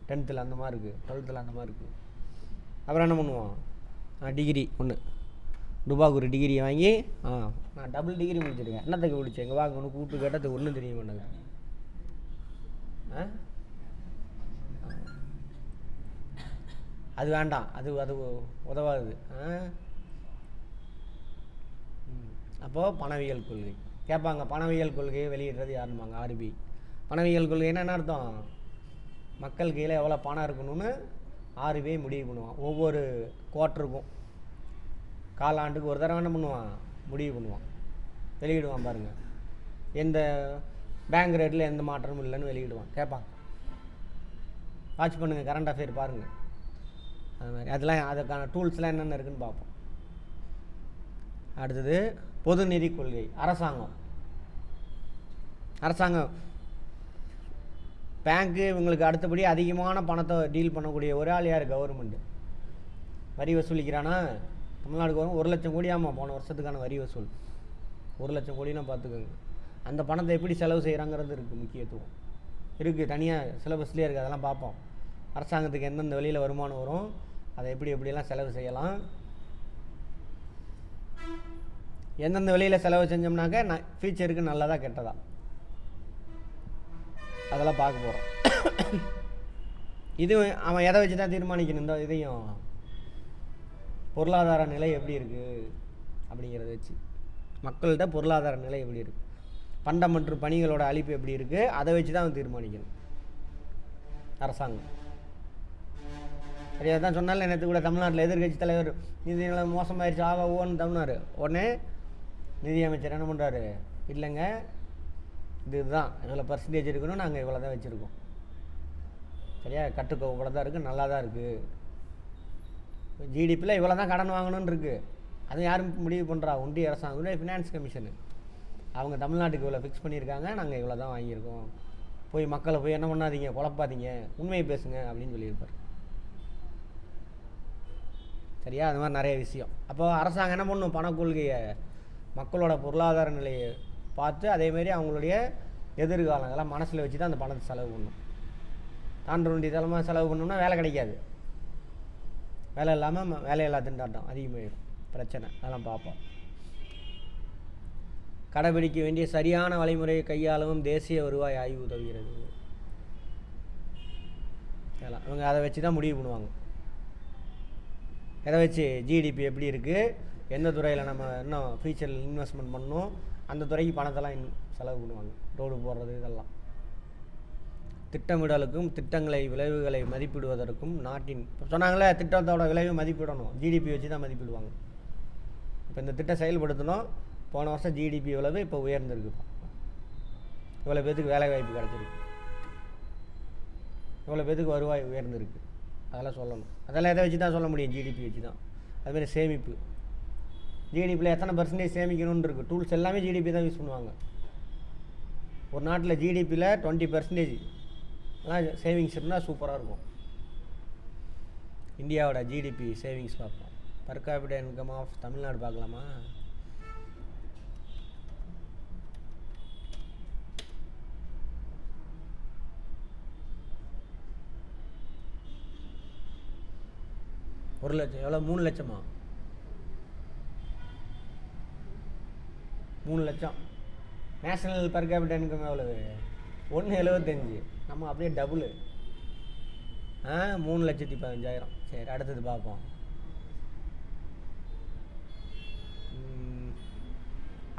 10th அந்த மார்க்கு, 12th அந்த மார்க்கு. அப்புறம் என்ன பண்ணுவோம்? டிகிரி ஒன்று ரூபாய்க்கு ஒரு டிகிரியை வாங்கி நான் டபுள் டிகிரி முடிச்சிருக்கேன். என்னத்துக்கு முடிச்சேன்? எங்கள் வாங்க ஒன்று கூப்பிட்டு கேட்டது ஒன்றும் தெரிய மாட்டேங்க. அது வேண்டாம், அது உதவாது. அப்போது பணவியல் கொள்கை கேட்பாங்க. பணவியல் கொள்கையை வெளியிடுறது யாருமாங்க? ஆர்பிஐ. பணவியல் கொள்கை என்ன அர்த்தம்? மக்கள் கையில் எவ்வளோ பணம் இருக்கணும்னு ஆர்பிஐ முடிவு பண்ணுவான். ஒவ்வொரு குவார்ட்டருக்கும் காலாண்டுக்கு ஒரு தடவை என்ன பண்ணுவான்? முடிவு பண்ணுவான், வெளியிடுவான். பாருங்கள், எந்த பேங்க் ரேட்டில் எந்த மாற்றமும் இல்லைன்னு வெளியிடுவான். கேட்பாங்க, வாட்ச் பண்ணுங்கள், கரண்ட் அஃபேர் பாருங்கள். அது மாதிரி அதெல்லாம் அதுக்கான டூல்ஸ்லாம் என்னென்ன இருக்குதுன்னு பார்ப்போம். அடுத்தது பொது நிதி கொள்கை. அரசாங்கம் பேங்க்கு இவங்களுக்கு அடுத்தபடி அதிகமான பணத்தை டீல் பண்ணக்கூடிய ஒரு ஆள் யார்? கவர்மெண்ட்டு. வரி வசூலிக்கிறானா? தமிழ்நாடு கவர்மெண்ட் 1 லட்சம் கோடி. ஆமாம், போன வருஷத்துக்கான வரி வசூல் 1 லட்சம் கோடினா பார்த்துக்கோங்க. அந்த பணத்தை எப்படி செலவு செய்கிறாங்கிறது இருக்குது, முக்கியத்துவம் இருக்குது. தனியாக சிலபஸ்லேயே இருக்குது, அதெல்லாம் பார்ப்போம். அரசாங்கத்துக்கு எந்தெந்த வழியில் வருமானம் வரும், அதை எப்படியெல்லாம் செலவு செய்யலாம், எந்தெந்த வழியில் செலவு செஞ்சோம்னாக்க ஃபியூச்சருக்கு நல்லதா கெட்டதா, அதெல்லாம் பார்க்க போகிறோம். இது அவன் எதை வச்சு தான் தீர்மானிக்கணும்? இந்த இதையும் பொருளாதார நிலை எப்படி இருக்குது அப்படிங்கிறத வச்சு, மக்கள்கிட்ட பொருளாதார நிலை எப்படி இருக்குது, பண்டம் மற்றும் பணிகளோட அளிப்பு எப்படி இருக்குது, அதை வச்சு தான் அவன் தீர்மானிக்கணும் அரசாங்கம். சரியாக தான் சொன்னாலும் நேற்று கூட தமிழ்நாட்டில் எதிர்கட்சி தலைவர் நிதி நிலை மோசமாயிருச்சு ஓன்னு தமிழ்நாடு. உடனே நிதியமைச்சர் என்ன பண்ணுறாரு? இல்லைங்க, இதுதான் இவ்வளோ பர்சன்டேஜ் இருக்கணும், நாங்கள் இவ்வளோ தான் வச்சுருக்கோம். சரியா? கட்டுக்கோப்பட தான் இருக்குது, நல்லா தான் இருக்குது. ஜிடிபியில் இவ்வளோ தான் கடன் வாங்கணும்னு இருக்குது. அது யாரும் முடிவு பண்ணுறா? ஒன்றிய அரசாங்கம், ஃபினான்ஸ் கமிஷனு. அவங்க தமிழ்நாட்டுக்கு இவ்வளோ ஃபிக்ஸ் பண்ணியிருக்காங்க, நாங்கள் இவ்வளோ தான் வாங்கியிருக்கோம். போய் மக்களை போய் என்ன பண்ணாதீங்க, குழப்பாதீங்க, உண்மையை பேசுங்க அப்படின்னு சொல்லியிருப்பார். சரியா? அது மாதிரி நிறைய விஷயம். அப்போ அரசாங்கம் என்ன பண்ணணும்? பணக்கொள்கையை, மக்களோட பொருளாதார நிலையை பார்த்து அதேமாரி அவங்களுடைய எதிர்காலங்கள்லாம் மனசில் வச்சு தான் அந்த பணத்தை செலவு பண்ணணும். தாண்டொண்டி தளமாக செலவு பண்ணோம்னா வேலை கிடைக்காது. வேலை இல்லாமல் வேலையில்லா திண்டாட்டம் அதிகமாகிடும், பிரச்சனை. அதெல்லாம் பார்ப்போம். கடைபிடிக்க வேண்டிய சரியான வழிமுறையை கையாளவும் தேசிய வருவாய் ஆய்வு உதவுகிறது. அதெல்லாம் இவங்க அதை வச்சு தான் முடிவு பண்ணுவாங்க. எதை வச்சு? ஜிடிபி எப்படி இருக்குது, எந்த துறையில் நம்ம இன்னும் ஃபியூச்சரில் இன்வெஸ்ட்மெண்ட் பண்ணணும், அந்த துறைக்கு பணத்தெல்லாம் செலவு பண்ணுவாங்க. ரோடு போடுறது இதெல்லாம். திட்டமிடலுக்கும் திட்டங்களை விளைவுகளை மதிப்பிடுவதற்கும் நாட்டின் சொன்னாங்களே, திட்டத்தோட விளைவு மதிப்பிடணும், ஜிடிபி வச்சு தான் மதிப்பிடுவாங்க. இப்போ இந்த திட்டம் செயல்படுத்தணும், போன வருஷம் ஜிடிபி விளைவு இப்போ உயர்ந்திருக்கு, இவ்வளோ பேத்துக்கு வேலை வாய்ப்பு கிடச்சிருக்கு, இவ்வளோ பேத்துக்கு வருவாய் உயர்ந்திருக்கு, அதெல்லாம் சொல்லணும். அதெல்லாம் எதை வச்சு தான் சொல்ல முடியும்? ஜிடிபி வச்சு தான். அதுமாதிரி சேமிப்பு, ஜிடிபியில் எத்தனை பர்சன்டேஜ் சேமிக்கணும்னு இருக்குது. டூல்ஸ் எல்லாமே ஜிடிபி தான் யூஸ் பண்ணுவாங்க. ஒரு நாட்டில் ஜிடிபியில் 20% எல்லாம் சேவிங்ஸ் இருந்தால் சூப்பராக இருக்கும். இந்தியாவோட ஜிடிபி சேவிங்ஸ் பார்ப்போம். Per capita income of Tamil Nadu பார்க்கலாமா? ஒரு லட்சம் எவ்வளோ? 3 லட்சமா? 3 லட்சம். நேஷ்னல் பர் கேபிட்டா இன்கம் எவ்வளவு? 1.75. நம்ம அப்படியே டபுளு. 3,15,000. சரி, அடுத்தது பார்ப்போம்.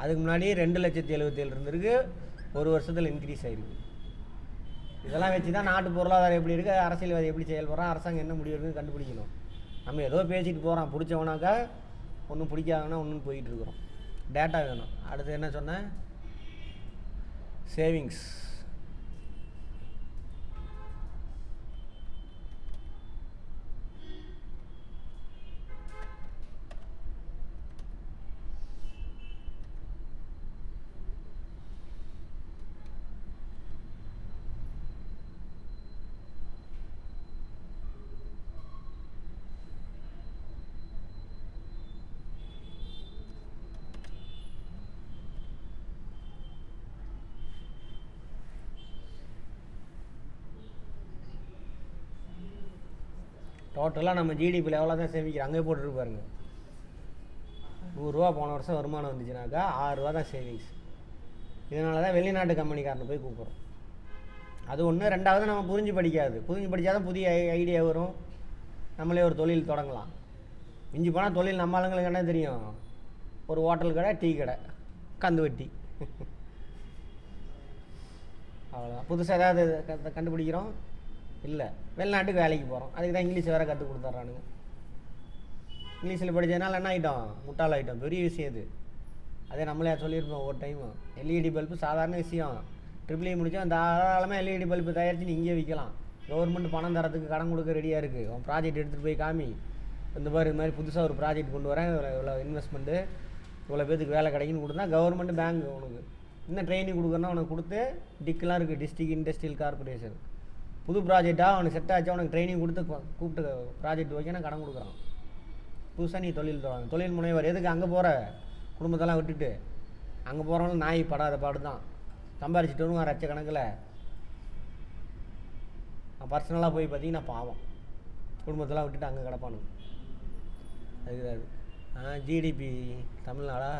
அதுக்கு முன்னாடி 2,77,000 இருந்திருக்கு, ஒரு வருஷத்தில் இன்க்ரீஸ் ஆகிருக்கு. இதெல்லாம் வச்சு தான் நாட்டு பொருளாதாரம் எப்படி இருக்குது, அரசியல்வாதி எப்படி செயல்படுறான், அரசாங்கம் என்ன முடிவு இருக்குன்னு கண்டுபிடிக்கணும். நம்ம ஏதோ பேசிட்டு போகிறோம், பிடிச்சவனாக்கா ஒன்றும் பிடிக்காதவனா ஒன்றும் போயிட்டுருக்குறோம். டேட்டா வேணும். அடுத்து என்ன சொன்னேன், சேவிங்ஸ். டோட்டலாக நம்ம ஜிடிபியில் எவ்வளோ தான் சேமிக்கிறோம், அங்கே போட்டுருக்கு பாருங்க. 100 ரூபா போன வருஷம் வருமானம் வந்துச்சுனாக்கா 6 ரூபா தான் சேவிங்ஸ். இதனால தான் வெளிநாட்டு கம்பெனிக்காரனை போய் கூப்பிட்றோம். அது ஒன்று. ரெண்டாவது, நம்ம புரிஞ்சு படித்தா தான் புதிய ஐடியா வரும், நம்மளே ஒரு தொழில் தொடங்கலாம். மிஞ்சி போனால் தொழில் நம்ம ஆளுங்களுக்கு என்ன தெரியும், ஒரு ஹோட்டல் கடை, டீ கடை, கந்து வட்டி, அவ்வளோதான். புதுசாக ஏதாவது கண்டுபிடிக்கிறோம் இல்லை. வெளிநாட்டுக்கு வேலைக்கு போகிறோம், அதுக்கு தான் இங்கிலீஷ் வேறு கற்றுக் கொடுத்துட்றானுங்க. இங்கிலீஷில் படித்ததுனால என்ன ஆகிட்டோம், முட்டாள் ஆகிட்டோம். பெரிய விஷயம் இது. அதே நம்மளே சொல்லியிருப்போம் ஒரு டைமு. எல்இடி பல்பு சாதாரண விஷயம். ட்ரிபிள் முடித்தோம், தாராளமாக எல்இடி பல்பு தயாரித்து நீ இங்கே விற்கலாம். கவர்மெண்ட் பணம் தரத்துக்கு கடன் கொடுக்க ரெடியாக இருக்குது. உன் ப்ராஜெக்ட் எடுத்துகிட்டு போய் காமி, இந்த மாதிரி புதுசாக ஒரு ப்ராஜெக்ட் கொண்டு வரேன், இவ்வளோ இன்வெஸ்ட்மெண்ட்டு, இவ்வளோ பேருக்கு வேலை கிடைக்குன்னு கொடுத்தா கவர்மெண்ட் பேங்க் உனக்கு இன்னும் ட்ரைனிங் கொடுக்குறனா உனக்கு கொடுத்து, டிக்கெலாம் இருக்குது, டிஸ்ட்ரிக்ட் இண்டஸ்ட்ரியல் கார்பரேஷன். புது ப்ராஜெக்டாக அவனுக்கு செட் ஆச்சு, அவனுக்கு ட்ரைனிங் கொடுத்து கூப்பிட்டு ப்ராஜெக்ட் வைக்கணும், கடன் கொடுக்குறான். புதுசாக நீ தொழில் முனைவர். எதுக்கு அங்கே போகிற, குடும்பத்தெல்லாம் விட்டுட்டு அங்கே போகிறவங்களும் நாய் படாத பாடு தான். சம்பாரிச்சிட்டு வருவான் லட்சக்கணக்கில். பர்சனலாக போய் பார்த்தீங்கன்னா பாவம், குடும்பத்தெல்லாம் விட்டுட்டு அங்கே கிடப்பானுங்க. அதுக்கு ஜிடிபி தமிழ்நாடா,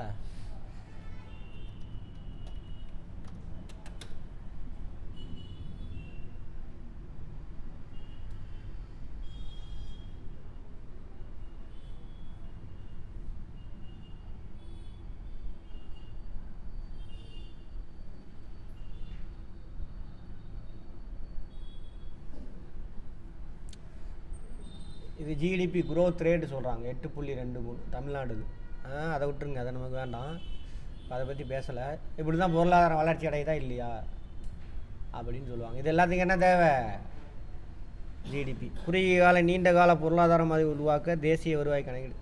இது ஜிடிபி க்ரோத் ரேட்டு சொல்கிறாங்க 8.23 தமிழ்நாடுக்கு. அதை விட்டுருங்க, அதை நமக்கு வேண்டாம், அதை பற்றி பேசலை. இப்படி தான் பொருளாதாரம் வளர்ச்சி அடையுதா இல்லையா அப்படின்னு சொல்லுவாங்க. இது எல்லாத்துக்கும் என்ன தேவை, ஜிடிபி. குறுகிய கால நீண்ட கால பொருளாதாரம் அதை உருவாக்க தேசிய வருவாய் கணக்கீடு.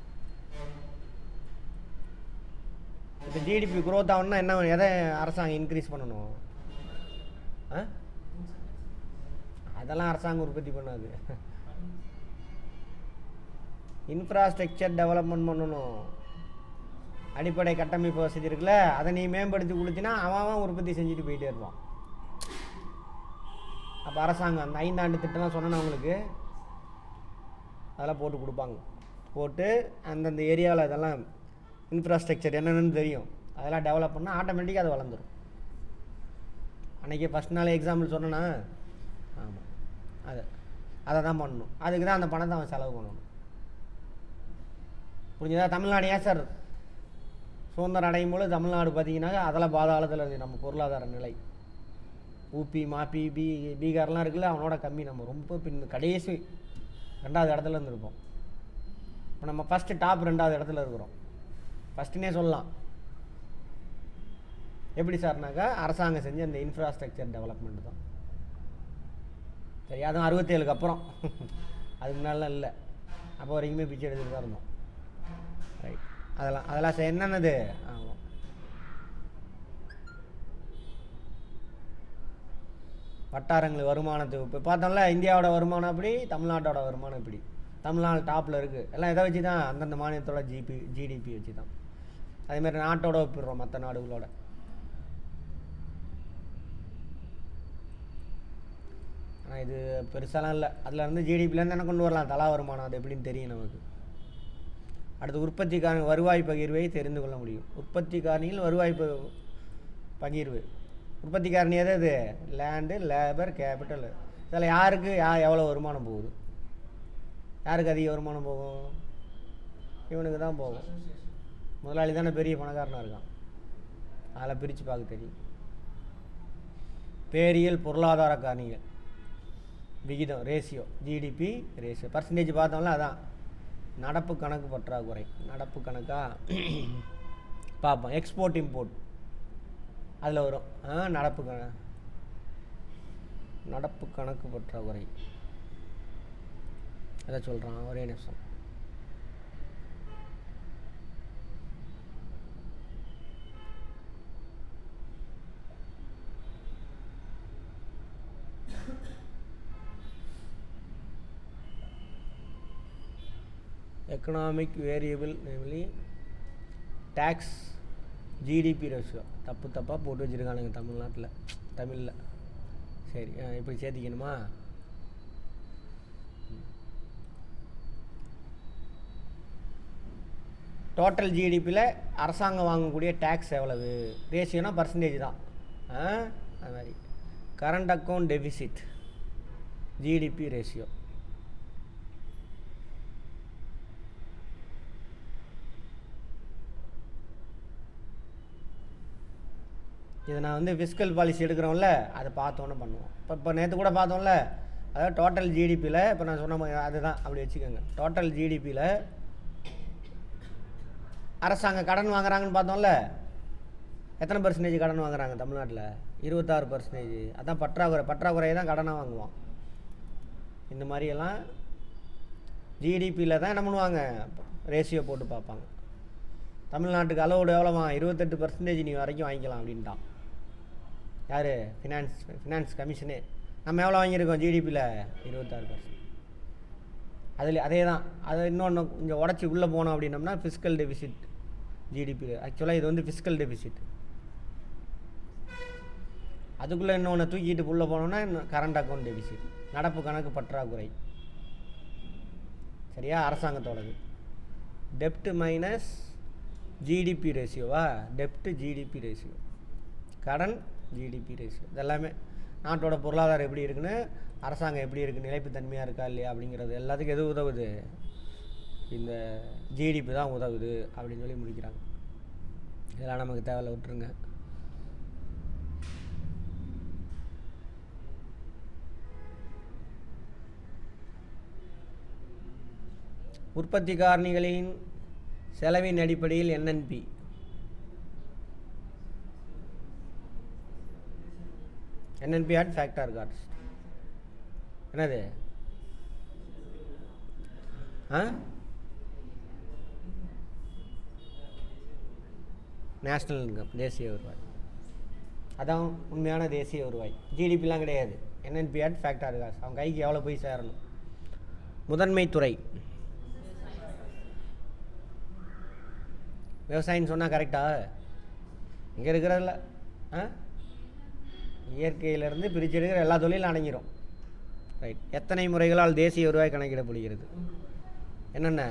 இப்போ ஜிடிபி க்ரோத் ஆகணும்னா என்ன, எதை அரசாங்கம் இன்க்ரீஸ் பண்ணணும்? அதெல்லாம் அரசாங்கம் உற்பத்தி பண்ணாது. இன்ஃப்ராஸ்ட்ரக்சர் டெவலப்மெண்ட் பண்ணணும். அடிப்படை கட்டமைப்பு வசதி இருக்குல்ல, அதை நீ மேம்படுத்தி கொடுத்தினா அவன் உற்பத்தி செஞ்சுட்டு போயிட்டே இருப்பான். அப்போ அரசாங்கம் அந்த 5 ஆண்டு திட்டம்லாம் சொன்னேன்னா அவங்களுக்கு அதெல்லாம் போட்டு கொடுப்பாங்க. போட்டு அந்தந்த ஏரியாவில் இதெல்லாம் இன்ஃப்ராஸ்ட்ரக்சர் என்னென்னு தெரியும், அதெல்லாம் டெவலப் பண்ணால் ஆட்டோமேட்டிக்காக அது வளர்ந்துடும். அன்றைக்கி ஃபஸ்ட் நாள் எக்ஸாம்பிள் சொன்னேன்னா, ஆமாம், அதை தான் பண்ணணும். அதுக்கு தான் அந்த பணத்தை அவன் செலவு பண்ணணும். புரிஞ்சுதா? தமிழ்நாடு ஏன் சார் சுதந்திரம் அடையும் போது தமிழ்நாடு பார்த்தீங்கன்னா அதெல்லாம் பாதாளத்தில் இருக்குது நம்ம பொருளாதார நிலை. ஊபி, மாப்பி, பீகார்லாம் இருக்குல்ல, அவனோட கம்மி. நம்ம ரொம்ப கடைசி 2வது இடத்துல இருந்துருப்போம். இப்போ நம்ம ஃபஸ்ட்டு டாப் 2வது இடத்துல இருக்கிறோம். ஃபஸ்ட்டுனே சொல்லலாம். எப்படி சார்னாக்கா அரசாங்கம் செஞ்ச அந்த இன்ஃப்ராஸ்ட்ரக்சர் டெவலப்மெண்ட் தான். சரி, அதுவும் 67க்கு அப்புறம், அதுக்கு முன்னாலாம் இல்லை. அப்போ வரைக்குமே பிச்சை எடுத்துகிட்டு தான் இருந்தோம். ரைட், அதெல்லாம் என்னென்னது. ஆமாம், வட்டாரங்கள் வருமானத்தை இப்போ பார்த்தோம்ல, இந்தியாவோட வருமானம் எப்படி, தமிழ்நாட்டோட வருமானம் எப்படி. தமிழ்நாடு டாப்பில் இருக்குது. எல்லாம் எதை வச்சு தான், அந்தந்த மாநிலத்தோட ஜிடிபி வச்சு தான். அதேமாதிரி நாட்டோட ஒப்பிடுறோம் மற்ற நாடுகளோட. ஆனால் இது பெருசாலாம் இல்லை. அதில் இருந்து ஜிடிபிலேருந்து என்ன கொண்டு வரலாம், தலா வருமானம், அது எப்படின்னு தெரியும் நமக்கு. அடுத்து உற்பத்தி காரணி வருவாய் பகிர்வை தெரிந்து கொள்ள முடியும். உற்பத்தி காரணியில் வருவாய் பகிர்வு. உற்பத்தி காரணி எது, லேண்டு, லேபர், கேபிட்டல். இதில் யாருக்கு எவ்வளோ வருமானம் போகுது, யாருக்கு அதிக வருமானம் போகும், இவனுக்கு தான் போகும். முதலாளி தானே பெரிய பணக்காரனாக இருக்கான். அதில் பிரித்து பார்க்க தெரியும். பேரியல் பொருளாதார காரணிகள் விகிதம் ரேஷியோ, ஜிடிபி ரேஷியோ பர்சன்டேஜ் பார்த்தோம்ல, அதான் நடப்பு கணக்கு பற்றாக்குறை. நடப்பு கணக்காக பார்ப்போம். எக்ஸ்போர்ட் இம்போர்ட் அதில் வரும். நடப்பு கணக்கு பற்றாக்குறை அதை சொல்கிறான். ஒரே நிமிஷம். Economic variable namely tax GDP ratio. தப்பாக போட்டு வச்சுருக்கானுங்க தமிழில். சரி, இப்படி சேர்த்திக்கணுமா? டோட்டல் ஜிடிபியில் அரசாங்கம் வாங்கக்கூடிய டேக்ஸ் எவ்வளவு? ரேஷியோனா பர்சன்டேஜ் தான். அது மாதிரி current account deficit GDP ratio. இதை நான் வந்து ஃபிஸ்கல் பாலிசி எடுக்கிறோம்ல, அதை பார்த்தோன்னே பண்ணுவோம். இப்போ நேற்று கூட பார்த்தோம்ல, அதாவது டோட்டல் ஜிடிபியில் இப்போ நான் சொன்ன அதுதான், அப்படி வச்சுக்கோங்க. டோட்டல் ஜிடிபியில் அரசாங்கம் கடன் வாங்குறாங்கன்னு பார்த்தோம்ல, எத்தனை பர்சன்டேஜ் கடன் வாங்குறாங்க தமிழ்நாட்டில்? 26%. அதான் பற்றாக்குறையை தான் கடனாக வாங்குவான். இந்த மாதிரியெல்லாம் ஜிடிபியில் தான் என்ன பண்ணுவாங்க, ரேஷியோ போட்டு பார்ப்பாங்க. தமிழ்நாட்டுக்கு அளவோடு எவ்வளோமா? 28% நீ வரைக்கும் வாங்கிக்கலாம் அப்படின்ட்டான். யார்? ஃபினான்ஸ் கமிஷனே. நம்ம எவ்வளோ வாங்கியிருக்கோம் ஜிடிபியில்? 26%. அதே தான். அதை இன்னொன்று கொஞ்சம் உடச்சி உள்ளே போனோம் அப்படின்னோம்னா ஃபிஸ்கல் டெபிசிட் ஜிடிபியில். ஆக்சுவலாக இது வந்து ஃபிஸ்கல் டெபிசிட். அதுக்குள்ளே இன்னொன்று தூக்கிட்டு உள்ளே போனோம்னா கரண்ட் அக்கௌண்ட் டெபிசிட், நடப்பு கணக்கு பற்றாக்குறை. சரியா? அரசாங்கத்தோடது. டெப்ட் மைனஸ் ஜிடிபி ரேஷியோவா? டெப்ட் ஜிடிபி ரேஷியோ, கடன் ஜிடிபி ரேஷியோ. இதெல்லாமே நாட்டோட பொருளாதாரம் எப்படி இருக்குன்னு, அரசாங்கம் எப்படி இருக்குது, நிலைப்புத்தன்மையாக இருக்கா இல்லையா அப்படிங்கிறது எல்லாத்துக்கும் எது உதவுது? இந்த ஜிடிபி தான் உதவுது அப்படின்னு சொல்லி முடிக்கிறாங்க. இதெல்லாம் நமக்கு தேவையில்ல, விட்டுருங்க. உற்பத்தி காரணிகளின் செலவின் அடிப்படையில் NNP. NNP at factor cost. என்னது? நேஷ்னல் இன்கம், தேசிய வருவாய். அதான் உண்மையான தேசிய வருவாய். ஜிடிபிலாம் கிடையாது. NNP at factor cost. அவன் கைக்கு எவ்வளோ போய் சேரணும்? முதன்மை துறை விவசாயின்னு சொன்னால் கரெக்டா? இங்கே இருக்கிறதில்ல. இயற்கையிலேருந்து பிரித்து எடுக்கிற எல்லா தொழிலும் அடங்கிடும். ரைட். எத்தனை முறைகளால் தேசிய வருவாய் கணக்கிடப்படுகிறது? என்னென்ன?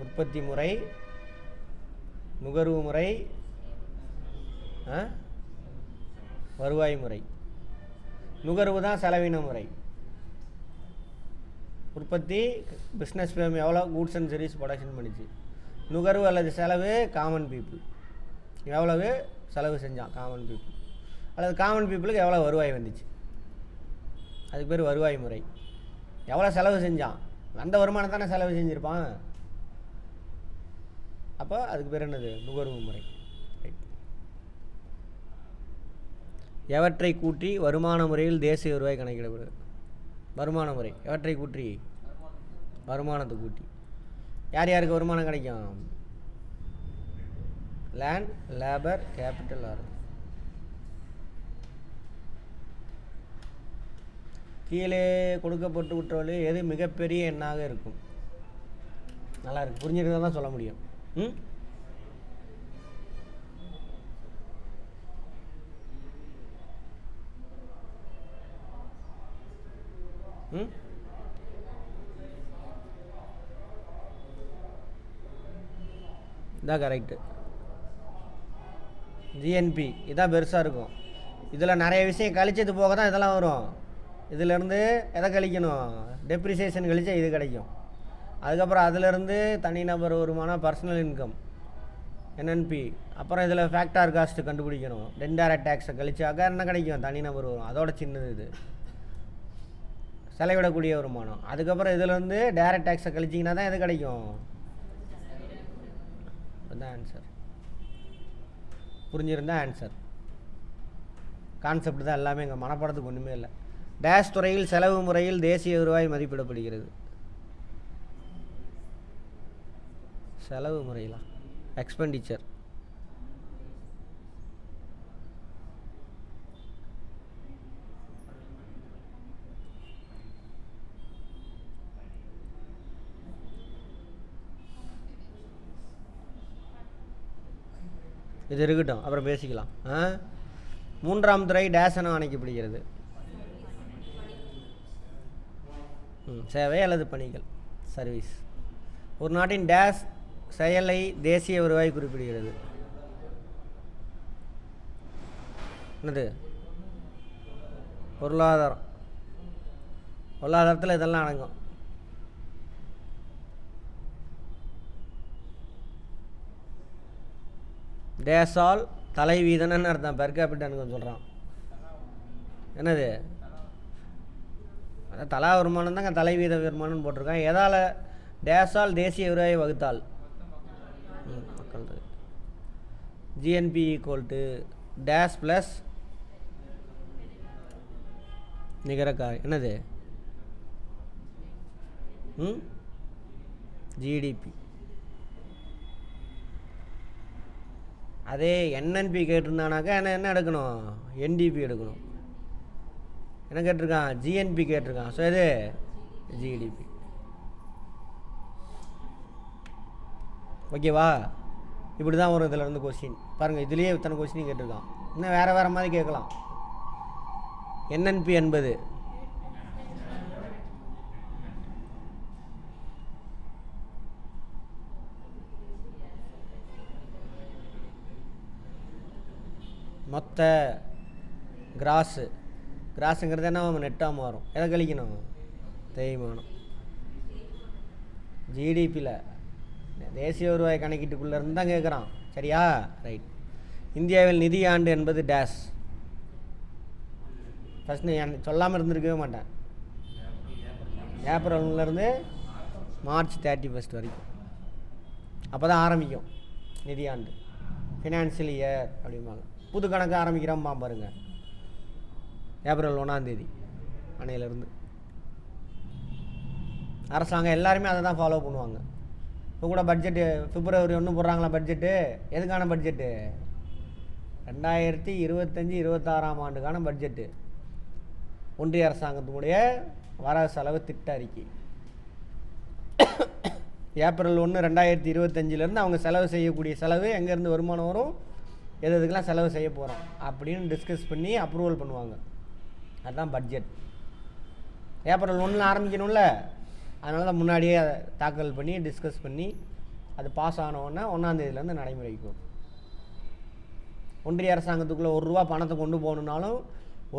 உற்பத்தி முறை, நுகர்வு முறை, வருவாய் முறை. நுகர்வு தான் செலவின முறை. உற்பத்தி பிஸ்னஸ் ஃபேம் எவ்வளோ கூட்ஸ் அண்ட் சர்வீஸ் ப்ரொடக்ஷன் பண்ணிச்சு. நுகர்வு அல்லது செலவு காமன் பீப்புள் எவ்வளவு செலவு செஞ்சான், காமன் பீப்புள். அல்லது காமன் பீப்புளுக்கு எவ்வளோ வருவாய் வந்துச்சு, அதுக்கு பேர் வருவாய் முறை. எவ்வளோ செலவு செஞ்சான், அந்த வருமானம் தானே செலவு செஞ்சுருப்பான். அப்போ அதுக்கு பேர் என்னது? நுகர்வு முறை. எவற்றை கூட்டி வருமான முறையில் தேசிய வருவாய் கணக்கிடப்படுது? வருமான முறை எவற்றை கூட்டி? வருமானத்தை கூட்டி. யார் யாருக்கு வருமானம் கிடைக்கும்? Land, labour, capital are. கீழே கொடுக்கப்பட்டு விட்டவர்களே எது மிகப்பெரிய எண்ணாக இருக்கும்? நல்லா இருக்கு, புரிஞ்சிருந்தா தான் சொல்ல முடியும். இதான் கரெக்டு. ஜிஎன்பி இதான் பெருசாக இருக்கும். இதில் நிறைய விஷயம் கழிச்சது போக தான் இதெல்லாம் வரும். இதிலேருந்து எதை கழிக்கணும்? டெப்ரிசியேஷன் கழிச்சா இது கிடைக்கும். அதுக்கப்புறம் அதிலிருந்து தனிநபர் வருமானம் பர்சனல் இன்கம் என்என்பி. அப்புறம் இதில் ஃபேக்டார் காஸ்ட்டு கண்டுபிடிக்கணும். இன்டைரக்ட் டேக்ஸை கழிச்சாக்கா என்ன கிடைக்கும்? தனிநபர் வரும். அதோட சின்னது இது செலவிடக்கூடிய வருமானம். அதுக்கப்புறம் இதிலேருந்து டைரக்ட் டேக்ஸை கழிச்சிங்கன்னா தான் எது கிடைக்கும்? அதுதான் ஆன்சர். புரிஞ்சிருந்தா ஆன்சர். கான்செப்ட் தான் எல்லாமே. எங்கள் மனப்பாடத்துக்கு ஒன்றுமே இல்லை. டேஷ் துறையில் செலவு முறையில் தேசிய வருவாய் மதிப்பிடப்படுகிறது. செலவு முறையிலா? எக்ஸ்பெண்டிச்சர். இது இருக்கட்டும், அப்புறம் பேசிக்கலாம். மூன்றாம் துறை டேஷ் என அணைக்கப்படுகிறது. சேவை அல்லது பணிகள், சர்வீஸ். ஒரு நாட்டின் டேஷ் செயலை தேசிய வருவாய் குறிப்பிடுகிறது. என்னது? பொருளாதாரம். பொருளாதாரத்தில் இதெல்லாம் அடங்கும். டேஸால் தலைவீதன்னு அர்த்தம். பெர் கேபிட்டான்னு சொல்கிறான். என்னது? அதான் தலா வருமானம் தாங்க தலைவீத வருமானம்னு போட்டிருக்கான். எதால்? டேஸால் தேசிய வருவாயை வகுத்தால். மக்கள் GNP equal to dash plus நிகரக்கார். என்னது? ஜிடிபி. அதே என்என்பி கேட்டிருந்தானாக்கா என்ன எடுக்கணும்? என்டிபி எடுக்கணும். என்ன கேட்டிருக்கான்? ஜிஎன்பி கேட்டிருக்கான். ஸோ இது ஜிடிபி. ஓகேவா? இப்படி தான் வரும் இதில் இருந்து கொஸ்டின். பாருங்கள், இதுலேயே இத்தனை கொஸ்டின் கேட்டிருக்கான். இன்னும் வேறு வேறு மாதிரி கேட்கலாம். என்என்பி என்பது மொத்த கிராஸு. கிராஸுங்கிறது என்ன? நெட்டாக மாறும். எதை கழிக்கணும்? தேய்மானம். ஜிடிபியில் தேசிய வருவாய் கணக்கீட்டுக்குள்ளே இருந்து தான் கேட்குறான். சரியா? ரைட். இந்தியாவில் நிதி ஆண்டு என்பது டேஷ். ஃபஸ்ட்டு சொல்லாமல் இருந்திருக்கவே மாட்டேன். ஏப்ரல் 1லேருந்து மார்ச் 31 வரைக்கும். அப்போ தான் ஆரம்பிக்கும் நிதியாண்டு. ஃபினான்ஷியல் இயர் அப்படிம்பாங்க. புது கணக்கு ஆரம்பிக்கிறோம்மா பாருங்கள். ஏப்ரல் 1 அன்னையிலேருந்து அரசாங்கம் எல்லாருமே அதை தான் ஃபாலோ பண்ணுவாங்க. இப்போ கூட பட்ஜெட்டு பிப்ரவரி 1 போடுறாங்களா பட்ஜெட்டு? எதுக்கான பட்ஜெட்டு? 2025-26 ஆண்டுக்கான பட்ஜெட்டு. ஒன்றிய அரசாங்கத்தினுடைய வரவு செலவு திட்ட அறிக்கை. ஏப்ரல் 1 2025 அவங்க செலவு செய்யக்கூடிய செலவு எங்கேருந்து வருமானம் வரும், எது எதுக்கெல்லாம் செலவு செய்ய போகிறோம் அப்படின்னு டிஸ்கஸ் பண்ணி அப்ரூவல் பண்ணுவாங்க. அதுதான் பட்ஜெட். ஏப்ரல் 1 ஆரம்பிக்கணும்ல, அதனால தான் முன்னாடியே அதை தாக்கல் பண்ணி டிஸ்கஸ் பண்ணி அது பாஸ் ஆனவுடனே 1ஆம் தேதியிலேருந்து நடைமுறைக்கு வரும். ஒன்றிய அரசாங்கத்துக்குள்ளே ₹1 பணத்தை கொண்டு போகணுன்னாலும்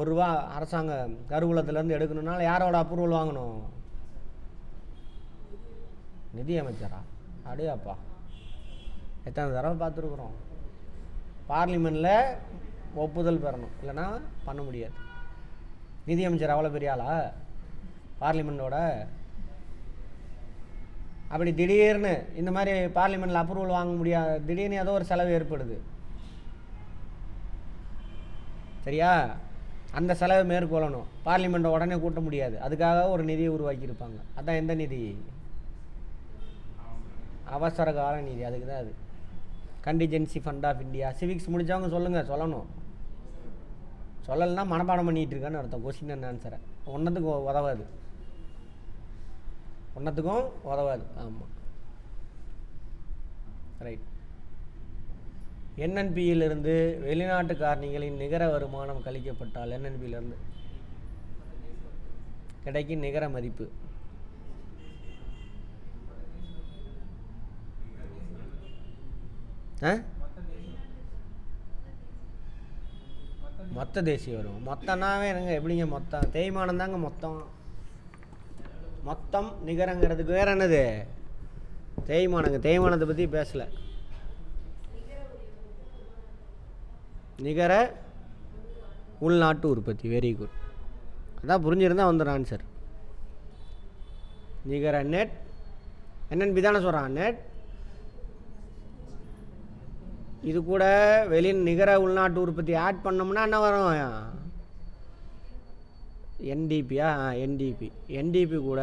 ₹1 அரசாங்க கருவூலத்திலேருந்து எடுக்கணுன்னாலும் யாரோட அப்ரூவல் வாங்கணும்? நிதி அமைச்சரா? அப்படியாப்பா, எத்தனை தடவை பார்த்துருக்குறோம். பார்லிமெண்ட்டில் ஒப்புதல் பெறணும், இல்லைன்னா பண்ண முடியாது. நிதி அமைச்சர் அவ்வளோ பெரிய ஆளா பார்லிமெண்ட்டோட? அப்படி திடீர்னு இந்த மாதிரி பார்லிமெண்ட்டில் அப்ரூவல் வாங்க முடியாது, திடீர்னு ஏதோ ஒரு செலவு ஏற்படுது, சரியா? அந்த செலவை மேற்கொள்ளணும். பார்லிமெண்ட்டை உடனே கூட்ட முடியாது, அதுக்காக ஒரு நிதியை உருவாக்கியிருப்பாங்க. அதான் எந்த நிதி? அவசர கால நிதி. அதுக்கு தான் அது contingency fund of India. Civics முடித்தவங்க சொல்லுங்கள், சொல்லணும். சொல்லலைன்னா மனப்பாடம் பண்ணிகிட்டு இருக்கான்னு அர்த்தம். கொஸ்டின் அண்ட் ஆன்சரை ஒன்றத்துக்கும் உதவாது, ஒன்றத்துக்கும் உதவாது. ஆமாம், ரைட். என்என்பியிலிருந்து வெளிநாட்டு காரணிகளின் நிகர வருமானம் கழிக்கப்பட்டால் என்என்பியிலிருந்து கிடைக்கும் நிகர மதிப்பு மொத்த தேசிய வரும். மொத்தம்னாவே எனக்கு எப்படிங்க மொத்தம்? தேய்மானம் தாங்க மொத்தம். மொத்தம் நிகரங்கிறதுக்கு வேறு என்னது? தேய்மானங்க. தேய்மானத்தை பற்றி பேசலை. நிகர உள்நாட்டு உற்பத்தி. Very good. அதான் புரிஞ்சிருந்தா வந்துடும் ஆன்சர். நிகர நெட் என்னன்னு தானே சொல்கிறான். நெட் இது கூட நிகர உள்நாட்டு உற்பத்தி ஆட் பண்ணோம்னா என்ன வரும்? என்டிபியா? என்டிபி. என்டிபி கூட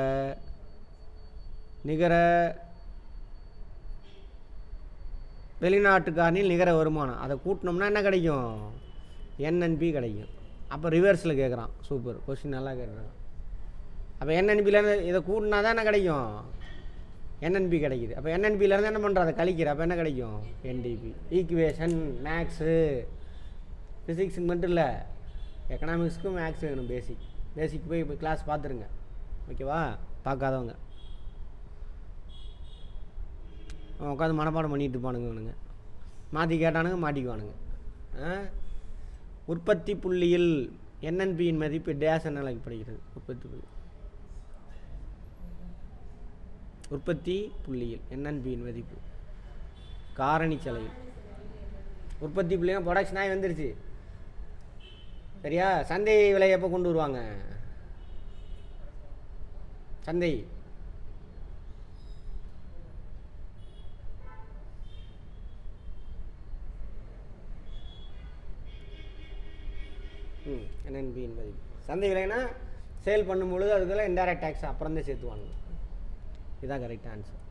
நிகர வெளிநாட்டுக்காரனில் நிகர வருமானம் அதை கூட்டினோம்னா என்ன கிடைக்கும்? என்என்பி கிடைக்கும். அப்போ ரிவர்ஸில் கேட்குறான். சூப்பர் கொஸ்டின், நல்லா கேட்குறான். அப்போ என்என்பிலேருந்து இதை கூட்டினா தான் என்ன கிடைக்கும்? என்என்பி கிடைக்குது. அப்போ என்என்பிலேருந்து என்ன பண்ணுற? அதை கழிக்கிற. அப்போ என்ன கிடைக்கும்? என்டிபி. ஈக்குவேஷன் மேக்ஸு ஃபிசிக்ஸுக்கு மட்டும் இல்லை, எக்கனாமிக்ஸுக்கும் மேக்ஸ் வேணும். பேசிக் போய் இப்போ கிளாஸ் பார்த்துருங்க. ஓகேவா? பார்க்காதவங்க உட்காந்து மனப்பாடம் பண்ணிட்டு இருப்பானுங்க. இவனுங்க மாற்றி கேட்டானுங்க, மாட்டிக்குவானுங்க. உற்பத்தி புள்ளியில் என்என்பியின் மதிப்பு டேஸ் என்ன அழைக்கப்படுகிறது? உற்பத்தி புள்ளியில் என்என்பியின் மதிப்பு காரணி செலவு. உற்பத்தி புள்ளியும் ப்ரொடக்ஷனாக வந்துருச்சு. சரியா? சந்தை விலை எப்போ கொண்டு வருவாங்க? சந்தை என்என்பியின் மதிப்பு. சந்தை விலைன்னா சேல் பண்ணும்பொழுது அதுக்கெல்லாம் இன்டைரக்ட் டேக்ஸ் அப்புறம் தான் சேர்த்துவாங்க. இதுதான் கரெக்ட் ஆன்சர்.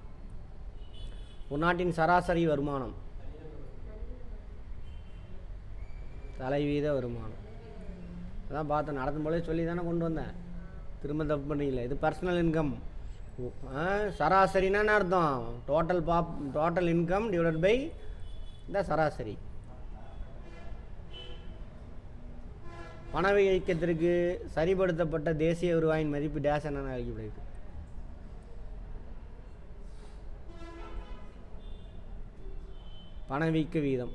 ஒரு நாட்டின் சராசரி வருமானம் தலைவீத வருமானம். அதான் பார்த்தேன், நடத்தும் போலே சொல்லி தானே கொண்டு வந்தேன். திரும்ப தப்பு பண்ணிக்கல. இது பர்சனல் இன்கம். சராசரினா என்ன அர்த்தம்? Total income divided by the சராசரி. பணவீக்கத்திற்கு சரிப்படுத்தப்பட்ட தேசிய வருவாயின் மதிப்பு டேஸ் என்னென்ன அழைக்கப்படுகிறது? பணவீக்க வீதம்.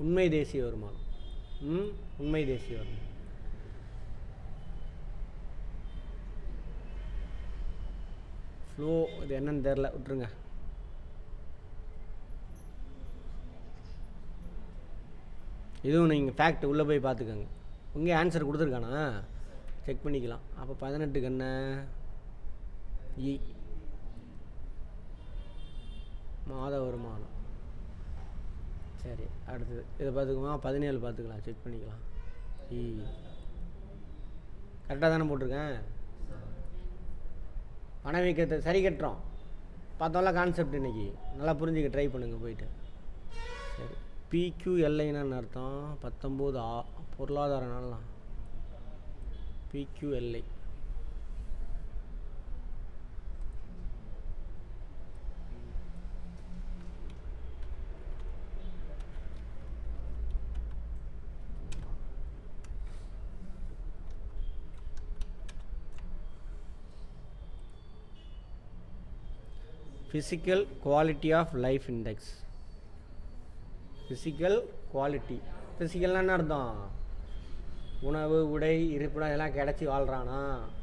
உண்மை தேசிய வருமானம். உண்மை தேசிய வருமானம். ஃப்ளோ இது என்னன்னு தெரில, விட்டுருங்க. இதுவும் நீங்கள் ஃபேக்ட் உள்ளே போய் பார்த்துக்கோங்க. உங்கே ஆன்சர் கொடுத்துருக்கானா செக் பண்ணிக்கலாம். அப்போ 18க்கு என்ன? இ மாத வருமானம். சரி, அடுத்தது இதை பார்த்துக்குமா? 17 பார்த்துக்கலாம், செக் பண்ணிக்கலாம். இ கரெக்டாக தானே போட்டிருக்கேன்? பணவீக்கத்தை சரி கட்டுறோம். பார்த்தோம்ல கான்செப்ட். இன்றைக்கி நல்லா புரிஞ்சுக்க ட்ரை பண்ணுங்கள் போயிட்டு. சரி, பிக்யூஎல்ஐன்னு அர்த்தம். 19 பொருளாதார நாளா? PQLI physical quality of life index. Physical quality. ஃபிசிக்கல்னா என்ன அர்த்தம்? உணவு, உடை, இருப்பிடம் இதெல்லாம் கிடச்சி வாழ்கிறானா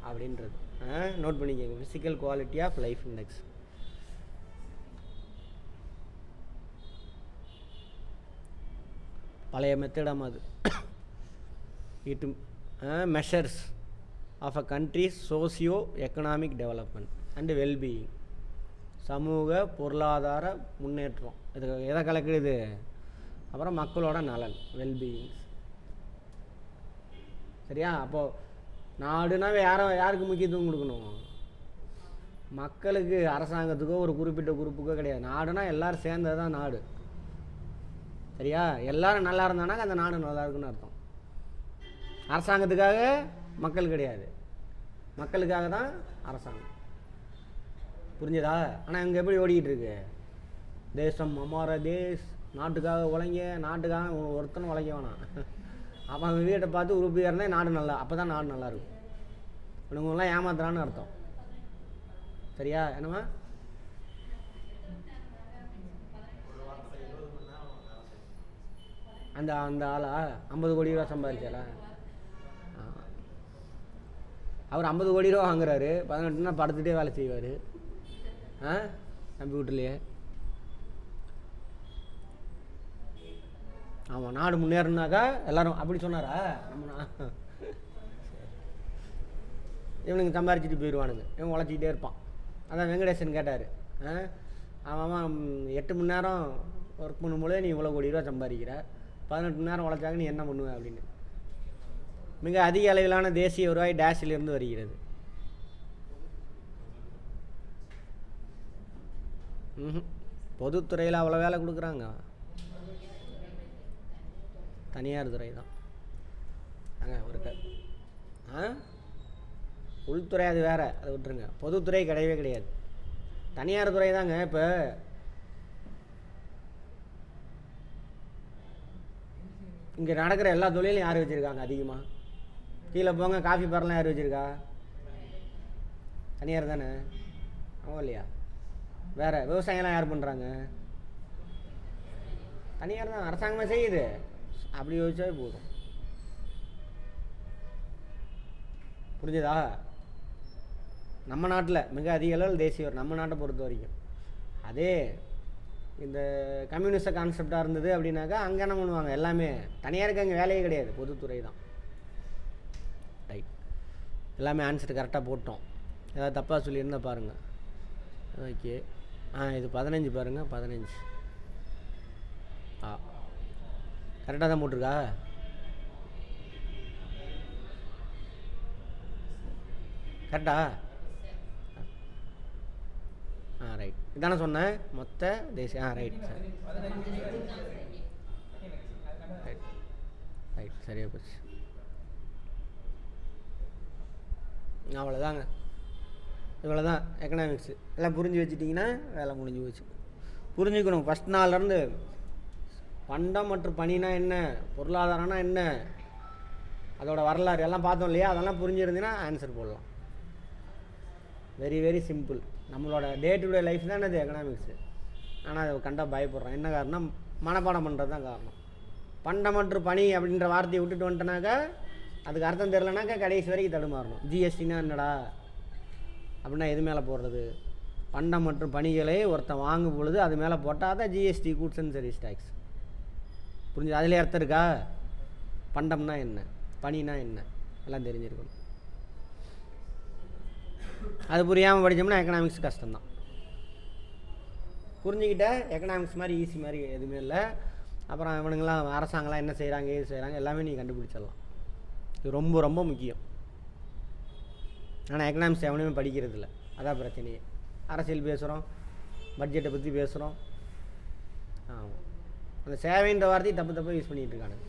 அப்படின்றது. நோட் பண்ணிக்கோங்க. Physical quality of life index. பழைய மெத்தடம் அது. It measures of a country's socio economic development and wellbeing. சமூக பொருளாதார முன்னேற்றம் இது எதை கலக்குது? அப்புறம் மக்களோட நலன், வெல்பீயிங்ஸ். சரியா? அப்போது நாடுனாவே யாருக்கு முக்கியத்துவம் கொடுக்கணும்? மக்களுக்கு, அரசாங்கத்துக்கோ ஒரு குறிப்பிட்ட குரூப்புக்கோ கிடையாது. நாடுனா எல்லோரும் சேர்ந்தது தான் நாடு. சரியா? எல்லோரும் நல்லா இருந்தானாக்க அந்த நாடு நல்லா இருக்குன்னு அர்த்தம். அரசாங்கத்துக்காக மக்கள் கிடையாது, மக்களுக்காக தான் அரசாங்கம். புரிஞ்சதா? ஆனால் இங்கே எப்படி ஓடிக்கிட்டு இருக்கு? தேசம் அமார தேஸ், நாட்டுக்காக உழைங்க, நாட்டுக்காக ஒருத்தனும் உழைக்க வேணாம். அப்போ அவங்க வீட்டை பார்த்து உறுப்பியாக இருந்தால் நாடு நல்லா, அப்போ தான் நாடு நல்லாயிருக்கும். இவங்கெல்லாம் ஏமாத்துறான்னு அர்த்தம். சரியா? என்னம்மா? அந்த அந்த ஆளா 50 கோடி ரூபா சம்பாதிச்சாரா? அவர் 50 கோடி ரூபா வாங்குறாரு, 18னா படுத்துகிட்டே வேலை செய்வார் கம்ப்யூட்டர்லேயே. ஆமாம், நாடு முன்னேறினாக்கா எல்லோரும் அப்படி சொன்னாரா? நம்ம இவனுங்க சம்பாரிச்சிட்டு போயிடுவானுங்க, இவன் உழைச்சிக்கிட்டே இருப்பான். அதான் வெங்கடேசன் கேட்டார், அவன் 8 மணி நேரம் ஒர்க் பண்ணும்போதே நீ இவ்வளோ கோடி ரூபா சம்பாதிக்கிற, 18 மணி நேரம் உழைச்சாக்க நீ என்ன பண்ணுவ அப்படின்னு. மிக அதிக அளவிலான தேசிய வருவாய் டேஷிலிருந்து வருகிறது. பொதுத்துறையில் அவ்வளோ வேலை கொடுக்குறாங்க, தனியார் துறை தான் ஒரு உள்துறை அது வேறு, அதை விட்டுருங்க. பொதுத்துறை கிடையவே கிடையாது, தனியார் துறை தாங்க. இப்போ இங்கே நடக்கிற எல்லா தொழிலையும் யார் வச்சுருக்காங்க அதிகமாக? கீழே போங்க, காஃபி பார்லாம் யார் வச்சுருக்கா? தனியார் தானே, ஆமாம் இல்லையா? வேறு விவசாயம்லாம் யார் பண்ணுறாங்க? தனியார் தான், அரசாங்கமே செய்யுது. அப்படி யோசிச்சாவே போதும். புரிஞ்சுதா? நம்ம நாட்டில் மிக அதிக அளவில் தேசிய நம்ம நாட்டை பொறுத்த வரைக்கும். அதே இந்த கம்யூனிஸ்ட கான்செப்டாக இருந்தது அப்படின்னாக்கா அங்கே என்ன பண்ணுவாங்க, எல்லாமே தனியாருக்கு அங்கே வேலையே கிடையாது, பொதுத்துறை தான். ரைட், எல்லாமே ஆன்சர் கரெக்டாக போட்டோம். ஏதாவது தப்பாக சொல்லியிருந்தால் பாருங்கள். ஓகே, இது 15 பாருங்கள், 15 கரெக்டாக தான் போட்டிருக்கா? கரெக்டா? ரைட், இதானே சொன்னேன் மொத்த தேசிய. ரைட் சார், ரைட் ரைட், சரியாக போச்சு. அவ்வளோதாங்க, இவ்வளோ தான் எக்கனாமிக்ஸு. எல்லாம் புரிஞ்சு வச்சுட்டிங்கன்னா வேலை முடிஞ்சு போச்சு. புரிஞ்சுக்கணும் ஃபஸ்ட் நாள்லேருந்து. பண்டம் மற்றும் பணினா என்ன, பொருளாதாரம்னா என்ன, அதோட வரலாறு எல்லாம் பார்த்தோம் இல்லையா? அதெல்லாம் புரிஞ்சிருந்தீங்கன்னா ஆன்சர் போடலாம். Very very simple. நம்மளோட டே டு டே லைஃப் தான் அது எக்கனாமிக்ஸு. ஆனால் அதை கண்டா பயப்படுறோம். என்ன காரணம்? மனப்பாடம் பண்ணுறது தான் காரணம். பண்டம் மற்றும் பணி அப்படின்ற வார்த்தையை விட்டுட்டு வந்துட்டனாக்கா அதுக்கு அர்த்தம் தெரிலனாக்கா கடைசி வரைக்கும் தடுமாறணும். ஜிஎஸ்டினா என்னடா அப்படின்னா எது மேலே போடுறது? பண்டம் மற்றும் பணிகளை ஒருத்தன் வாங்கும் பொழுது அது மேலே போட்டால் தான் GST, goods and service tax. புரிஞ்சு? அதிலே அர்த்தம் இருக்கா? பண்டம்னா என்ன, பணினா என்ன, எல்லாம் தெரிஞ்சிருக்கணும். அது புரியாமல் படித்தோம்னா எக்கனாமிக்ஸ் கஷ்டம்தான். புரிஞ்சுக்கிட்ட எக்கனாமிக்ஸ் மாதிரி ஈஸி மாதிரி எதுவுமே இல்லை. அப்புறம் இவனுங்களாம் அரசாங்கலாம் என்ன செய்கிறாங்க, ஏது செய்கிறாங்க எல்லாமே நீங்கள் கண்டுபிடிச்சிடலாம். இது ரொம்ப ரொம்ப முக்கியம். ஆனால் எக்கனாமிக்ஸ் எவனுமே படிக்கிறது இல்லை, அதான் பிரச்சனையே. அரசியல் பேசுகிறோம், பட்ஜெட்டை பற்றி பேசுகிறோம். ஆமாம், அந்த சேவைன்ற வார்த்தையை தப்பு யூஸ் பண்ணிகிட்டு இருக்கானுங்க.